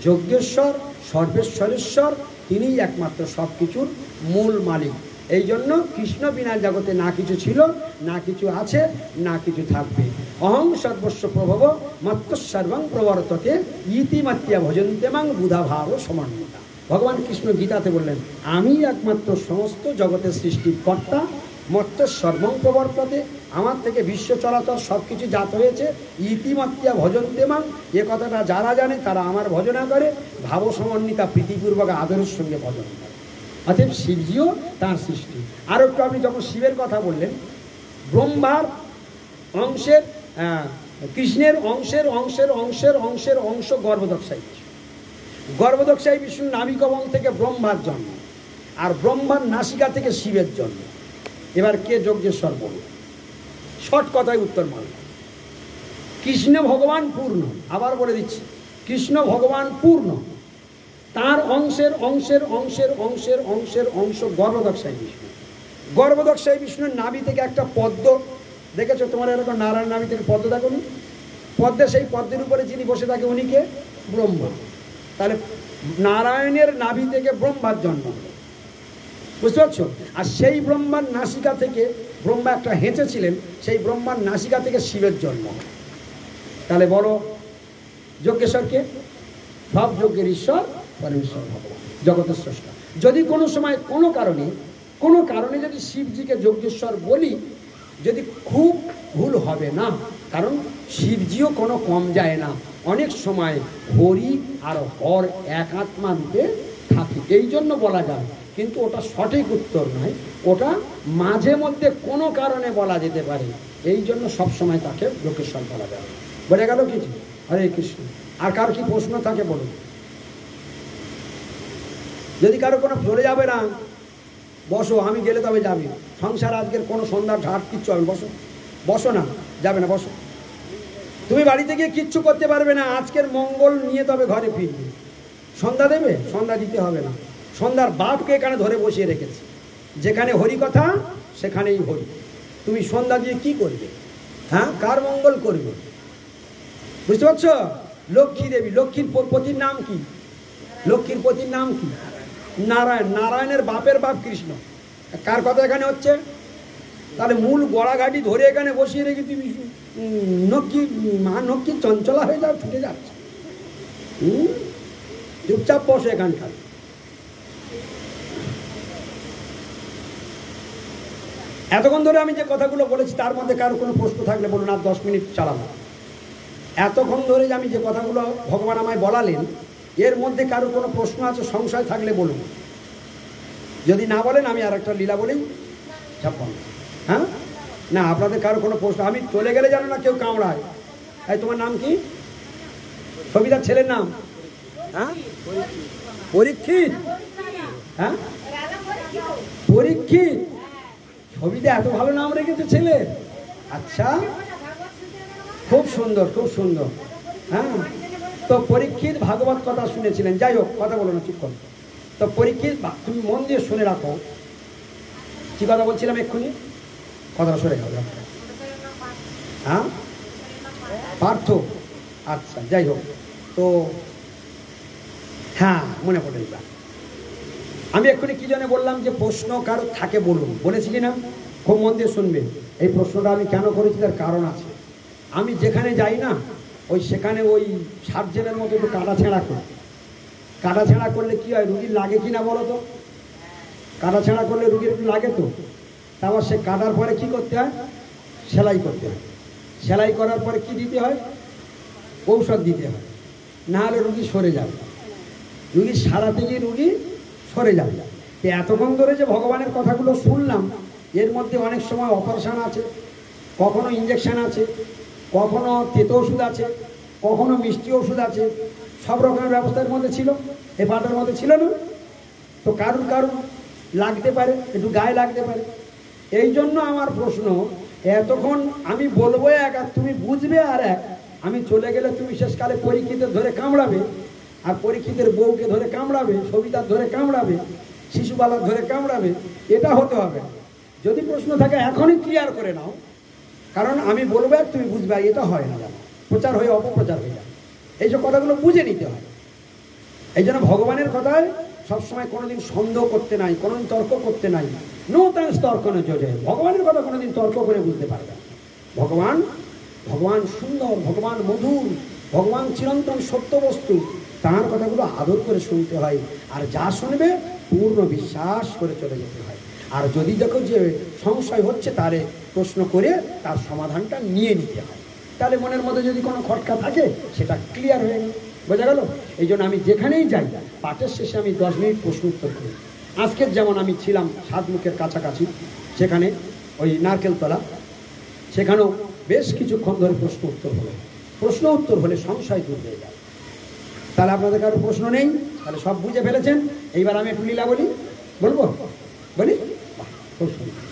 যজ্ঞেশ্বর, সর্বেশ্বরেশ্বর, তিনিই একমাত্র সব কিছুর মূল মালিক। এই জন্য কৃষ্ণ বিনা জগতে না কিছু ছিল, না কিছু আছে, না কিছু থাকবে। অহং সর্বস্ব প্রভব মাত্র সর্বং প্রবর্ততে ইতিমাত্রিয়া ভজন্তে মাং বুধা ভাব সমন্বিতা। ভগবান কৃষ্ণ গীতাতে বললেন, আমি একমাত্র সমস্ত জগতের সৃষ্টির কর্তা, মত্ত সর্বং প্রবর্ততে, আমার থেকে বিশ্ব চলাচল সব কিছু জাত হয়েছে। ইতিমাত্রিয়া ভজন্তে মাং, এ কথাটা যারা জানে তারা আমার ভজনা করে, ভাব সমন্বিতা, প্রীতিপূর্বক আদরের সঙ্গে ভজন করে। অতএব শিবজিও তাঁর সৃষ্টি। আর একটু আপনি যখন শিবের কথা বললেন, ব্রহ্মার অংশের, কৃষ্ণের অংশের অংশ গর্ভদক্ষায়ী। গর্ভদক্ষায়ী বিষ্ণু নাভিকমল থেকে ব্রহ্মার জন্ম, আর ব্রহ্মার নাসিকা থেকে শিবের জন্ম। এবার কে যজ্ঞেশ্বর বলল? শর্ট কথায় উত্তর মানল, কৃষ্ণ ভগবান পূর্ণ। আবার বলে দিচ্ছি, কৃষ্ণ ভগবান পূর্ণ, তার অংশের অংশ গর্ভদক্ষায়ী বিষ্ণু। গর্ভদক্ষায়ী বিষ্ণুর নাভি থেকে একটা পদ্ম দেখেছো? তোমার এরকম নারায়ণ নাভি থেকে পদ্ম দেখো নি? পদ্মে, সেই পদ্মের উপরে যিনি বসে থাকে উনি কে? ব্রহ্মা। তাহলে নারায়ণের নাভি থেকে ব্রহ্মার জন্ম, বুঝতে পারছো? আর সেই ব্রহ্মার নাসিকা থেকে, ব্রহ্মা একটা হেঁচেছিলেন, সেই ব্রহ্মার নাসিকা থেকে শিবের জন্ম। তাহলে বড় যজ্ঞেশ্বরকে, সব যজ্ঞের ঈশ্বর পরমেশ্বর ভগবান, জগতের স্রষ্টা। যদি কোনো সময় কোনো কারণে যদি শিবজিকে যজ্ঞেশ্বর বলি, যদি খুব ভুল হবে না, কারণ শিবজিও কোনো কম যায় না, অনেক সময় হরি আর হর এক আত্মা রূপে থাকে, এই জন্য বলা যায়। কিন্তু ওটা সঠিক উত্তর নয়, ওটা মাঝে মধ্যে কোনো কারণে বলা যেতে পারে, এই জন্য সবসময় তাকে লোকেশ্বর বলা যায়। বোঝা গেল কিছু? হরে কৃষ্ণ। আর কার কি প্রশ্ন থাকে বলুন? যদি কারো কোনো চলে যাবে না, বসো, আমি গেলে তবে যাবে। সংসার আজকের কোনো সন্ধ্যা ঝাড় কিচ্ছু হবে, বসো বসো না, যাবে না, বসো। তুমি বাড়িতে গিয়ে কিচ্ছু করতে পারবে না, আজকের মঙ্গল নিয়ে তবে ঘরে ফিরবে। সন্ধ্যা দেবে? সন্ধ্যা দিতে হবে না, সন্ধ্যার বাপকে এখানে ধরে বসিয়ে রেখেছে। যেখানে হরি কথা সেখানেই হরি। তুমি সন্ধ্যা দিয়ে কি করবে? হ্যাঁ, কার মঙ্গল করবে? বুঝতে পারছ? লক্ষ্মী দেবী, লক্ষ্মীর পতির নাম কি? লক্ষ্মীর পতির নাম কি? নারায়ণ। নারায়ণের বাপের বাপ কৃষ্ণ। কার কথা এখানে হচ্ছে? তাহলে মূল গড়াঘাটি ধরে এখানে বসিয়ে রেখে তুমি নক্কি মা নক্কি চঞ্চলা হয়ে যাও, ছুটে যাচ্ছে। চুপচাপ বসে এখানকার। এতক্ষণ ধরে আমি যে কথাগুলো বলেছি তার মধ্যে কারো কোনো প্রশ্ন থাকলে বলুন, আর 10 মিনিট চালাবো। এতক্ষণ ধরে যে আমি যে কথাগুলো ভগবান আমায় বলালেন, এর মধ্যে কারো কোনো প্রশ্ন আছে, সংশয় থাকলে বলুন। যদি না বলেন আমি আর একটা লীলা বলি, ছাপ্পান। হ্যাঁ না, আপনাদের কারো কোনো প্রশ্ন? আমি চলে গেলে জানো না কেউ কামড়ায়। এই তোমার নাম কি? সবিতার ছেলের নাম? হ্যাঁ, পরীক্ষিত। হ্যাঁ, পরীক্ষিত। সবিতা এত ভালো নাম রেখেছে ছেলে। আচ্ছা, খুব সুন্দর, খুব সুন্দর। হ্যাঁ, তো পরীক্ষিত ভাগবত কথা শুনেছিলেন। যাই হোক, কথা বলো না, চুপ করো। তো পরীক্ষিত, তুমি মন দিয়ে শুনে রাখো কি কথা বলছিলাম এক্ষুনি, কথাটা সরে গেল। হ্যাঁ, পার্থ। আচ্ছা, যাই হোক, তো হ্যাঁ মনে পড়ে এবার। আমি এক্ষুনি কি জন্য বললাম যে প্রশ্ন কারো থাকে বলুন, বলেছি কিনা? খুব মন দিয়ে শুনবেন। এই প্রশ্নটা আমি কেন করেছি তার কারণ আছে। আমি যেখানে যাই না, ওই সেখানে ওই সার্জেনের মতো একটু কাটা ছেঁড়া করি। কাটা ছেঁড়া করলে কি হয়, রুগীর লাগে কি না বলো তো? কাটা ছেঁড়া করলে রুগীর একটু লাগে তো। তারপর সে কাটার পরে কি করতে হয়? সেলাই করতে হয়। সেলাই করার পরে কি দিতে হয়? ঔষধ দিতে হয়, না হলে রুগী সরে যাবে। রুগী সারাতে গিয়ে রুগী সরে যাবে। এতক্ষণ ধরে যে ভগবানের কথাগুলো শুনলাম, এর মধ্যে অনেক সময় অপারেশন আছে, কখনো ইঞ্জেকশন আছে, কখনো তেতো ওষুধ আছে, কখনো মিষ্টি ওষুধ আছে। সব রকমের ব্যবস্থার মধ্যে ছিল, এ পাটার মধ্যে ছিল না। তো কারুর কারুর লাগতে পারে, একটু গায়ে লাগতে পারে। এই জন্য আমার প্রশ্ন, এতক্ষণ আমি বলবো এক আর তুমি বুঝবে আর এক। আমি চলে গেলে তুমি শেষকালে পরীক্ষিতের ধরে কামড়াবে, আর পরীক্ষিতের বউকে ধরে কামড়াবে, সবিতার ধরে কামড়াবে, শিশুবালার ধরে কামড়াবে। এটা হতে হবে। যদি প্রশ্ন থাকে এখনই ক্লিয়ার করে নাও, কারণ আমি বলবো আর তুমি বুঝবে, এটা হয় না, জানো, প্রচার হয়ে অপপ্রচার হয়ে যাবে। এইসব কথাগুলো বুঝে নিতে হয়। এই জন্য ভগবানের কথায় সবসময় কোনোদিন সন্দেহ করতে নাই, কোনোদিন তর্ক করতে নাই। নো থ্যাঙ্কস তর্ক না জোরে। ভগবানের কথা কোনোদিন তর্ক করে বুঝতে পারবে। ভগবান, ভগবান সুন্দর, ভগবান মধুর, ভগবান চিরন্তন সত্য বস্তু। তাঁর কথাগুলো আদর করে শুনতে হয়, আর যা শুনবে পূর্ণ বিশ্বাস করে চলে যেতে হয়। আর যদি দেখো যে সংশয় হচ্ছে, তারে প্রশ্ন করে তার সমাধানটা নিয়ে নিতে হয়। তাহলে মনের মধ্যে যদি কোনো খটকা থাকে সেটা ক্লিয়ার হয়ে গেল। বোঝা গেল? এই জন্য আমি যেখানেই যাই, পাঠের শেষে আমি 10 মিনিট প্রশ্ন উত্তর করি। আজকের যেমন আমি ছিলাম সাতমুখের কাছাকাছি, সেখানে ওই নারকেলতলা, সেখানেও বেশ কিছুক্ষণ ধরে প্রশ্ন উত্তর হলো। প্রশ্ন উত্তর হলে সংশয় দূর হয়ে যায়। তাহলে আপনাদের কারো প্রশ্ন নেই, তাহলে সব বুঝে ফেলেছেন। এইবার আমি একটু লীলা বলি, বলবো? বলি। খুব সুন্দর।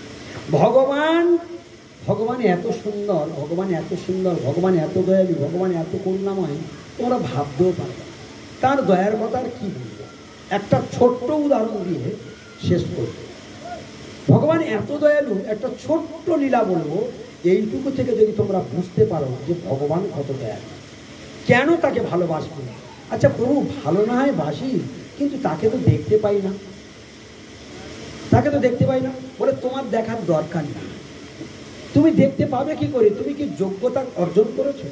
ভগবান, ভগবান এত সুন্দর, ভগবান এত সুন্দর, ভগবান এত দয়ালু, ভগবান এত করুণাময়, তোমরা ভাবতেও পারবে। তার দয়ার কথা আর কি বলবো, একটা ছোট্ট উদাহরণ দিয়ে শেষ করব। ভগবান এত দয়ালু, একটা ছোট্ট লীলা বলবো। এইটুকু থেকে যদি তোমরা বুঝতে পারো যে ভগবান কত দয়ালু, কেন তাকে ভালোবাসবে। আচ্ছা প্রভু, ভালো না হয় বাসি, কিন্তু তাকে তো দেখতে পাই না, তাকে তো দেখতে পাই না। বলে তোমার দেখার দরকার নেই, তুমি দেখতে পাবে কি করে? তুমি কি যোগ্যতা অর্জন করেছো?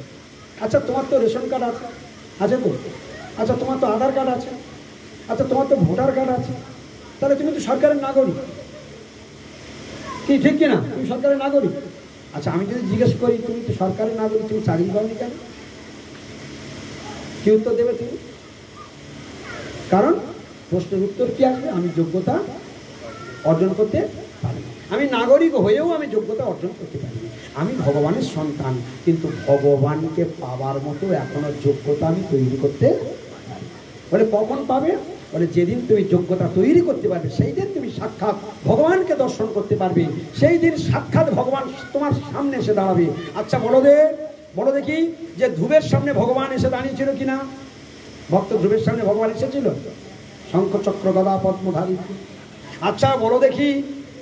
আচ্ছা তোমার তো রেশন কার্ড আছে, আছে তো? আচ্ছা তোমার তো আধার কার্ড আছে, আচ্ছা তোমার তো ভোটার কার্ড আছে, তাহলে তুমি তো সরকারের নাগরিক। কি ঠিক কিনা? তুমি সরকারের নাগরিক। আচ্ছা, আমি যদি জিজ্ঞেস করি তুমি তো সরকারি নাগরিক, তুমি চাকরি করনি কেন? কি উত্তর দেবে তুমি? কারণ প্রশ্নের উত্তর কি আসবে? আমি যোগ্যতা অর্জন করতে পারি। আমি নাগরিক হয়েও আমি যোগ্যতা অর্জন করতে পারি। আমি ভগবানের সন্তান, কিন্তু ভগবানকে পাওয়ার মতো এখনো যোগ্যতা আমি তৈরি করতে পারি। বলে কখন পাবে? বলে যেদিন তুমি যোগ্যতা তৈরি করতে পারবে, সেই দিন তুমি সাক্ষাৎ ভগবানকে দর্শন করতে পারবে। সেই দিন সাক্ষাৎ ভগবান তোমার সামনে এসে দাঁড়াবে। আচ্ছা বলো দেখি, যে ধ্রুবের সামনে ভগবান এসে দাঁড়িয়েছিল কিনা? ভক্ত ধ্রুবের সামনে ভগবান এসেছিল, শঙ্খ চক্র গদা পদ্মধারী। আচ্ছা বলো দেখি,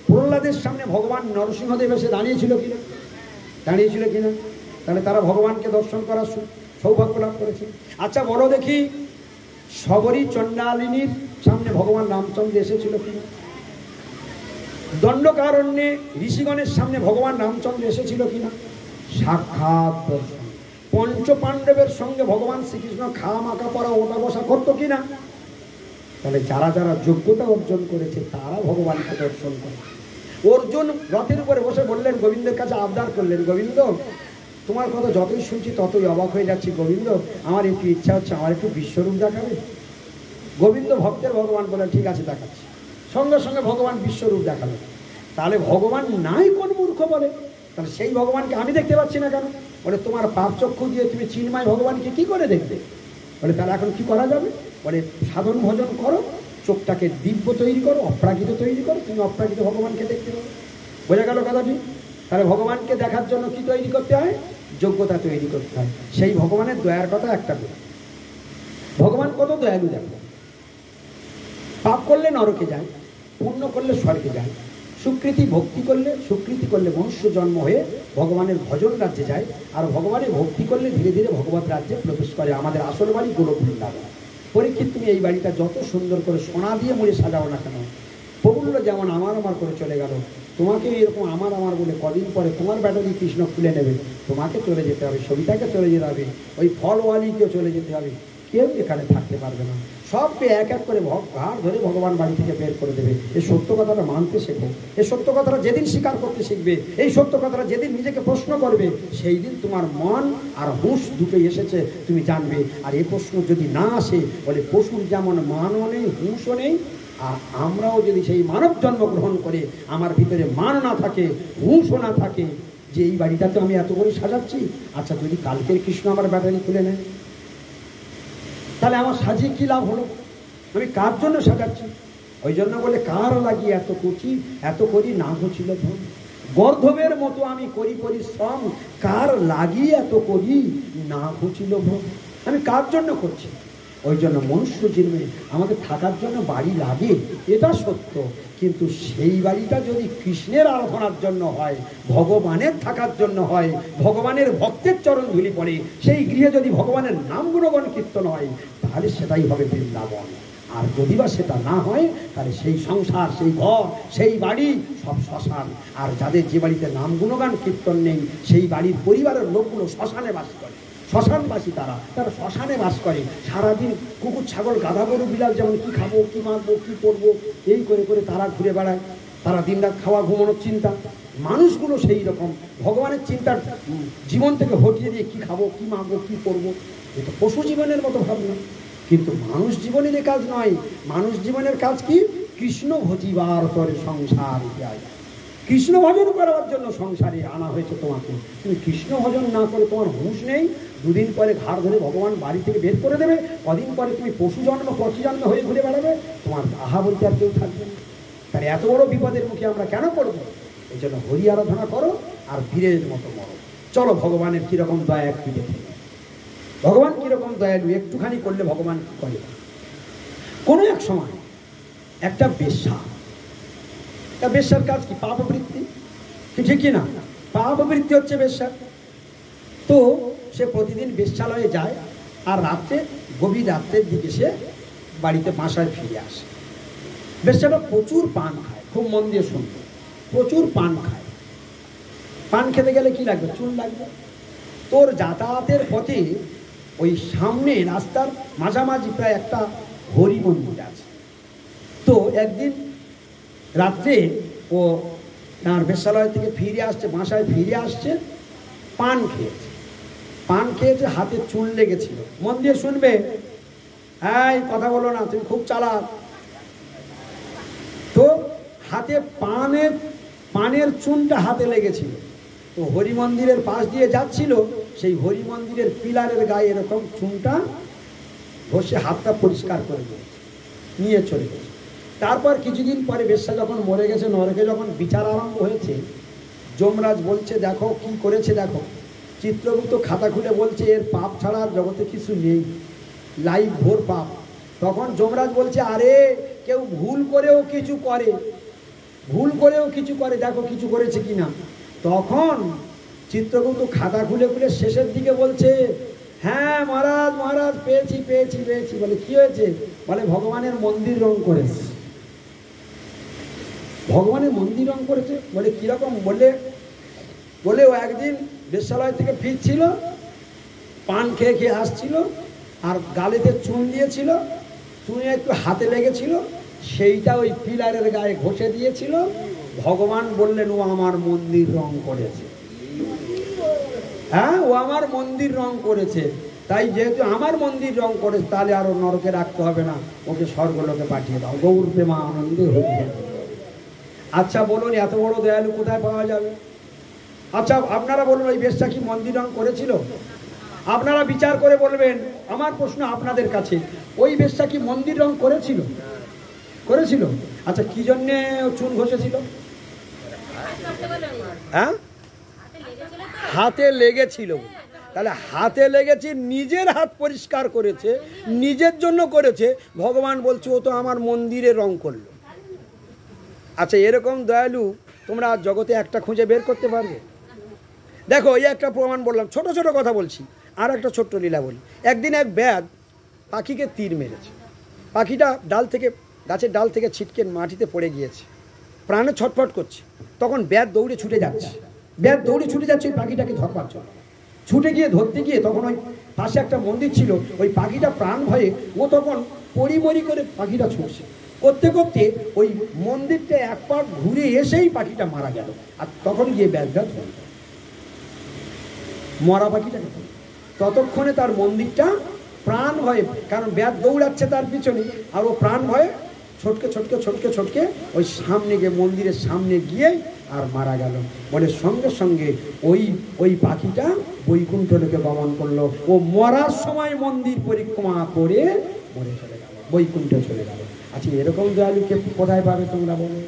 প্রহ্লাদের সামনে ভগবান নরসিংহদেব এসে দাঁড়িয়েছিল কিনা? তাহলে তারা ভগবানকে দর্শন করার সৌভাগ্য লাভ করেছে। আচ্ছা বলো দেখি, শবরী চণ্ডালিনীর সামনে ভগবান রামচন্দ্র এসেছিল কিনা? দণ্ডকারণ্যে ঋষিগণের সামনে ভগবান রামচন্দ্র এসেছিল কিনা? সাক্ষাৎ দর্শন। পঞ্চ পাণ্ডবের সঙ্গে ভগবান শ্রীকৃষ্ণ খাওয়া মাখা পড়া ওটা বসা করতো কিনা? তাহলে যারা যারা যোগ্যতা অর্জন করেছে তারা ভগবানকে দর্শন করে। অর্জুন রথের উপরে বসে বললেন, গোবিন্দের কাছে আবদার করলেন, গোবিন্দ তোমার কথা যতই শুনছি ততই অবাক হয়ে যাচ্ছি, গোবিন্দ আমার একটু ইচ্ছা হচ্ছে, আমার একটু বিশ্বরূপ দেখাবে। গোবিন্দ ভক্তের ভগবান বলেন, ঠিক আছে দেখাচ্ছি। সঙ্গে সঙ্গে ভগবান বিশ্বরূপ দেখালেন। তাহলে ভগবান নাই কোন মূর্খ বলে? তাহলে সেই ভগবানকে আমি দেখতে পাচ্ছি না কেন? বলে তোমার পাপ চক্ষু দিয়ে তুমি চিন্ময় ভগবানকে কি করে দেখবে? বলে তাহলে এখন কি করা যাবে? বলে সাধন ভজন করো, চোখটাকে দিব্য তৈরি করো, অপ্রাকৃত তৈরি করো, তুমি অপ্রাকৃত ভগবানকে দেখতে পাবে। বোঝা গেল কথাটি? তাহলে ভগবানকে দেখার জন্য কি তৈরি করতে হয়? যোগ্যতা তৈরি করতে হয়। সেই ভগবানের দয়ার কথা একটা বলি। ভগবান কত দয়ালু দেখো। পাপ করলে নরকে যায়, পুণ্য করলে স্বর্গে যায়, সুকৃতি করলে মনুষ্য জন্ম হয়ে ভগবানের ভজন রাজ্যে যায়, আর ভগবানের ভক্তি করলে ধীরে ধীরে ভগবত রাজ্যে প্রবেশ করে। আমাদের আসল বাড়ি গোলক বৃন্দাবন। পরীক্ষিত, তুমি এই বাড়িটা যত সুন্দর করে সোনা দিয়ে মুড়ে সাজাও না কেন, প্রফুল্ল যেমন আমার করে চলে গেল, তোমাকে এরকম আমার বলে কদিন পরে তোমার ব্যাটারি কৃষ্ণ খুলে নেবে, তোমাকে চলে যেতে হবে, সবিতাকে চলে যেতে হবে, ওই ফলওয়ালিকেও চলে যেতে হবে, কেউ এখানে থাকতে পারবে না। সবকে এক এক করে ঘাড় ধরে ভগবান বাড়ি থেকে বের করে দেবে। এই সত্য কথাটা মানতে শেখো। এই সত্য কথাটা যেদিন স্বীকার করতে শিখবে, এই সত্য কথাটা যেদিন নিজেকে প্রশ্ন করবে, সেই দিন তোমার মন আর হুঁশ দুটোই এসেছে তুমি জানবে। আর এই প্রশ্ন যদি না আসে, বলে পশুর যেমন মানও নেই হুঁশও নেই, আর আমরাও যদি সেই মানব জন্মগ্রহণ করে আমার ভিতরে মান না থাকে, হুঁশও না থাকে, যে এই বাড়িটাতে আমি এত করে সাজাচ্ছি, আচ্ছা যদি কালকের কৃষ্ণ আমার ব্যাটারি খুলে নেয়, তাহলে আমার সাজিয়ে কি লাভ হলো? আমি কার জন্য সাজাচ্ছি? ওই জন্য বলে কার লাগিয়ে এত করি না ঘুছিল ধন, গর্ধবের মতো আমি করি পরিশ্রম, কার লাগিয়ে এত করি না ঘুছিল ধন। আমি কার জন্য করছি? ওই জন্য মনুষ্য জন্মে আমাদের থাকার জন্য বাড়ি লাগে, এটা সত্য, কিন্তু সেই বাড়িটা যদি কৃষ্ণের আরাধনার জন্য হয়, ভগবানের থাকার জন্য হয়, ভগবানের ভক্তের চরণ ধুলি পড়ে, সেই গৃহে যদি ভগবানের নাম গুণগান কীর্তন হয়, তাহলে সেটাই হবে বৃন্দাবন। আর যদি বা সেটা না হয়, তাহলে সেই সংসার, সেই ঘর, সেই বাড়ি সব শ্মশান। আর যাদের যে বাড়িতে নাম গুণগান কীর্তন নেই, সেই বাড়ির পরিবারের লোকগুলো শ্মশানে বাস করে, শ্মশানবাসী তারা শ্মশানে বাস করে। সারাদিন কুকুর ছাগল গাধা গরু বিড়াল যেমন কি খাবো, কি মারবো, কি করবো, এই করে করে তারা ঘুরে বেড়ায়। তারা দিনরাত খাওয়া ঘুমানোর চিন্তা। মানুষগুলো সেই রকম ভগবানের চিন্তার জীবন থেকে হটিয়ে দিয়ে কি খাবো, কি মারবো, কি করবো, এটা পশু জীবনের মতো ভাবনা। কিন্তু মানুষ জীবনের কাজ নয়। মানুষ জীবনের কাজ কি? কৃষ্ণ ভজিবার তরে সংসার ইত্যাদি। কৃষ্ণ ভজন করার জন্য সংসারে আনা হয়েছে তোমাকে। তুমি কৃষ্ণ ভজন না করে তোমার হুঁশ নেই, দুদিন পরে ঘাড় ধরে ভগবান বাড়ি থেকে বের করে দেবে, কদিন পরে তুমি পশু জন্ম পশু জন্ম হয়ে ঘুরে বেড়াবে, তোমার আহা বলতে আর কেউ থাকবে না। তাহলে এত বড় বিপদের মুখে আমরা কেন পড়বো? এই জন্য হরি আরাধনা করো আর বীরের মতো মরো। চলো ভগবানের কীরকম দয়া একটু দেখে। ভগবান কীরকম দয়ালু, একটুখানি করলে ভগবান কী করে। কোনো এক সময় একটা বেশ্যার কাজ কি? পাপবৃত্তি, ঠিকই না? পাপবৃত্তি হচ্ছে বেশ্যার। তো সে প্রতিদিন বেশ্যালয়ে যায়, আর রাত্রে গভীর রাত্রের দিকে সে বাড়িতে বাসায় ফিরে আসে। বেশ্যাটা প্রচুর পান খায়, খুব মন দিয়ে শুনবে, প্রচুর পান খায়। পান খেতে গেলে কি লাগবে? চুন লাগবে। তোর যাতায়াতের পথে ওই সামনে রাস্তার মাঝামাঝি প্রায় একটা হরি মন্দির আছে। তো একদিন রাত্রে ও আর বেশ্যালয় থেকে ফিরে আসছে, বাসায় ফিরে আসছে, পান খেয়েছে। পান খেয়েছে, হাতে চুন লেগেছিল। মন দিয়ে শুনবে, এই কথা বলো না, তুমি খুব চালাক। তো হাতে পানের চুনটা হাতে লেগেছিল। তো হরি মন্দিরের পাশ দিয়ে যাচ্ছিল, সেই হরি মন্দিরের পিলারের গায়ে এরকম চুনটা ঘষে হাতটা পরিষ্কার করে নিয়ে চলে গেছে। তারপর কিছুদিন পরে বেশ্যা যখন মরে গেছে, নরকে যখন বিচার আরম্ভ হয়েছে, যমরাজ বলছে দেখো কি করেছে দেখো। চিত্রগুপ্ত খাতা খুলে বলছে এর পাপ ছাড়া জগতে কিছু নেই, লাইভ ভোর পাপ। তখন যমরাজ বলছে আরে কেউ ভুল করেও কিছু করে, দেখো কিছু করেছে কিনা। তখন চিত্রগুপ্ত খাতা খুলে খুলে শেষের দিকে বলছে হ্যাঁ মহারাজ মহারাজ পেয়েছি। বলে কি হয়েছে? বলে ভগবানের মন্দির রং করেছে। ভগবানের মন্দির রং করেছে? বলে কিরকম? বলে ও একদিন বেশ্যালয় থেকে ফিরছিল, পান খেয়ে আসছিল, আর গালেতে চুন দিয়েছিল, চুনে একটু হাতে লেগেছিল, সেইটা ওই পিলারের গায়ে ঘষে দিয়েছিল। ভগবান বললেন ও আমার মন্দির রং করেছে। হ্যাঁ, ও আমার মন্দির রং করেছে, তাই যেহেতু আমার মন্দির রং করেছে তাহলে আরো নরকে রাখতে হবে না, ওকে স্বর্গলোকে পাঠিয়ে দাও। গৌর প্রেমা আনন্দে হয়ে। আচ্ছা বলুন, এত বড় দয়ালু কোথায় পাওয়া যাবে? আচ্ছা আপনারা বলুন, ওই বেশ্যা কি মন্দির রং করেছিল? আপনারা বিচার করে বলবেন। আমার প্রশ্ন আপনাদের কাছে, ওই বেশ্যা কি মন্দির রং করেছিল? আচ্ছা কি জন্যে চুন ঘষেছিল? হ্যাঁ, হাতে লেগেছিল। তাহলে হাতে লেগেছে, নিজের হাত পরিষ্কার করেছে, নিজের জন্য করেছে। ভগবান বলছে ও তো আমার মন্দিরে রং করলো। আচ্ছা এরকম দয়ালু তোমরা জগতে একটা খুঁজে বের করতে পারবে? দেখো এই একটা প্রমাণ বললাম, ছোট ছোট কথা বলছি। আর একটা ছোট্ট লীলা বলি। একদিন এক ব্যাধ পাখিকে তীর মেরেছে। পাখিটা গাছের ডাল থেকে ছিটকে মাটিতে পড়ে গিয়েছে, প্রাণে ছটফট করছে। তখন ব্যাধ দৌড়ে ছুটে যাচ্ছে ওই পাখিটাকে ধরবার জন্য। ছুটে গিয়ে ধরতে গিয়ে তখন ওই পাশে একটা মন্দির ছিল, ওই পাখিটা প্রাণ ভয়ে ও তখন পরিমরি করে পাখিটা ছুটছে। করতে করতে ওই মন্দিরটা এক পাক ঘুরে এসেই পাখিটা মারা গেল। আর তখন গিয়ে ব্যাধটা ধরল মরা পাখিটাকে। ততক্ষণে তার মন্দিরটা প্রাণ ভয়ে, কারণ ব্যাধ দৌড়াচ্ছে তার পিছনে, আর ও প্রাণ ভয়ে ছটকে ওই সামনে গিয়ে মন্দিরের সামনে গিয়ে আর মারা গেল। বলে সঙ্গে সঙ্গে ওই পাখিটা বৈকুণ্ঠ লোকে গমন করলো। ও মরার সময় মন্দির পরিক্রমা করে মরে চলে গেল, বৈকুণ্ঠে চলে গেল। আচ্ছা এরকম দয়ালুকে কোথায় পাবে তোমরা বলো?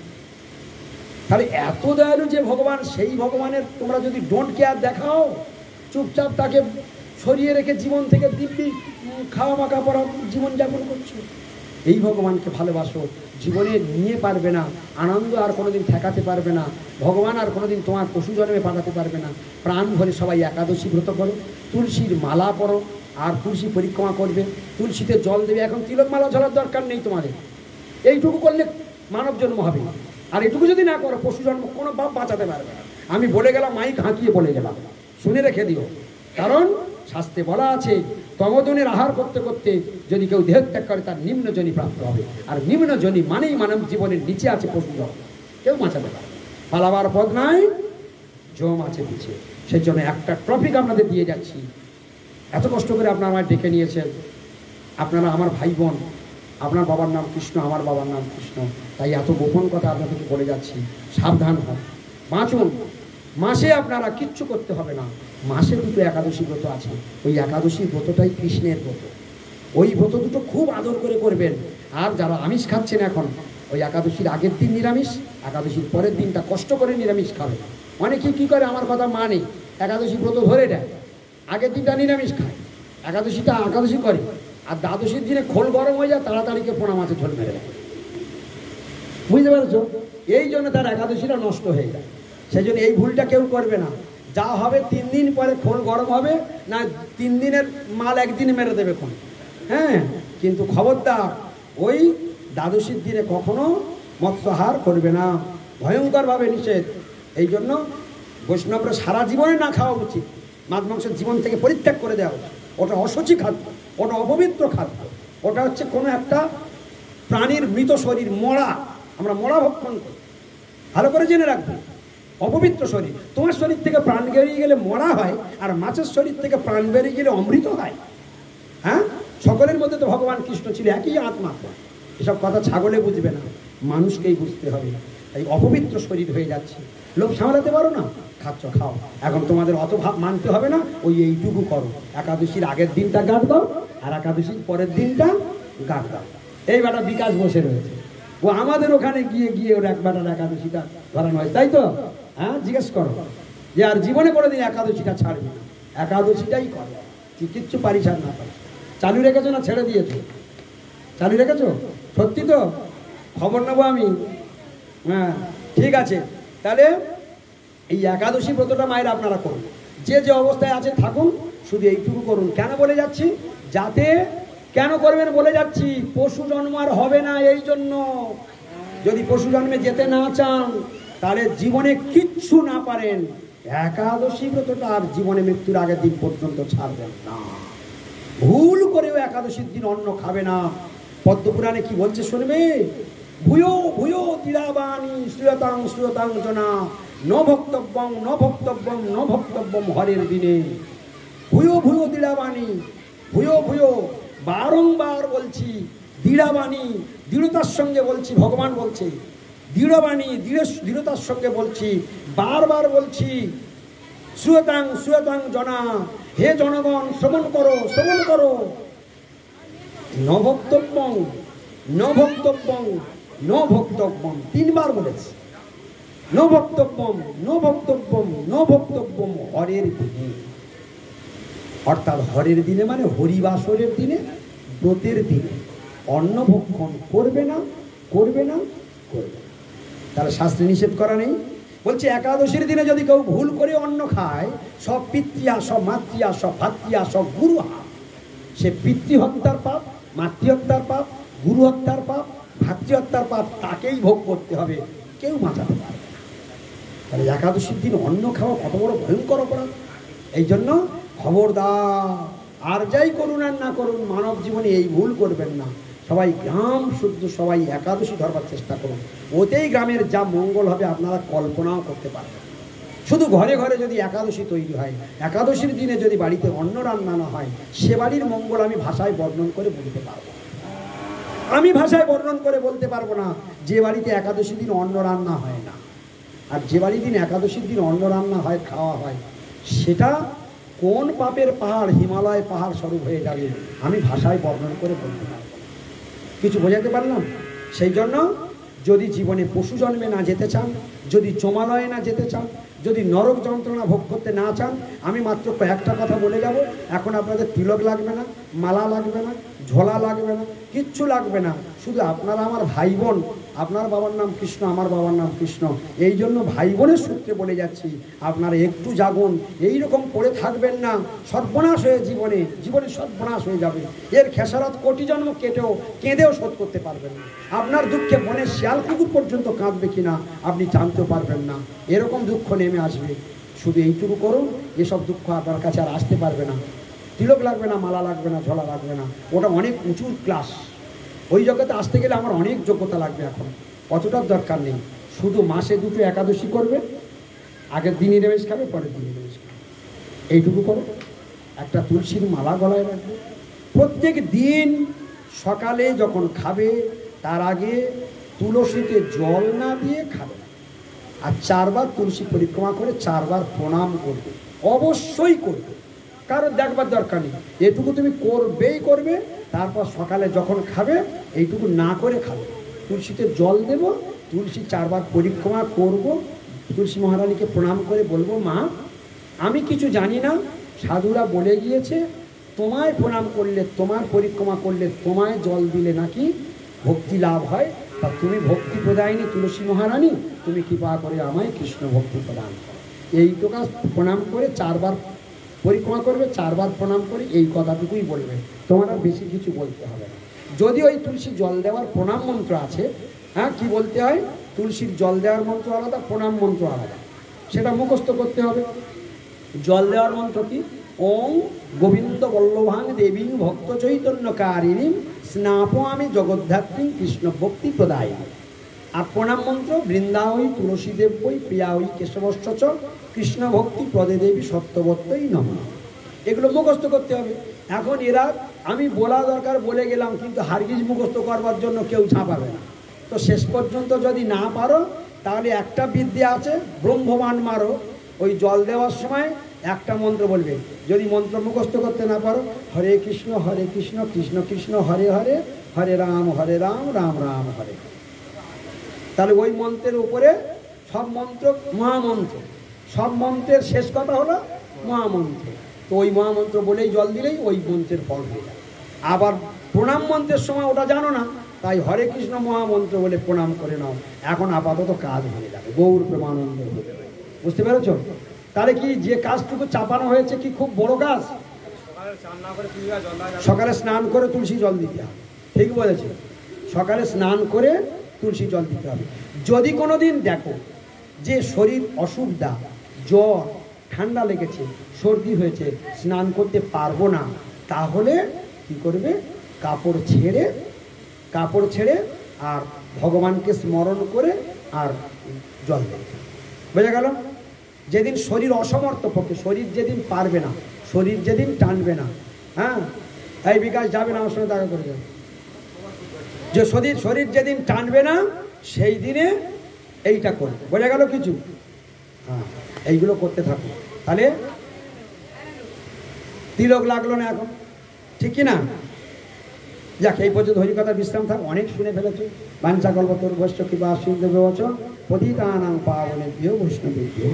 তাহলে এত দয়ালু যে ভগবান, সেই ভগবানের তোমরা যদি ডোন্ট কেয়ার দেখাও, চুপচাপ তাকে সরিয়ে রেখে জীবন থেকে দিব্যি খাওয়া মাখা পড়া জীবনযাপন করছো, এই ভগবানকে ভালোবাসো, জীবনে নিয়ে পারবে না, আনন্দ আর কোনোদিন ঠেকাতে পারবে না, ভগবান আর কোনোদিন তোমার পশু জন্মে পাঠাতে পারবে না। প্রাণ ভরে সবাই একাদশী ব্রত করো, তুলসীর মালা পরো, আর তুলসী পরিক্রমা করবে, তুলসীতে জল দেবে। এখন তিলক মালা ঝরার দরকার নেই তোমাদের, এইটুকু করলে মানব জন্ম হবে। আর এটুকু যদি না করো, পশু জন্ম কোনো বাপ বাঁচাতে পারবে না। আমি বলে গেলাম, মাইক হাঁকিয়ে বলে গেলাম, শুনে রেখে দিও। কারণ শাস্ত্রে বলা আছে তমোজনের আহার করতে করতে যদি কেউ দেহত্যাগ করে তার নিম্নজনী প্রাপ্ত হবে। আর নিম্নজনী মানেই মানব জীবনের নিচে আছে পশু জন্ম, কেউ বাঁচাতে পারে। পালাবার পথ নাই, জম আছে পিছিয়ে। সেই জন্য একটা টপিক আপনাদের দিয়ে যাচ্ছি। এত কষ্ট করে আপনারা আমায় ডেকে নিয়েছেন, আপনারা আমার ভাই বোন, আপনার বাবার নাম কৃষ্ণ, আমার বাবার নাম কৃষ্ণ, তাই এত গোপন কথা আপনাদেরকে বলে যাচ্ছি। সাবধান হন, বাঁচুন। মাসে আপনারা কিচ্ছু করতে হবে না, মাসে দুটো একাদশী ব্রত আছে, ওই একাদশী ব্রতটাই কৃষ্ণের ব্রত। ওই ব্রত দুটো খুব আদর করে করবেন। আর যারা আমিষ খাচ্ছেন এখন, ওই একাদশীর আগের দিন নিরামিষ, একাদশীর পরের দিনটা কষ্ট করে নিরামিষ খাবেন। অনেকে কী করে আমার কথা মানে, একাদশী ব্রত ধরে দেয়, আগের দিনটা নিরামিষ খায়, একাদশী করে, আর দ্বাদশীর দিনে খোল গরম হয়ে যায়, তাড়াতাড়িকে পোনা মাছে ঝোল মেরে দেয়। বুঝতে পারছো? এই জন্য তার একাদশীটা নষ্ট হয়ে যায়। সেই জন্য এই ভুলটা কেউ করবে না। যা হবে 3 দিন পরে খোল গরম হবে না, 3 দিনের মাল একদিনে মেরে দেবে কোন। হ্যাঁ, কিন্তু খবরদার ওই দ্বাদশীর দিনে কখনো মৎস্যাহার করবে না, ভয়ঙ্করভাবে নিষেধ। এই জন্য বৈষ্ণবরা সারা জীবনে না খাওয়া উচিত, মাছ মাংস জীবন থেকে পরিত্যাগ করে দেওয়া উচিত। ওটা অশুচি খাদ্য, ওটা অপবিত্র খাদ্য, ওটা হচ্ছে কোনো একটা প্রাণীর মৃত শরীর, মরা। আমরা মরা ভক্ষণ করি, ভালো করে জেনে রাখবো। অপবিত্র শরীর। তোমার শরীর থেকে প্রাণ বেরিয়ে গেলে মরা হয়, আর মাছের শরীর থেকে প্রাণ বেরিয়ে গেলে অমৃত হয়। হ্যাঁ, সকলের মধ্যে তো ভগবান কৃষ্ণ ছিল, একই আত্মা। এসব কথা ছাগলে বুঝবে না, মানুষকেই বুঝতে হবে। এই অপবিত্র শরীর হয়ে যাচ্ছে, লোভ সামলাতে পারো না, খাচ্ছ খাও। এখন তোমাদের অত ভাব মানতে হবে না, ওই এইটুকু করো, একাদশীর আগের দিনটা গাঁট দাও, আর একাদশীর পরের দিনটা গাঁট দাও। এই বেটা বিকাশ বসে রয়েছে, ও আমাদের ওখানে গিয়ে গিয়ে ওর এক বেটার একাদশীটা ধরানো হয়, তাই তো? হ্যাঁ, জিজ্ঞেস করো যে আর জীবনে করে দিন একাদশীটা ছাড়বি না, একাদশীটাই করো, তুই কিচ্ছু পারিস আর না পারিস। চালু রেখেছো না ছেড়ে দিয়েছো? চালু রেখেছো? সত্যি তো? খবর নেবো আমি। হ্যাঁ, ঠিক আছে। তাহলে এই একাদশী ব্রতটা মায়ের আপনারা করুন, যে যে অবস্থায় আছে থাকুন, শুধু এইটুকু করুন। কেন বলে যাচ্ছি? যাতে কেন করবেন বলে যাচ্ছি, পশু জন্ম আর হবে না। এই জন্য যদি পশু জন্মে যেতে না চান, তাহলে জীবনে কিচ্ছু না পারেন, একাদশী ব্রতটা আর জীবনে মৃত্যুর আগের দিন পর্যন্ত ছাড়বেন না। ভুল করেও একাদশীর দিন অন্ন খাবে না। পদ্মপুরাণে কি বলছে শুনবে? ভূয়ো ভূয়ো তিরাবাণী শ্রীয়তাং শ্রীয়তাং জনা ন ভক্তব্যং ন ভক্তব্যং ন ভক্তব্যম হরের দিনে। ভূয়ো ভূয়ো দৃঢ়বাণী, ভূয়ো ভূয়ো, বারংবার বলছি, দৃঢ়বাণী, দৃঢ়তার সঙ্গে বলছি, ভগবান বলছে দৃঢ়বাণী, দৃঢ়তার সঙ্গে বলছি, বারবার বলছি, শ্রুয়তাং শ্রুয়তাং জনা, হে জনগণ শ্রবণ করো, শ্রবণ করো। ন ভক্তব্যং ন ভক্তব্যং ন ভক্তব্যম, তিনবার বলেছে। ন ভক্তব্যম ন ভক্তব্যম ন ভক্তব্যম হরের দিনে। অর্থাৎ হরের দিনে মানে হরিবাসরের দিনে, ব্রতের দিনে অন্ন ভক্ষণ করবে না, করবে না, করবে না। তাহলে শাস্ত্রে নিষেধ করা নেই। বলছে একাদশীর দিনে যদি কেউ ভুল করে অন্ন খায়, সব পিতৃয়া সব মাতৃয়া সব ভাতৃয়া সব গুরুহা, সে পিতৃহত্যার পাপ, মাতৃহত্যার পাপ, গুরু হত্যার পাপ, ভাতৃহত্যার পাপ তাকেই ভোগ করতে হবে, কেউ বাঁচাতে পারবে না। তাহলে একাদশীর দিন অন্ন খাওয়া কত বড় ভয়ঙ্কর অপরাধ। এই জন্য খবরদার, আর যাই করুন আর না করুন, মানব জীবনে এই ভুল করবেন না। সবাই গ্রাম শুদ্ধ, সবাই একাদশী ধরবার চেষ্টা করুন, ওতেই গ্রামের যা মঙ্গল হবে আপনারা কল্পনাও করতে পারবেন। শুধু ঘরে ঘরে যদি একাদশী তৈরি হয়, একাদশীর দিনে যদি বাড়িতে অন্ন রান্না না হয়, সে বাড়ির মঙ্গল আমি ভাষায় বর্ণন করে বলতে পারবো, আমি ভাষায় বর্ণন করে বলতে পারবো না। যে বাড়িতে একাদশী দিন অন্ন রান্না হয় না, আর যে বাড়ির দিন একাদশীর দিন অন্ন রান্না হয়, খাওয়া হয়, সেটা কোন পাপের পাহাড়, হিমালয় পাহাড় স্বরূপ হয়ে যাবে, আমি ভাষায় বর্ণন করে বলতে পারবো। কিছু বোঝাতে পারলাম? সেই জন্য যদি জীবনে পশু জন্মে না যেতে চান, যদি চমালয়ে না যেতে চান, যদি নরক যন্ত্রণা ভোগ করতে না চান, আমি মাত্র কয়েকটা কথা বলে যাব। এখন আপনাদের তিলক লাগবে না, মালা লাগবে না, ঝোলা লাগবে না, কিচ্ছু লাগবে না। শুধু আপনারা আমার ভাই বোন, আপনার বাবার নাম কৃষ্ণ, আমার বাবার নাম কৃষ্ণ, এই জন্য ভাই বোনের সূত্রে বলে যাচ্ছি, আপনারা একটু জাগুন। এইরকম পড়ে থাকবেন না, সর্বনাশ হয়ে জীবনে জীবনে সর্বনাশ হয়ে যাবে। এর খেসারত কোটি জন্ম কেঁদেও শোধ করতে পারবেন না। আপনার দুঃখে বনের শিয়াল কুকুর পর্যন্ত কাঁদবে কিনা আপনি জানতে পারবেন না, এরকম দুঃখ নেমে আসবে। শুধু এইটুকু করুন, এসব দুঃখ আপনার কাছে আর আসতে পারবে না। তিলক লাগবে না, মালা লাগবে না, ঝোলা লাগবে না, ওটা অনেক উঁচু ক্লাস। ওই জগতে আসতে গেলে আমার অনেক যোগ্যতা লাগবে। এখন অতটার দরকার নেই। শুধু মাসে দুটো একাদশী করবে, আগের দিন নিরামিষ খাবে, পরের দিন নিরামিষ খাবে, এইটুকু করো। একটা তুলসীর মালা গলায় রাখবে, প্রত্যেক দিন সকালে যখন খাবে তার আগে তুলসীতে জল না দিয়ে খাবে, আর 4 বার তুলসী পরিক্রমা করে 4 বার প্রণাম করবে, অবশ্যই করবে। কারণ দেখবার দরকার নেই, এটুকু তুমি করবেই করবে। তারপর সকালে যখন খাবে এইটুকু না করে খাবে, তুলসীতে জল দেব, তুলসী 4 বার পরিক্রমা করব, তুলসী মহারানীকে প্রণাম করে বলবো, মা আমি কিছু জানি না, সাধুরা বলে গিয়েছে তোমায় প্রণাম করলে, তোমার পরিক্রমা করলে, তোমায় জল দিলে নাকি ভক্তি লাভ হয়, তা তুমি ভক্তি প্রদায়িনী তুলসী মহারানী, তুমি কৃপা করে আমায় কৃষ্ণ ভক্তি প্রদান করো। এইটুকু প্রণাম করে 4 বার পরিক্রমা করবে, 4 বার প্রণাম করে এই কথাটুকুই বলবে, তোমার আর বেশি কিছু বলতে হবে না। যদি ওই তুলসী জল দেওয়ার প্রণাম মন্ত্র আছে, হ্যাঁ কি বলতে হয়, তুলসীর জল দেওয়ার মন্ত্র আলাদা, প্রণাম মন্ত্র আলাদা, সেটা মুখস্থ করতে হবে। জল দেওয়ার মন্ত্র কি? ওং গোবিন্দ বল্লভাং দেবী ভক্ত চৈতন্যকারিণী স্নাপো আমি জগদ্ধাত্রী কৃষ্ণ ভক্তি প্রদায়িনী। আর প্রণাম মন্ত্র বৃন্দাবই তুলসী দেব্যই প্রিয়াই কেশবশ্চ কৃষ্ণ ভক্তি প্রদে দেবী সত্যবত্যই নমঃ। এগুলো মুখস্থ করতে হবে। এখন এরা আমি বলা দরকার বলে গেলাম, কিন্তু হারগিজ মুখস্থ করবার জন্য কেউ ঝাঁপাবে না। তো শেষ পর্যন্ত যদি না পারো তাহলে একটা বিদ্যা আছে, ব্রহ্মবান মারো। ওই জল দেওয়ার সময় একটা মন্ত্র বলবে। যদি মন্ত্র মুখস্থ করতে না পারো, হরে কৃষ্ণ কৃষ্ণ কৃষ্ণ হরে হরে, হরে রাম রাম রাম হরে। তাহলে ওই মন্ত্রের উপরে সব মন্ত্র মহামন্ত্র, সব মন্ত্রের শেষ কথা হলো মহামন্ত্র। তো ওই মহামন্ত্র বলেই জল দিলেই ওই মন্ত্রের ফল হয়ে যায়। আবার প্রণাম মন্ত্রের সময় ওটা জানো না, তাই হরে কৃষ্ণ মহামন্ত্র বলে প্রণাম করে নাও। এখন আপাতত কাজ হয়ে যাবে, গৌর প্রেমানন্দ হয়ে যাবে। বুঝতে পেরেছ? তাহলে কি যে কাজটুকু চাপানো হয়েছে কি খুব বড় কাজ? সকালে স্নান করে তুলসী জল দিতে হবে। ঠিক বলেছে, সকালে স্নান করে তুলসী জল দিতে হবে। যদি কোনো দিন দেখো যে শরীর অসুবিধা, জ্বর, ঠান্ডা লেগেছে, সর্দি হয়েছে, স্নান করতে পারবো না, তাহলে কি করবে? কাপড় ছেড়ে আর ভগবানকে স্মরণ করে আর জল দেবে। বোঝা গেল? যেদিন শরীর অসমর্থ পক্ষে, শরীর যেদিন পারবে না, শরীর যেদিন টানবে না, হ্যাঁ, এই বিকাশ যাবে না, আমার সঙ্গে দেখা করবে, যে শরীর যেদিন টানবে না সেই দিনে এইটা করবে। বোঝা গেল কিছু? হ্যাঁ, এইগুলো করতে থাকো। তাহলে তিলক লাগলো না এখন, ঠিক কি না? যাক, এই পর্যন্ত হরিকথা বিশ্রাম থাক, অনেক শুনে ফেলেছো। বাঞ্ছা কল্পতরু ভৈষ্ণব কৃপা সিন্ধু ব্যবচ পতিতানাং পাবনেভ্যো বৈষ্ণবেভ্যো।